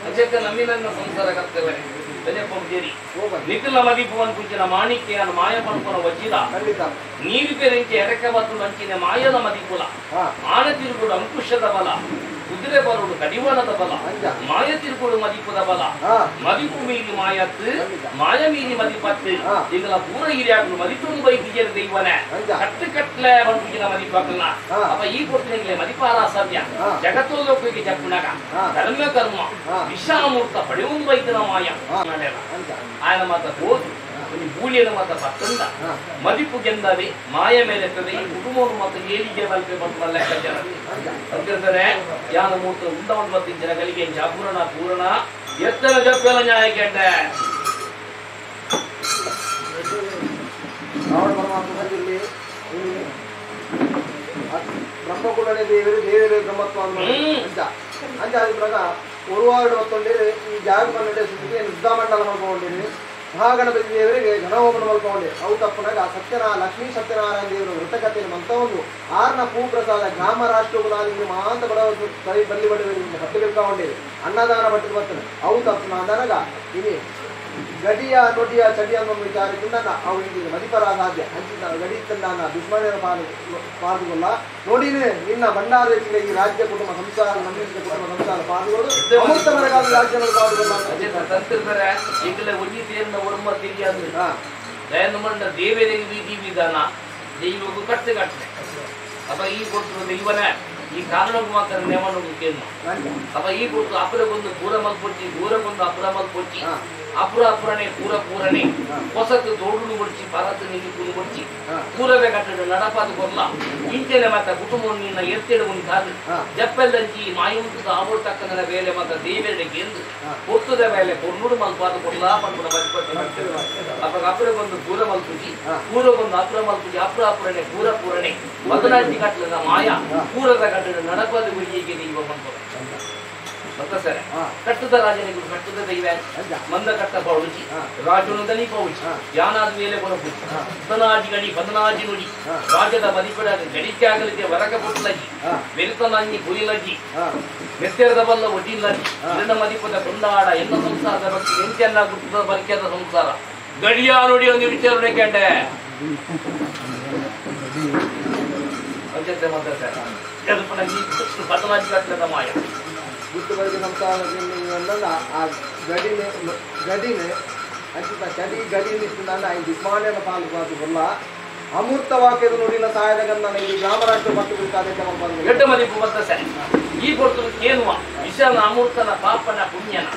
ಅಂಚೆತ್ತೆ ನಮ್ಮಿನ ಸಂಸಾರ ಕರ್ತೇವೆ ನಿಖಿಲ ಮದಿಪುವನ್ ಕುಂಚಿನ ಮಾಣಿಕ್ಯ ಮಾಯ ಪಂಪನ ವಜ್ಜಿದ ನೀರು ಪೆರಿಂಚೆ ಎರಕ ಮತ್ತು ನಂಚಿನ ಮಾಯದ ಮದಿಪುಲ ಆನೆ ತಿರುಗುಡು ಅಂಕುಶದ ಬಲ ಕುದುರೆ ಬರುಡು ಕಡಿವಾಣದ ಬಲ ಮಾಯ ತಿರುಗುಡು ಮದಿಪುದ ಬಲ ಮದಿಪು ಮೀರಿ ಮಾಯತ್ತು ಮಾಯ ಮೀರಿ ಮದಿಪತ್ತು ಈಗಲ ಪೂರ ಹಿರಿಯಾಗಲು ಮದಿಪು ಬೈಕಿಯರ ದೈವನೇ ಕಟ್ಟು ಕಟ್ಲೆ ಬಂದಿನ ಮದಿಪಕ್ಕಲ್ಲ ಅಪ್ಪ ಈ ಕೊಟ್ಟಿಗೆ ಮದಿಪಾರ ಸಾಧ್ಯ ಜಗತ್ತೋಲೋಕಿಗೆ ಜಪ್ಪುನಗ ಧರ್ಮ ಕರ್ಮ ವಿಷಾಮೂರ್ತ ಪಡೆಯುವುದು ಬೈಕಿನ ಮಾಯ ఆయన మాత పోదు కొన్ని బూలియన మాత పట్టంద మదిపు ಗೆಂದವೆ ಮಾಯ ಮೇಲೆತ್ತದೆ ಈ ಕುಟುಂಬವನ್ನು ಮಾತ್ರ ಏಳಿಗೆ ಬಲ್ಪೆ ಬಂದ ಲೆಕ್ಕ ಜನ ಅಂತಿರ್ತಾರೆ ಯಾನ ಮೂರ್ತ ಉಂಡವನ್ನು ಬರ್ತಿದ್ದ ಜನಗಳಿಗೆ ಜಾಪೂರಣ ಪೂರ್ಣ ಎತ್ತರ ಜಪ್ಪೆಲ್ಲ ನ್ಯಾಯ ಕೆಟ್ಟ ರಾವಣ ಪರಮಾತ್ಮದಲ್ಲಿ ಬ್ರಹ್ಮಕುಲನೇ ದೇವರು ದೇವರೇ ಬ್ರಹ್ಮತ್ವ ಅಂತ ಅಂಜ ಅದು ಪ್ರಕಾರ ಒರುವಾಡು ಮತ್ತೊಂದಿರಿ ಈ ಜಾಗ ಬಂದಿದೆ ಸುದ್ದಿಗೆ ಯುದ್ಧಮಂಡಲ ಮಾಡ್ಕೊಂಡಿರಿ ಮಹಾಗಣಪತಿ ದೇವರಿಗೆ ಘನಹೋಮನ ಮಲ್ಕೊಂಡಿರಿ ಅವು ತಪ್ಪನಾಗ ಲಕ್ಷ್ಮೀ ಸತ್ಯನಾರಾಯಣ ದೇವರ ವೃತ್ತಕಥೆಯನ್ನು ಮಂತವನ್ನು ಆರ್ನ ಭೂಪ್ರಸಾದ ಗ್ರಾಮ ರಾಷ್ಟ್ರಗುಲಾದಿಗಳು ಮಹಾಂತ ಬಡವರು ಬಲ್ಲಿ ಬಡವರಿಗೆ ಹತ್ತು ಬಿಡ್ಕೊಂಡಿರಿ ಅನ್ನದಾನ ಪಟ್ಟಿಗೆ ಬರ್ತಾನೆ ಅವು ತಪ್ಪನ ಅಂದನಾಗ ಇನಿ ಗಡಿಯ ನೊಡಿಯ ಚಡಿಯ ವಿಚಾರದಿಂದ ಅವರಿಗೆ ಮದಿಪರ ಸಾಧ್ಯ ಹಂಚಿದ ಗಡಿ ತಂದ ದುಶ್ಮನರ ಪಾದುಗೊಲ್ಲ ನೋಡಿನೇ ನಿನ್ನ ಭಂಡಾರ ಈ ರಾಜ್ಯ ಕುಟುಂಬ ಸಂಸಾರ ನಮ್ಮಿಂದ ಕುಟುಂಬ ಸಂಸಾರ ಪಾದುಗಳು ಅಮೃತಮರಗಾದ ರಾಜ್ಯಗಳು ಪಾದುಗೊಲ್ಲ ಈಗಲೇ ಒಳ್ಳಿ ಸೇರಿನ ಒಡಂಬ ತಿರಿಯಾದ್ರೆ ದಯನ ಮಂಡ ದೇವರಿಗೆ ವಿಧಿ ವಿಧಾನ ದೈವಗೂ ಕಟ್ಟೆ ಕಟ್ಟೆ ಅಪ್ಪ ಈ ಕೊಟ್ಟರು ದೈವನೇ ಈ ಕಾರಣಕ್ಕೂ ಮಾತ್ರ ನೇಮನ ಕೇನು ಅಪ್ಪ ಈ ಕೊಟ್ಟು ಅಪರಗೊಂದು ಪೂರ ಮಲ್ಪೊಚ್ಚಿ ದೂರಗೊಂದು ಅಪರ ಮಲ್ಪೊಚ್ಚಿ ಅಪುರ ಅಪುರನೆ ಪೂರ ಪೂರನೆ ಹೊಸತು ದೋಡುಲು ಬಡ್ಚಿ ಪರತ್ತು ನಿಗಿ ಕುಲು ಬಡ್ಚಿ ಪೂರವೇ ಕಟ್ಟಡ ನಡಪಾದ ಕೊರ್ಲ ಇಂಚೆನೆ ಮಾತ ಕುಟುಂಬವನ್ನು ನಿನ್ನ ಎತ್ತೆಡು ಉಂಟಾದು ಜಪ್ಪೆಲ್ಲಂಚಿ ಮಾಯುಂಟದ ಆವೋರ್ ತಕ್ಕನ ಬೇಲೆ ಮಾತ ದೇವೆಡೆಗೆ ಎಂದು ಕೊತ್ತದ ಬೇಲೆ ಕೊರ್ನುಡು ಮಲ್ಪಾದ ಕೊರ್ಲ ಪಂಪನ ಬರಿಪಟ್ಟು ಅಪ್ಪ ಅಪರಗೊಂದು ಪೂರ ಮಲ್ಪುಜಿ ಪೂರಗೊಂದು ಅಪುರ ಮಲ್ಪುಜಿ ಅಪುರ ಅಪುರನೆ ಪೂರ ಪೂರನೆ ಮದನಾಂಚಿ ಕಟ್ಟದ ಮಾಯ ಪೂರದ ಕಟ್ಟಡ ನಡಪಾದ ಗುರಿಯಿಗೆ ದೈವ ಬಂತು ಸರಿ ಕಟ್ಟದ ರಾಜನಿಗೂ ಕಟ್ಟದ ದೈವ ಮಂದ ಕಟ್ಟ ಪೌಳಿಸಿ ರಾಜುನದಲ್ಲಿ ಪೌಳಿಸಿ ಯಾನಾದ ಮೇಲೆ ಕೊಡಪು ಪದನಾಜಿ ಗಡಿ ಪದನಾಜಿ ನುಡಿ ರಾಜ್ಯದ ಮದಿಪಡ ಗಡಿಕೆ ಆಗಲಿಕ್ಕೆ ವರಕ ಪುಟ್ಲಜಿ ಬೆರುತನಾಂಗಿ ಕುರಿಲಜ್ಜಿ ಮೆತ್ತೆರದ ಬಲ್ಲ ಒಡ್ಡಿಲ್ಲಜಿ ಇದನ್ನ ಮದಿಪದ ಕೊಂಡಾಡ ಎಲ್ಲ ಸಂಸಾರದ ಬಗ್ಗೆ ಎಂತೆಲ್ಲ ಗುಟ್ಟದ ಬರಿಕೆದ ಸಂಸಾರ ಗಡಿಯ ನುಡಿ ಒಂದು ವಿಚಾರಣೆ ಕಂಡೆ ಪಂಚಾಯತ್ ಮಾತ್ರ ಸರ್ ಪದನಾಜಿ ಕಟ್ಟದ ಮಾಯ ಗುಟ್ಟು ಬರಿಗೆ ಸಂಸಾರ ಆ ಗಡಿನೇ ಅಂಚಿತ ಚಡಿ ಗಡಿ ನಿಂತ ಐದು ವಿಮಾನನ ಪಾಲು ಪಾದುಗೊಲ್ಲ ಅಮೂರ್ತ ವಾಕ್ಯದ ನುಡಿನ ಸಹಾಯದ ಗಂಧನ ಇಲ್ಲಿ ಗ್ರಾಮ ರಾಷ್ಟ್ರ ಮತ್ತು ಎಡ್ಡ ಮದಿಪು ಬದ್ದ ಸರಿ ಈ ಕೊಡ್ತು ಕೇನುವ ವಿಷನ ಅಮೂರ್ತನ ಪಾಪನ ಪುಣ್ಯನ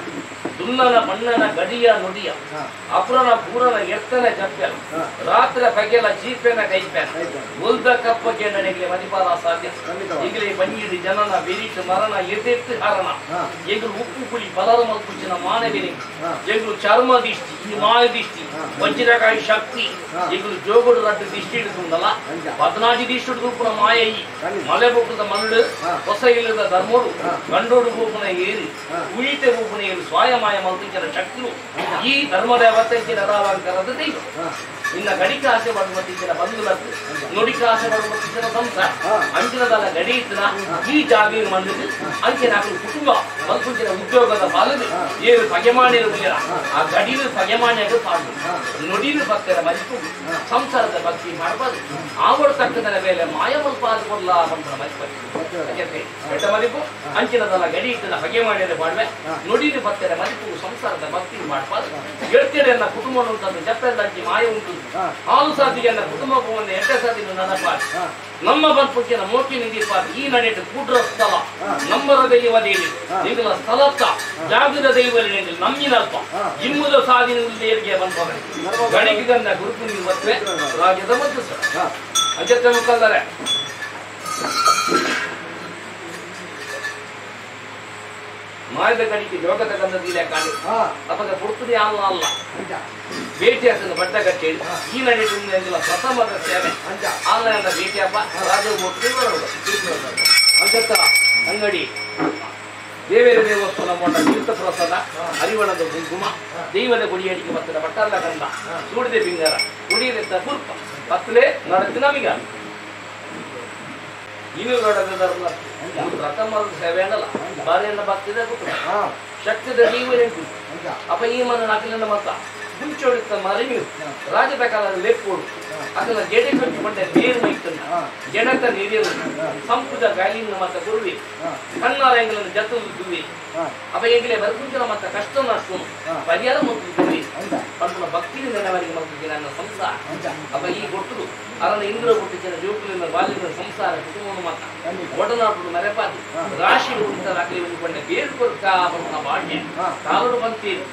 ದುನ್ನನ ಮಣ್ಣನ ಗಡಿಯ ನುಡಿಯ ಅಪುರನ ಪೂರನ ಎತ್ತನ ಜಪ್ಪೆನ ರಾತ್ರ ಬಗೆಲ ಚೀಪೆನ ಕೈಪೆನ ಉಲ್ದ ಕಪ್ಪಗೆ ನಡೆಗೆ ಮದಿಪಾಲ ಸಾಧ್ಯ ಈಗಲೇ ಬಂಗಿಡಿ ಜನನ ಬೆರಿಟ್ಟು ಮರಣ ಎದೆತ್ತು ಹರಣ ಎಗಳು ಉಪ್ಪು ಪುಳಿ ಬಲರ ಮಲ್ಪುಚ್ಚಿನ ಮಾನವಿನಿ ಎಗಳು ಚರ್ಮ ದಿಷ್ಟಿ ಈ ಮಾಯ ದಿಷ್ಟಿ ವಜ್ರಕಾಯಿ ಶಕ್ತಿ ಎಗಳು ಜೋಗುಡು ರಡ್ಡು ದಿಷ್ಟಿ ಹಿಡಿದುಂಡಲ್ಲ 14 ದಿಷ್ಟಿ ಹಿಡಿದು ಮಾಯ ಈ ಮಲೆ ಬೊಕ್ಕದ ಮಂಡು ಹೊಸ ಇಲ್ಲದ ಧರ್ಮೋಡು ಗಂಡೋಡು ಬೂಪನ ಏರಿ ಉಳಿತೆ ಬೂಪನ ಏರಿ ಸ್ವಾಯ ಮಾಯ ಮಲ್ಪಿಂచిన ಶಕ್ತಿಗಳು ಈ ಧರ್ಮದೇವತೆಂಚಿನ ರಾವಂಕರದ ದೈವ ಇನ್ನ ಗಡಿಕ ಆಸೆ ಪಡುವಂತಿಂచిన ಬಂಧುలకు ನುಡಿಕ ಆಸೆ ಪಡುವಂತಿಂచిన ಸಂಸಾರ ಅಂಚಿನದಲ್ಲ ಗಡಿ ಇತ್ತಿನ ಈ ಜಾಗೀರು ಮಂದಿದ್ದು ಅಂಚಿನ ಕುಟುಂಬ ಮಲ್ಪಿಂచిన ಉದ್ಯೋಗದ ಪಾಲನೆ ಏರು ಪಗೆಮಾಣಿರ ಆ ಗಡಿಲು ಪಗೆಮಾಣಿಯಾಗ ಪಾಲು ನುಡಿಲು ಭಕ್ತರ ಮರಿತು ಸಂಸಾರದ ಭಕ್ತಿ ಮಾಡಬಾರದು ಆವಡ ತಕ್ಕದ ಮೇಲೆ ಮಾಯ ಮಲ್ಪಾದ ಕೊಡ್ಲ ಬಂದ ಮರಿಪಟ್ಟು ಬಾಕ್ಯತೆ ಬೆಟ್ಟ ಮದಿಪು ಅಂಚಿನದಲ್ಲ ಗಡಿ ಇಟ್ಟದ ಬಗೆ ಮಾಡಿದ ಬಾಳ್ವೆ ನುಡಿದು ಬರ್ತದೆ ಮದಿಪು ಸಂಸಾರದ ಭಕ್ತಿ ಮಾಡ್ಬಾರ್ದು ಹೇಳ್ತೇನೆ ಅನ್ನ ಕುಟುಂಬ ಉಂಟು ಜಪ್ಪೆಲ್ಲ ಅಂಚಿ ಮಾಯ ಉಂಟು ಹಾಲು ಸಾಧಿಗೆ ಅನ್ನ ಕುಟುಂಬ ಒಂದು ಎಟ್ಟೆ ಸಾಧಿನ ನನಪಾಡು ನಮ್ಮ ಬಂಪುಕ್ಕಿನ ಮೋಟಿ ನಿಧಿಪಾಡು ಈ ನಡೆಯುತ್ತೆ ಕೂಡ್ರ ಸ್ಥಳ ನಂಬರ ದೈವದೇವಿ ನಿಂಗಳ ಸ್ಥಳತ್ತ ಜಾಗದ ದೈವದಲ್ಲಿ ನಮ್ಮಿನಲ್ಪ ಜಿಮ್ಮುದ ಸಾಧಿನ ದೇವರಿಗೆ ಬಂದ ಗಣಿಗಂದ ಗುರುತು ನೀವು ಬರ್ತವೆ ರಾಜ್ಯದ ಮತ್ತು ಅಜತ್ತ ಮುಖಂದರೆ ಮಾಯದ ಗಣಿಗೆ ಜೋಗದ ಗಂಧದೀಲೆ ಕಾಣಿ ಅಪದ ಪುರ್ತುದಿ ಅಲ್ಲ ಅಲ್ಲ ಭೇಟಿ ಹಾಕಿದ ಬಟ್ಟ ಕಟ್ಟೇಳಿ ಈ ನಡೆಯುತ್ತಿಲ್ಲ ಪ್ರಥಮದ ಸೇವೆ ಆನ್ಲೈನ್ ಭೇಟಿ ಹಬ್ಬ ರಾಜ ಅಜತ್ತ ಅಂಗಡಿ ದೇವೇರ ದೇವಸ್ಥಾನ ಮೊಂಡ ತೀರ್ಥ ಪ್ರಸಾದ ಹರಿವಣದ ಕುಂಕುಮ ದೈವದ ಗುಡಿಯಡಿಗೆ ಬತ್ತದ ಬಟ್ಟಲ್ಲ ಗಂಧ ಸೂಡಿದೆ ಬಿಂಗಾರ ಕುಡಿಯದ ಕುರ್ಪ ಪತ್ಲೆ ನಡೆದು ನಮಗ ಇನ್ನು ನೋಡದ ಪ್ರಥಮದ ಸೇವೆ ಅನ್ನಲ್ಲ ಬಾರಿಯನ್ನ ಭಕ್ತಿದ ಶಕ್ತಿದ ದೈವನೆಂಟು ಅಪ್ಪ ಈ ಮನ ನಾಕಿಲಿನ ಮತ್ತ ಮುಂಚೋಡಿತ ಮಾರಿ ನೀವು ರಾಜದ ಕಾಲದ ಲೆಪ್ಪೋಡು ಅದನ್ನ ಜಡೆ ಕಟ್ಟಿ ಬಂದ ನೀರು ಮೈತನ್ನ ಜನತ ನೀರಿರು ಸಂಪುದ ಗಾಲಿನ ಮತ್ತ ಗುರುವಿ ಕಣ್ಣಾರ ಎಂಗಳನ್ನು ಜತ್ತಲು ದುವಿ ಅಪ್ಪ ಎಂಗಿಲೆ ಬರ್ಕುಂಚನ ಮತ್ತ ಕಷ್ಟ ನಷ್ಟ ಪರಿಹಾರ ಮತ್ತು ದುವಿ ಪಂಪನ ಭಕ್ತಿ ನೆನವರಿಗೆ ಮಕ್ಕಳಿಗೆ ನನ್ನ ಸಂಸಾರ ಅಪ್ಪ ಈ ಕೊಟ್ಟರು ಅದನ್ನ ಇಂದ್ರ ಕೊಟ್ಟಿನ ಜೋಕುಲಿನ ಬಾಲ್ಯದ ಸಂಸಾರ ಕುಟುಂಬ ಮತ್ತ ಒಡನಾಟು ಮರೆಪಾದು ರಾಶಿ ಉಂಟಾಗಲಿ ಬಂದುಕೊಂಡೆ ಬೇರು ಕೊರ್ಕ ಬಂದ ಬಾಳ್ಯ ಕಾಲಡು ಬಂತೀರು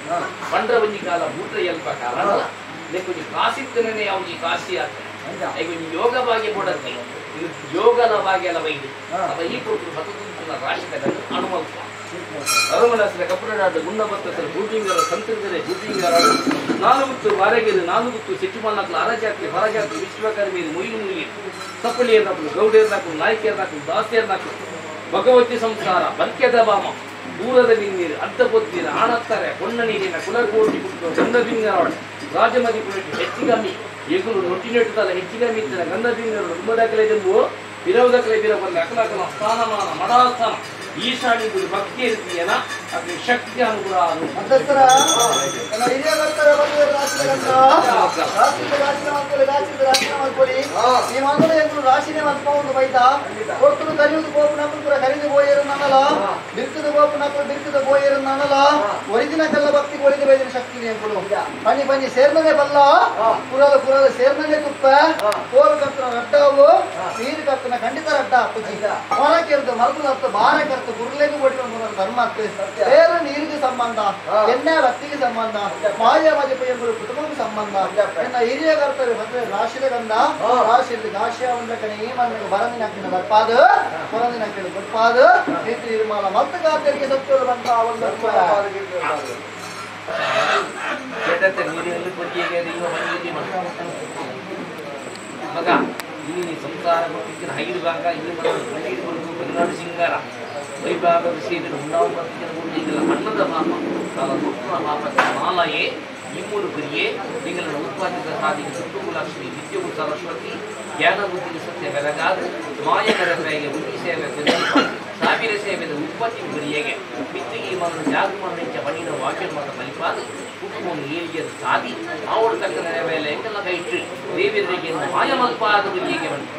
ಬಂಡ್ರ ಬಂಜಿ ಕಾಲ ಬೂಟ್ರ ಎಲ್ಪ ಕಾಲ ಅಲ್ಲ ಲೇಕೊಂಜಿ ಕಾಸಿತ್ತನೇ ಅವ್ನಿಗೆ ಕಾಸಿ ಆಗ್ತದೆ ಈಗ ಯೋಗ ಭಾಗ್ಯ ಕೊಡತ್ತೆ ಇದು ಯೋಗದ ಭಾಗ್ಯ ಎಲ್ಲ ಬೈದು ಅಪ್ಪ ಈ ಕೊಟ್ಟರು ಬದುಕುಂಚಿನ ರಾಶಿದ ಅನುಭವಿಸುವ ಅರಮನಸರ ಕಪುರನಾಡು ಗುಂಡಬತ್ತಸರ ಭೂಟಿಂಗರ ಸಂತಂದರೆ ಭೂಟಿಂಗರ ನಾಲ್ಕು ವಾರಗೆದು ನಾಲ್ಕು ಸಿಟ್ಟಿಮಲ್ಲಾಕಲು ಅರಜಾತಿ ಹೊರಜಾತಿ ವಿಶ್ವಕರ್ಮಿ ಮುಯ್ಲು ಮುಯ್ಲಿ ಸಪ್ಪಳಿಯರ್ನಾಕಲು ಗೌಡಿಯರ್ನಾಕಲು ನಾಯಕಿಯರ್ನಾಕಲು ದಾಸಿಯರ್ನಾಕಲು ಭಗವತಿ ಸಂಸಾರ ಬಂಕ್ಯದ ಬಾಮ ದೂರದ ನೀರು ಅರ್ಧ ಪೊತ್ತಿನ ಆಣತ್ತಾರೆ ಹೊನ್ನ ನೀರಿನ ಕುಲಕೋಟಿ ಗಂಧಬಿಂಗರ ರಾಜಮದಿ ಹೆಚ್ಚಿಗಮ್ಮಿ ಎಗುರು ನೊಟ್ಟಿನೆಟ್ಟುತ್ತಲ್ಲ ಹೆಚ್ಚಿಗಮ್ಮಿ ಇತ್ತಿನ ಗಂಧಬಿಂಗರ ತುಂಬದಕಲೆ ಜಂಬು ವಿರೋಧಕಲೆ ಬಿರಬಲ್ಲ ಅಕಲಕಲ ಸ್ಥಾನಮಾನ ಮಡಾಸ್ಥಾನ ಈಶಾನಿ ಗುರು ಭಕ್ತಿ ಇರ್ತೀಯನ ಅದ್ರ ಶಕ್ತಿ ಅನುಗ್ರಹ ರಾಶಿನೇ ಮಲ್ಪೌಂದು ಬೈತ ಕೊಟ್ಟು ಕರಿಯುವುದು ಗೋಪು ನಕ್ಕಲು ಪುರ ಕರಿದು ಬೋಯರು ನನ್ನಲ ಬಿರ್ತದ ಗೋಪು ನಕ್ಕಲು ಬಿರ್ತದ ಬೋಯರು ನನ್ನಲ ಒರಿಜಿನ ಕಲ್ಲ ಭಕ್ತಿ ಒರಿದು ಬೈದಿನ ಶಕ್ತಿ ಕೊಡು ಪನಿ ಪನಿ ಸೇರ್ನದೇ ಬಲ್ಲ ಪುರದ ಸೇರ್ನದೇ ತುಪ್ಪ ಕೋಲು ಕರ್ತನ ರಡ್ಡವು ನೀರು ಕರ್ತನ ಖಂಡಿತ ರಡ್ಡ ಅಪ್ಪುಜಿ ಹೊರಕೆರ್ದು ಮರದು ಬಾರ ಕರ್ತು ಗುರುಲೆಗೂ ಕೊಟ್ಟಿರೋ ಧರ್ಮ ಬೇರೆ ನೀರಿಗೆ ಸಂಬಂಧ ಎಣ್ಣೆ ಭಕ್ತಿಗೆ ಸಂಬಂಧ ಮಾಯ ಮಜಪೆಯರು ಕುಟುಂಬಕ್ಕೆ ಸಂಬಂಧ ಎನ್ನ ಹಿರಿಯ ಕರ್ತವ್ಯ ಮದುವೆ ರಾಶಿದ ಗಂಧ ರಾಶಿಯಲ್ಲಿ ಗಾಶಿಯ ಒಂದು ಕಡೆ ಈ ಮನೆಗೆ ಬರಂದಿನ ಹಾಕಿನ ಬರ್ಪಾದು ಹೊರಂದಿನ ಹಾಕಿನ ಬರ್ಪಾದು ನೀತಿ ನಿರ್ಮಾಣ ಮತ್ತು ಗಾತ್ಯರಿಗೆ ಸತ್ಯಗಳು ಬಂತ ಒಂದು ಮಗ ಇಲ್ಲಿ ಸಂಸಾರ ಕೊಟ್ಟಿದ್ದ ಐದು ಭಾಗ ಇಲ್ಲಿ ಕನ್ನಡ ಸಿಂಗಾರ ವೈಭಾಗ ವಿಷಯದಲ್ಲಿ ಉಂಡಾವು ಬರ್ತಿದ್ದ ಅನ್ನದ ಪಾಪ ಕಾಲ ಕೊಟ್ಟನ ಪಾಪಕ್ಕೆ ಮಾಲಯೇ ಇಮ್ಮೂರು ಗುರಿಯೇ ನಿಂಗಳನ್ನು ಉತ್ಪಾದಿತ ಸಾಧಿಗೆ ಸುತ್ತುಮು ಲಕ್ಷ್ಮಿ ವಿದ್ಯುವು ಸರಸ್ವತಿ ಜ್ಞಾನ ಬುದ್ಧಿ ಸತ್ಯ ಬೆಳಗಾದ ಮಾಯಕರ ಕೈಗೆ ಬುದ್ಧಿ ಸೇವೆ ಸಾವಿರ ಸೇವೆದ ಉತ್ಪತ್ತಿ ಗುರಿಯೇಗೆ ಮಿತ್ತಿಗೆ ಮನನ್ನು ಜಾಗೃತ ಮೆಚ್ಚ ಬಣ್ಣಿನ ವಾಕ್ಯ ಮತ ಮಲಿಪಾದ ಕುಟುಂಬವನ್ನು ಏಳಿಗೆ ಸಾಧಿ ಅವಳ ತಕ್ಕ ನೆರವೇಲೆ ಎಂಗೆಲ್ಲ ಕೈ ಇಟ್ಟು ದೇವಿಯರಿಗೆ ಮಾಯ ಮಲ್ಪಾದ ಗುರಿಯೇಗೆ ಬಂದು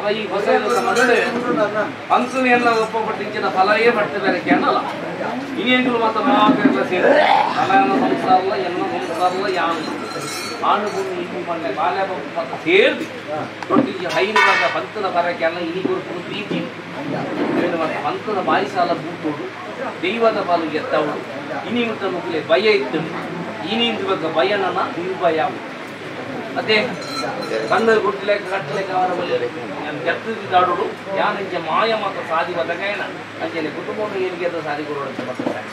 ಅವ ಈ ಹೊಸ ಮಗಡೆ ಅಂಕನೆಲ್ಲ ಒಪ್ಪಪಟ್ಟಿಂಚಿನ ಫಲವೇ ಪಟ್ಟದಕ್ಕೆ ಅನ್ನಲ್ಲ ಇನ್ನೇನು ಮತ್ತೆ ಮಾತೆಲ್ಲ ಸೇರಿ ಫಲನ ಸಂಸಾರಲ್ಲ ಎಲ್ಲ ಸಂಸಾರಲ್ಲ ಯಾನು ಆನು ಭೂಮಿ ಇಲ್ಲಿ ಮೊನ್ನೆ ಬಾಲ್ಯ ಮತ್ತೆ ಸೇರಿ ದೊಡ್ಡ ಹೈನುವಾಗ ಪಂತನ ಬರಕ್ಕೆ ಎಲ್ಲ ಇನಿ ಕೊಡ್ಕೊಂಡು ಪ್ರೀತಿ ಮತ್ತೆ ಪಂತನ ಬಾಯಿ ಸಾಲ ಬೂಟೋಡು ದೈವದ ಪಾಲು ಎತ್ತವಳು ಇನಿ ಮುಟ್ಟ ಮುಗ್ಲೆ ಭಯ ಇತ್ತು ಇನಿಂದ ಇವಾಗ ಭಯನನ ನಿರ್ಭಯ ಅದೇ ಕಣ್ಣು ಗುಡ್ಲೆಕ್ಕ ಕಟ್ಟಲೆಕ್ಕ ಅವರ ಬಳಿ ಕೆತ್ತದಾಡೋಡು ಯಾನಂಚೆ ಮಾಯ ಮತ್ತು ಸಾಧಿ ಬದಗಾಯನ ಅಂಚೆನೆ ಕುಟುಂಬವನ್ನು ಏನಿಗೆ ಅದು ಸಾಧಿ ಕೊಡೋಣ ಅಂತ ಬರ್ತಾರೆ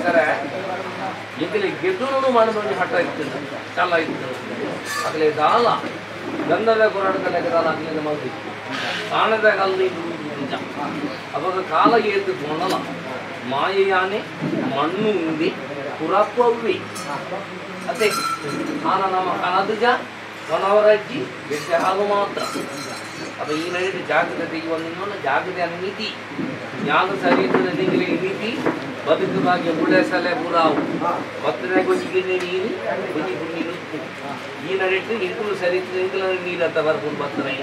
ಸರ ಈಗಲೇ ಗೆದ್ದೂರು ಮಾಡಿದೊಂದು ಹಠ ಇತ್ತು ಚಾಲ ಇತ್ತು ಆಗಲೇ ದಾಲ ಗಂಧದ ಹೋರಾಟದ ಲೆಕ್ಕದಾಲ ಆಗಲಿಂದ ಮಗುದಿತ್ತು ಕಾಣದ ಕಲ್ಲು ನಿಜ ಅವಾಗ ಕಾಲ ಏದ್ದು ತೊಣಲ ಮಾಯೆಯಾನೆ ಮಣ್ಣು ಉಂದಿ ಪುರಪ್ಪವ್ವಿ ಅದೇ ಆನ ನಮ್ಮ ಕಣದುಜ ಕೊನವರಜ್ಜಿ ಬೆಟ್ಟೆ ಹಾಲು ಮಾತ್ರ ಅವ ಈ ನಡೆ ಜಾಗೃತಿ ಒಂದು ಜಾಗೃತಿ ನೀತಿ ಜ್ಞಾನ ಶರೀರದ ನಿಗಲಿ ನೀತಿ ಬದುಕುವಾಗಿ ಉಳೆಸಲೆ ಬುರಾವು ಭಕ್ತನ ಗೊಜ್ಜಿಗೆ ನೀರು ಗೊಜ್ಜಿ ಗುಂಡಿ ಈ ನಡೆಟ್ಟು ಇಂಕಲು ಸರಿತು ಇಂಕಲ ನೀರು ಅಂತ ಬರ್ಕೊಂಡು ಬರ್ತಾನೆ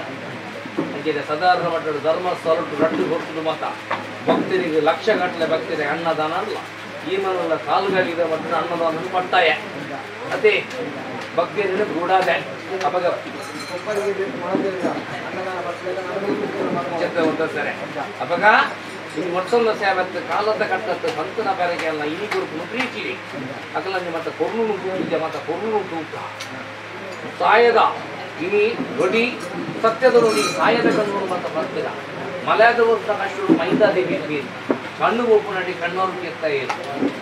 ಅಂಚೆ ಸಾಧಾರಣ ಮಟ್ಟದ ಧರ್ಮ ಸ್ವರಟ್ಟು ರಟ್ಟು ಕೊಟ್ಟದು ಮತ ಭಕ್ತರಿಗೆ ಲಕ್ಷ ಗಟ್ಟಲೆ ಭಕ್ತರಿಗೆ ಅನ್ನದಾನ ಅಲ್ಲ ಈ ಮನೆಲ್ಲ ಕಾಲುಗಾಲಿದ ಮಟ್ಟದ ಅನ್ನದಾನ ಪಟ್ಟಾಯ ಅದೇ ಭಕ್ತಿಯನ್ನು ಗೂಡಾದೆ ಅವಾಗ ಸರಿ ಅವಾಗ ಇನ್ನು ಮೊಟ್ಟೊಂದು ಸೇವತ್ತು ಕಾಲದ ಕಟ್ಟತ್ತು ಸಂತನ ಬೆರಗೆ ಅಲ್ಲ ಇನಿ ಗುರುಪು ಪ್ರೀತಿಲಿ ಅಕಲಂಜೆ ಮತ್ತೆ ಕೊರ್ನು ತೂಕಿದ್ದೆ ಮತ್ತೆ ಕೊರ್ನು ತೂಕ ಸಾಯದ ಇನಿ ದೊಡಿ ಸತ್ಯದ ನುಡಿ ಸಾಯದ ಕಣ್ಣು ಮತ್ತೆ ಬರ್ತೀರ ಮಲಯದ ಕಷ್ಟು ಮೈದಾದೇವಿ ಕಣ್ಣು ಒಪ್ಪು ನಡಿ ಕಣ್ಣವ್ರು ಕೆತ್ತ ಇರು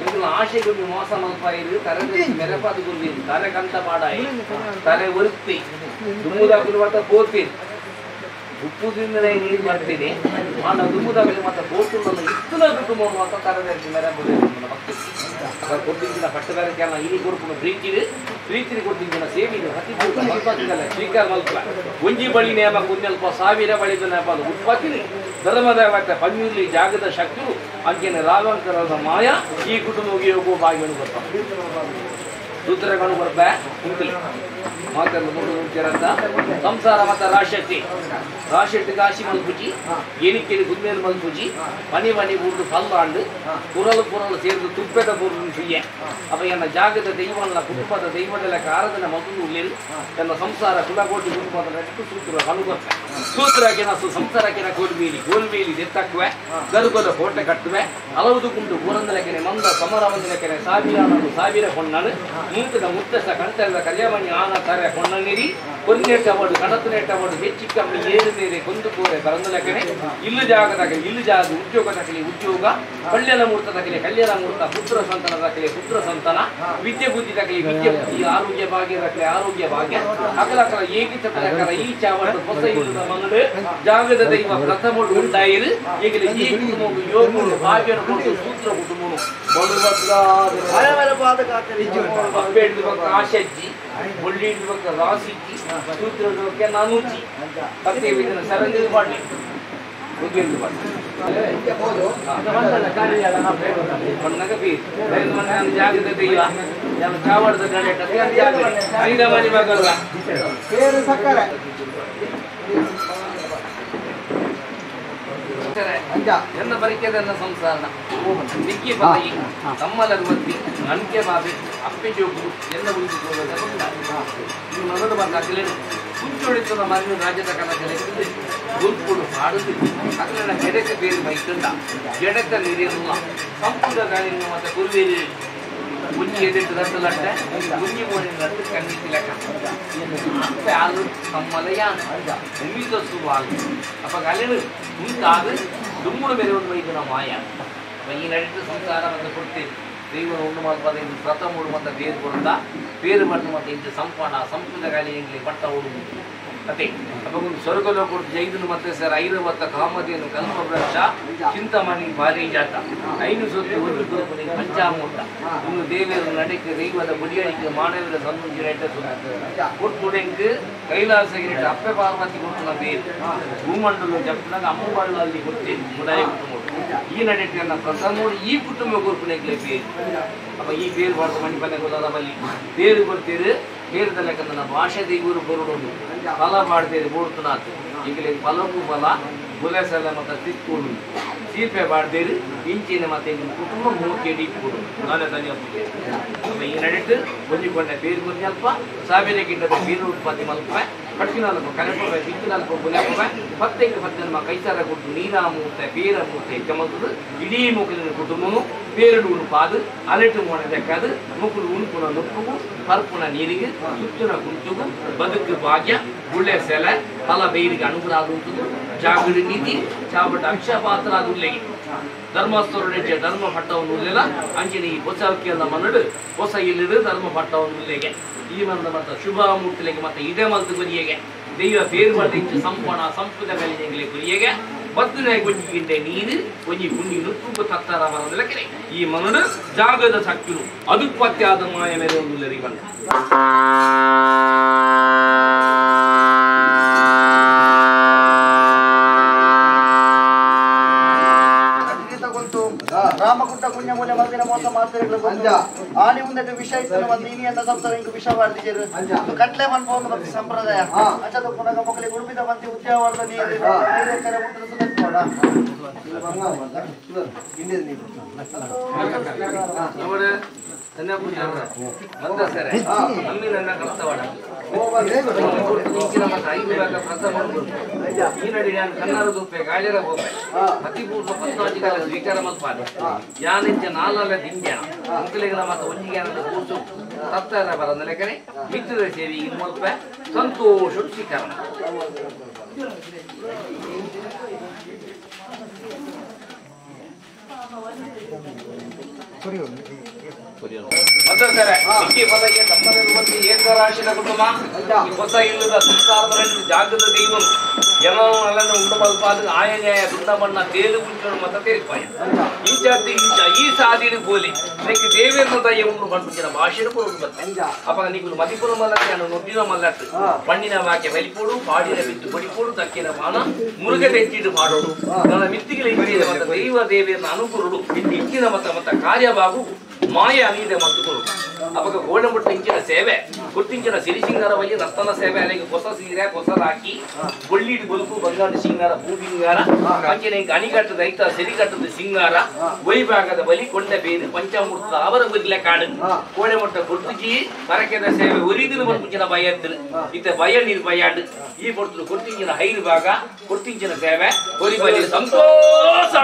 ಇದು ಆಶೆಗುಂಬಿ ಮೋಸ ಮಲ್ಪ ಇರು ತರದಿ ಮೆರಪದ ಗುಂಡಿ ತಲೆ ಕಂತ ಮಾಡಾಯಿ ತಲೆ ಒರುತ್ತಿ ದುಮ್ಮುದಾಗಲು ಮತ್ತೆ ಕೋತೀನಿ ಉಪ್ಪುದಿಂದಲೇ ನೀರು ಮಾಡ್ತೀನಿ ನಾನು ದುಮ್ಮುದಾಗಲಿ ಮತ್ತೆ ಕೋಟುಗಳನ್ನು ಇತ್ತಲ ಕುಟುಂಬ ಅಂತ ತರದಿ ಮೆರಪದ ಭಕ್ತಿ ಕೊಟ್ಟಿದ್ದಿನ ಪಟ್ಟದಕ್ಕೆ ಅಲ್ಲ ಇನಿ ಗುರುಪು ಪ್ರೀತಿನಿ ಕೊಟ್ಟಿದ್ದಿನ ಸೇವಿನ ಹತಿಭೂತ ಮಲ್ಪದಿಲ್ಲ ಸ್ವೀಕಾರ ಮಲ್ಪ ಒಂಜಿ ಬಳಿ ನೇಮ ಕುಂದಲ್ಪ ಸಾವಿರ ಬಳಿದ ನೇಪ ಉತ್ಪತ್ತಿನಿ ಧರ್ಮದ ಪನ್ನಿರ್ಲಿ ಜಾಗದ ಶಕ್ತಿಯು ಅಂಕೆನ ರಾಘವಂಕರದ ಮಾಯ ಈ ಕುಟುಂಬಕ್ಕೆ ಹೋಗುವ ಭಾಗ್ಯವನ್ನು ಬರ್ತಾರೆ ಸೂತ್ರಗಳು ಬರ್ಬ ಕುಂಕಲಿ ಮಾತನ್ನು ಮುಂದುವರಿಸಿರಂತ ಸಂಸಾರ ಮತ ರಾಶೆಟ್ಟಿ ಕಾಶಿ ಮಲ್ಪುಜಿ ಏನಿಕೆಲಿ ಗುನ್ಮೇಲು ಮಲ್ಪುಜಿ ಮನೆ ಊರು ಪಲ್ಲಾಂಡು ಪುರಲು ಸೇರಿದು ತುಪ್ಪದ ಪೂರ್ಣ ಸುಯ್ಯ ಅವ ಎನ್ನ ಜಾಗದ ದೈವನ ಕುಟುಂಬದ ದೈವದ ಕಾರದನ ಮಗು ಉಳ್ಳೇರು ತನ್ನ ಸಂಸಾರ ಕುಲಗೋಟಿ ಕುಟುಂಬದ ನೆಟ್ಟು ಸೂತ್ರ ಕನುಗೊತ್ತ ಸೂತ್ರಕ್ಕೆ ನಾವು ಸಂಸಾರಕ್ಕೆ ಗೋಲ್ಬೇಲಿ ದೆತ್ತಕ್ಕುವೆ ಗರುಗಲ ಕೋಟೆ ಕಟ್ಟುವೆ ಹಲವುದು ಕುಂಟು ಊರಂದಲಕೆನೆ ಮಂದ ಸಮರವಂದಲಕೆನೆ ಸಾವಿರ ಹೊಣ್ಣನು ಮುಂತದ ಮುತ್ತಸ ಕಂಠದ ಕಲ್ಯಾಮಣಿ ಆನ ತರ ಹೊಣ್ಣನಿರಿ ಕೊನ್ನೆಟ್ಟಬಡು ಕಣತನೆಟ್ಟಬಡು ಹೆಚ್ಚಿಕ್ಕಮ್ಮಿ ಏರು ಮೇರೆ ಕೊಂದು ಕೋರೆ ಬರಂದಲಕೆನೆ ಇಲ್ಲು ಜಾಗ ಉದ್ಯೋಗ ಕಲ್ಯಾಣ ಮೂರ್ತದಕಲೆ ಕಲ್ಯಾಣ ಮೂರ್ತ ಪುತ್ರ ಸಂತಾನದಕಲೆ ಪುತ್ರ ಸಂತಾನ ವಿದ್ಯೆ ಬುದ್ಧಿ ತಕಲಿ ವಿದ್ಯೆ ಬುದ್ಧಿ ಆರೋಗ್ಯ ಭಾಗ್ಯದಕಲೆ ಆರೋಗ್ಯ ಭಾಗ್ಯ ಅಕಲಕಲ ಏಕಿತಕಲ ಈ ಚಾವಟ್ಟು ಹೊಸ ಇಲ್ಲದ ಮಗಳು ಜಾಗದ ದೈವ ಪ್ರಥಮೋಡು ಉಂಟಾಯಿರು ಈಗಲೇ ಈ ಕುಟುಂಬ ಯೋಗ ಭಾಗ್ಯನ ಕೊಟ್ಟು ಸೂತ್ರ ಕುಟುಂಬನು ಆಶಜ್ಜಿ ಮುಳ್ಳಿ ರಾಸಿಜ್ಜಿ ಸೂತ್ರ ನಾನೂಜಿ ಕತ್ತೆ ಸರಂಗ ಮಾಡಲಿ ಜಾಗದ ದೈವ ಚಾವಡದ ಐದ ಮನೆ ಮಗಲ್ಲ ಎನ್ನ ಬರಿಕೆದನ್ನ ಸಂಸಾರ ದಿಕ್ಕಿ ಬಾಯಿ ತಮ್ಮಲರು ಒತ್ತಿ ಅಣಿಕೆ ಬಾಬಿ ಅಪ್ಪೆ ಜೋಗು ಎಲ್ಲ ಉಳಿದುಕೊಳ್ಳೋದು ಮೊದಲು ಬಂದಾಗಲೇ ಕುಂಚೊಡಿತದ ಮಣ್ಣು ರಾಜ್ಯದ ಕನಕಲೆ ಗುಂಪುಡು ಹಾಡುದು ಅಗಲನ ಕೆಡೆಕ ಬೇರೆ ಮೈತುಂಡ ಜಡಕ ನೀರಿಲ್ಲ ಸಂಪುಟ ಗಾಳಿನ ಮತ್ತೆ ಕುರುವೇಲಿ ಮುಂಜಿ ಎದಿಟ್ಟು ದಟ್ಟಲಟ್ಟೆ ಮುಂಜಿ ಮೋಡಿನ ದಟ್ಟು ಕಣ್ಣಿಸಿ ಲೆಕ್ಕ ಅಪ್ಪೆ ಹಾಲು ತಮ್ಮಲಯಾನ ಉಮಿತ ಸುವಾಲು ಅಪ್ಪ ಅಲೆನು ಮುಂತಾದ ದುಮ್ಮುಡು ಬೇರೆ ಒಂದು ಮೈದಿನ ಮಾಯ ಈ ನಡಿತು ಸಂಸಾರ ಮತ್ತೆ ಕೊಡ್ತೇವೆ ದೈವ ಉಂಡು ಮಾಡ್ಬಾರ್ದು ಇಂದು ಪ್ರಥಮ ಉಡು ಮತ್ತೆ ಬೇರು ಕೊಡ್ತಾ ಬೇರು ಬಟ್ಟು ಮತ್ತೆ ಇಂದು ಸಂಪಣ ಸಂಪುಟ ಗಾಳಿ ಎಂಗ್ಲಿ ಬಟ್ಟ ಉಡುವುದು ಅದೇ ಅಪ್ಪಗೊಂದು ಸ್ವರ್ಗಲೋ ಕೊಟ್ಟು ಜೈದನು ಮತ್ತೆ ಸರ್ ಐರವತ್ತ ಕಾಮಧೇನು ಕಲ್ಪವೃಕ್ಷ ಚಿಂತಮಣಿ ಪಾರಿಜಾತ ಐನು ಸೊತ್ತು ಒಂದು ತೂಪುನಿ ಪಂಚಾಮೂರ್ತ ಇನ್ನು ದೇವಿಯರ ನಡಿಕೆ ದೈವದ ಬುಡಿಯಳಿಕೆ ಮಾನವರ ಸಂಬಂಧಿಸಿನ ಕೊಟ್ಟುಡೆಂಕು ಕೈಲಾಸಗಿರಿಟ ಅಪ್ಪೆ ಪಾರ್ವತಿ ಕೊಟ್ಟು ದೇವಿ ಭೂಮಂಡಲ ಜಪ್ಪಿನಾಗ ಅಮ್ಮಬಳ್ಳಲ್ಲಿ ಕೊಟ್ಟೇನು ಮುದಾಯ ಕುಟುಂಬ ಈ ನಡಿಕೆಯನ್ನ ಪ್ರಥಮ ಈ ಕುಟುಂಬ ಗುರುಪುನೆಗ್ಲೆ ಬೇರು ಅಪ್ಪ ಈ ಬೇರು ಮಾಡ್ತಾ ಮಣಿ ಪನ್ನೆ ಗೊತ್ತಾದ ಬಲ್ಲಿ ಬೇರು ಕೊಡ್ತೀರಿ ಬೇರದ ಲೆಕ್ಕ ನನ್ನ ಭಾಷೆ ದೇವರು ಬರೋದು ಫಲ ಮಾಡ್ತೀರಿ ಬೋಡ್ತುನಾತು ಈಗಲೇ ಫಲಕ್ಕೂ ಫಲ ಗುಲೆಸಲ ಮತ್ತು ತಿಕ್ಕೋಡು ಸೀಪೆ ಬಾಡ್ದೇರಿ ಇಂಚಿನ ಮತ್ತೆ ನಿಮ್ಮ ಕುಟುಂಬ ಮೂಕೆ ಇಟ್ಕೊಡು ನಾನೇ ತನಿ ಅಪ್ಪ ಈ ನಡಿಟ್ಟು ಹೊಂದಿಕೊಂಡೆ ಬೇರು ಮುರಿಯಲ್ಪ ಸಾವಿರ ಗಿಡ್ಡದ ಬೇರು ಉತ್ಪತ್ತಿ ಮಲ್ಪ ಕಟ್ಟಿನಾಲ್ಕು ಕನಪವೆ ಬಿತ್ತಿನಾಲ್ಕು ಗುಲೆಪವೆ ಪತ್ತೆಂಟು ಪತ್ತೆ ನಮ್ಮ ಕೈಸಾರ ಕೊಟ್ಟು ನೀರಾ ಮೂರ್ತೆ ಬೇರ ಮೂರ್ತೆ ಚಮಕದು ಇಡೀ ಮುಖಲಿನ ಕುಟುಂಬನು ಬೇರಡು ಉಣುಪಾದು ಅಲೆಟು ಮೊಣದಕ್ಕಾದು ಮುಕ್ಕಳು ಉಣುಪುನ ನುಪ್ಪುಗು ಪರ್ಪುನ ನೀರಿಗೆ ಸುತ್ತಿನ ಕುಂಚುಗು ಬದುಕು ಭಾಗ್ಯ ಗುಳ್ಳೆ ಸೆಲೆ ಫಲ ಬೇರಿಗೆ ಅನುಗ್ರಹ ಆಗುವುದು ಜಾಗೃತಿ ನೀತಿ ಚಾಬಟ ಅಕ್ಷಪಾತ್ರ ಉಲ್ಲೆಗೆ ಧರ್ಮಸ್ಥರುಡೆ ಧರ್ಮ ಪಟ್ಟವನ್ನು ಉಲ್ಲೆಲ್ಲ ಅಂಚಿನ ಈ ಹೊಸಕ್ಕಿಯಲ್ಲ ಮನಡು ಹೊಸ ಇಲ್ಲಿಡು ಧರ್ಮ ಪಟ್ಟವನ್ನು ಉಲ್ಲೆಗೆ ಈ ಮಂದ ಮತ್ತು ಶುಭ ಮೂರ್ತಿಲೆಗೆ ಮತ್ತೆ ಇದೇ ಮಲ್ತು ಗುರಿಯಗೆ ದೈವ ಬೇರು ಮಾಡಿಂಚು ಸಂಪೂರ್ಣ ಸಂಸ್ಕೃತ ಕಲಿಯಂಗಲೆ ಗುರಿಯಗೆ ಬದ್ದಿನ ಗೊಂಜಿಗಿಂಡೆ ನೀರು ಕೊಂಜಿ ಗುಂಡಿ ನುಪ್ಪು ತತ್ತಾರ ಬರೋದಿಲ್ಲ ಕೆರೆ ಈ ಮನಡು ಜಾಗದ ಸಕ್ಕಿರು ಅದುಪತ್ಯಾದ ಮಾಯ ಮೇಲೆ ಒಂದು ಲರಿ ಬಂದ ರಾಮಕುಟ್ಟ ಪುಣ್ಯಮೂಲ್ಯ ಮದ್ದಿನ ಮೋಸ ಮಾತ್ರೆಗಳು ಆನೆ ಮುಂದೆ ವಿಷಯ ಇತ್ತು ಒಂದು ಇನಿಯನ್ನ ಸಂಸಾರ ಇಂಕು ವಿಷ ಮಾಡ್ತಿದ್ದೀರು ಕಟ್ಲೆ ಮನ್ಪೋದು ಮತ್ತೆ ಸಂಪ್ರದಾಯ ಅಚ್ಚದ ಪುನಗ ಮಕ್ಕಳಿಗೆ ಉಡುಪಿದ ಮಂದಿ ಉದ್ಯಾವರದ ನೀರು ಕರೆ ಮುಟ್ಟದ ಸುತ್ತ ನೋಡ നമ്മുടെ തന്നെ ಬಂದ ಸರಿ ನಮ್ಮಿ ನನ್ನ ಕರ್ತವಾಡ ಮತ್ತೆ 5 ಭಾಗ ಪ್ರಥಮ ಈ ನಡಿ ನಾನು ಕನ್ನಡ ರೂಪೆ ಗಾಳಿರ ಹೋಗ್ಬೆ ಅತಿಪೂರ್ವ ಪದ್ಮಾಜಿಗಳ ಸ್ವೀಕಾರ ಮಲ್ಪಾದೆ ಯಾನಿಂಚ ನಾಲಲ್ಲ ದಿಂಡ್ಯಾಣ ಅಂಕಲಿಗಳ ಮತ್ತು ಒಂಜಿಗೆ ಅನ್ನದ ಕೂಸು ತತ್ತಾರ ಬರಂದಲೆ ಕಡೆ ಮಿತ್ರರ ಸೇವೆ ಇನ್ನು ಮಲ್ಪೆ ಸಂತೋಷ ಸ್ವೀಕರಣ ಮತ್ತೆ ಸರ್ ಮಿಕ್ಕಿ ಪದಕ್ಕೆ ತಮ್ಮಲ್ಲಿ ಏಕರಾಶಿದ ಕುಟುಂಬ ಹೊಸ ಇಲ್ಲದ ಸಂಸಾರದ ಜಾಗದ ದೈವ ಏನೋ ಅಲ್ಲನ್ನು ಉಂಡು ಮಲ್ಪಾದ ಆಯನ್ಯಾಯ ದುಂಡಮಣ್ಣ ತೇಲು ಮುಂಚು ಮತ ತೇರಿಪಾಯ ಇಂಚಾತಿ ಇಂಚ ಈ ಸಾದಿಡು ಬೋಲಿ ನೆಕ್ಕು ದೇವೇಂದ್ರ ದಯ ಉಂಡು ಬಂದಿನ ಭಾಷೆನು ಕೊಡು ಬತ್ತೆ ಅಪ್ಪ ನಿಗುಲು ಮದಿಪುರ ಮಲ್ಲಕ್ಕೆ ನಾನು ನೊಡ್ಡಿನ ಮಲ್ಲಟ್ಟು ಪಣ್ಣಿನ ವಾಕ್ಯ ಬಲಿಪೋಡು ಪಾಡಿನ ಬಿತ್ತು ಬಡಿಪೋಡು ತಕ್ಕಿನ ಮಾನ ಮುರುಗ ತೆಚ್ಚಿಡು ಮಾಡೋಡು ನನ್ನ ಮಿತ್ತಿಗೆ ಹಿಡಿದ ಮತ ದೈವ ದೇವಿಯನ್ನು ಅನುಕೂರುಡು ಇಂಚಿನ ಮತ ಕಾರ್ಯಭಾಗು ಮಾಯ ಅನಿದೆ ಮತ್ತು ಕೊಡು ಅವಾಗ ಗೋಡಂಬುಟ್ಟ ಇಂಚಿನ ಸೇವೆ ಗುರ್ತಿಂಚಿನ ಸಿರಿಸಿಂಗಾರ ಬಯ್ಯ ರತ್ತನ ಸೇವೆ ಅಲ್ಲಿಗೆ ಹೊಸ ಸೀರೆ ಹೊಸದಾಕಿ ಬೊಳ್ಳಿಡು ಬದುಕು ಬಂಗಾರ ಸಿಂಗಾರ ಭೂಬಿಂಗಾರ ಅಂಚಿನ ಅಣಿಗಟ್ಟದ ಐತ ಸಿರಿಗಟ್ಟದ ಸಿಂಗಾರ ವೈಭಾಗದ ಬಲಿ ಕೊಂಡ ಬೇರು ಪಂಚಾಮೃತದ ಅವರ ಬದಿಲೆ ಕಾಡು ಕೋಡೆಮುಟ್ಟ ಗುರ್ತಿಜಿ ಮರಕೆದ ಸೇವೆ ಒರಿದಿನ ಬಂದಿನ ಬಯದ್ದು ಇತ್ತ ಬಯ ನೀರು ಬಯಾಡು ಈ ಕೊಡ್ತು ಗುರ್ತಿಂಚಿನ ಹೈರು ಭಾಗ ಗುರ್ತಿಂಚಿನ ಸೇವೆ ಒರಿ ಬಲಿ ಸಂತೋಷ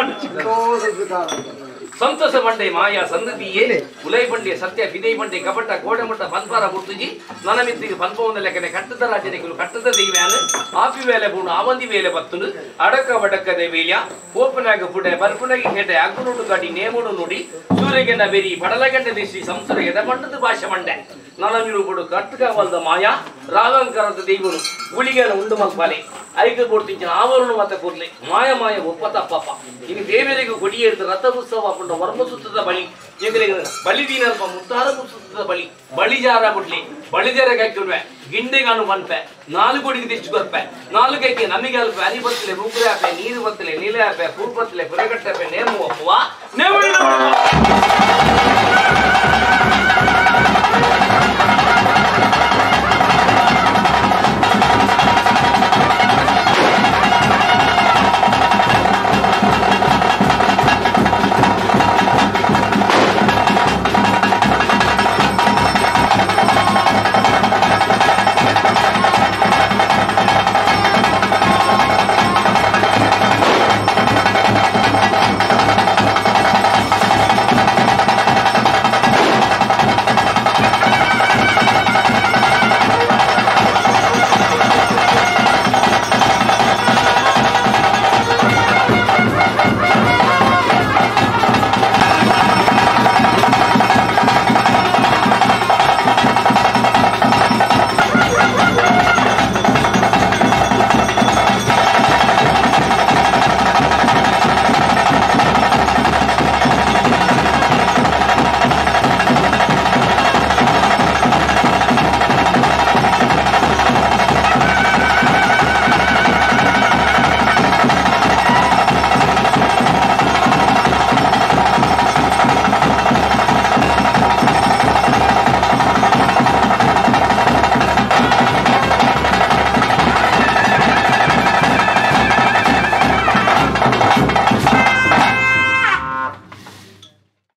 ಸಂತೋಷ ಬಂಡೆ ಮಾಯಾ ಸಂದತಿಯೇ ಉಲೈ ಬಂಡೆ ಸತ್ಯ ಫಿದೈ ಬಂಡೆ ಕಪಟ ಕೋಡೆಮುಟ್ಟ ಪನ್ಪಾರ ಮುರ್ತುಜಿ ನನ್ನ ಮಿತ್ತಿಗೆ ಪನ್ಪವನ ಲೆಕ್ಕನೆ ಕಟ್ಟದ ರಾಜನಿಗಳು ಕಟ್ಟದ ದೈವ್ಯಾನು ಆಪಿ ವೇಲೆ ಬೂಣು ಆವಂದಿ ವೇಲೆ ಬತ್ತುನು ಅಡಕ ಬಡಕದೆ ವೇಲ್ಯ ಕೋಪನಾಗ ಪುಡೆ ಬರ್ಪುನಗಿ ಹೆಡೆ ಅಗ್ಗುನುಡು ಗಾಡಿ ನೇಮುಡು ನುಡಿ ಸೂರ್ಯಗೆಂಡ ಬೆರಿ ಪಡಲಗಂಡ ದೇಶಿ ಸಂಸಾರ ಎದೆ ಮಂಡದ ಭಾಷೆ ಮಂಡೆ ನನಗಿರು ಬಿಡು ಕಟ್ಟಕವಲ್ದ ಮಾಯಾ ರಾಗಂಕರದ ದೈವನು ಗುಳಿಗೆನ ಉಂಡು ಮಲ್ಪಾಲೆ ಐಕ ಕೊಡ್ತಿಂಚಿನ ಆವರಣ ಮತ್ತೆ ಕೊಡ್ಲಿ ಮಾಯ ಮಾಯ ಒಪ್ಪತ ಪಾಪ ಇನ್ನು ದೇವರಿಗೂ ಕೊಡಿಯೇ ಇರ್ತದೆ ರಥ ಉತ್ಸವ ಪುಂಡ ವರ್ಮಸುತ್ತದ ಬಳಿ ಎಗಲಿಗೆ ಬಲಿದೀನಲ್ಪ ಮುತ್ತಾರ ಮುಸುತ್ತದ ಬಳಿ ಬಳಿಜಾರ ಬಿಡ್ಲಿ ಬಳಿಜಾರ ಹಾಕಿಡ್ವೆ ಗಿಂಡೆಗಾನು ಬಂಪೆ 4 ಕೋಟಿಗೆ ದಿಷ್ಟು ಬರ್ಪೆ 4 ಕೈಗೆ ನಮಗೆ ಅಲ್ಪ ಅರಿ ಬತ್ತಲೆ ಮುಗ್ರೆ ಆಪೆ ನೀರು ಬತ್ತಲೆ ನೀಲೆ ಆಪೆ ಪೂರ್ ಬತ್ತಲೆ ಪುರಗಟ್ಟೆ ನೇಮು ಒಪ್ಪುವ ನೇಮು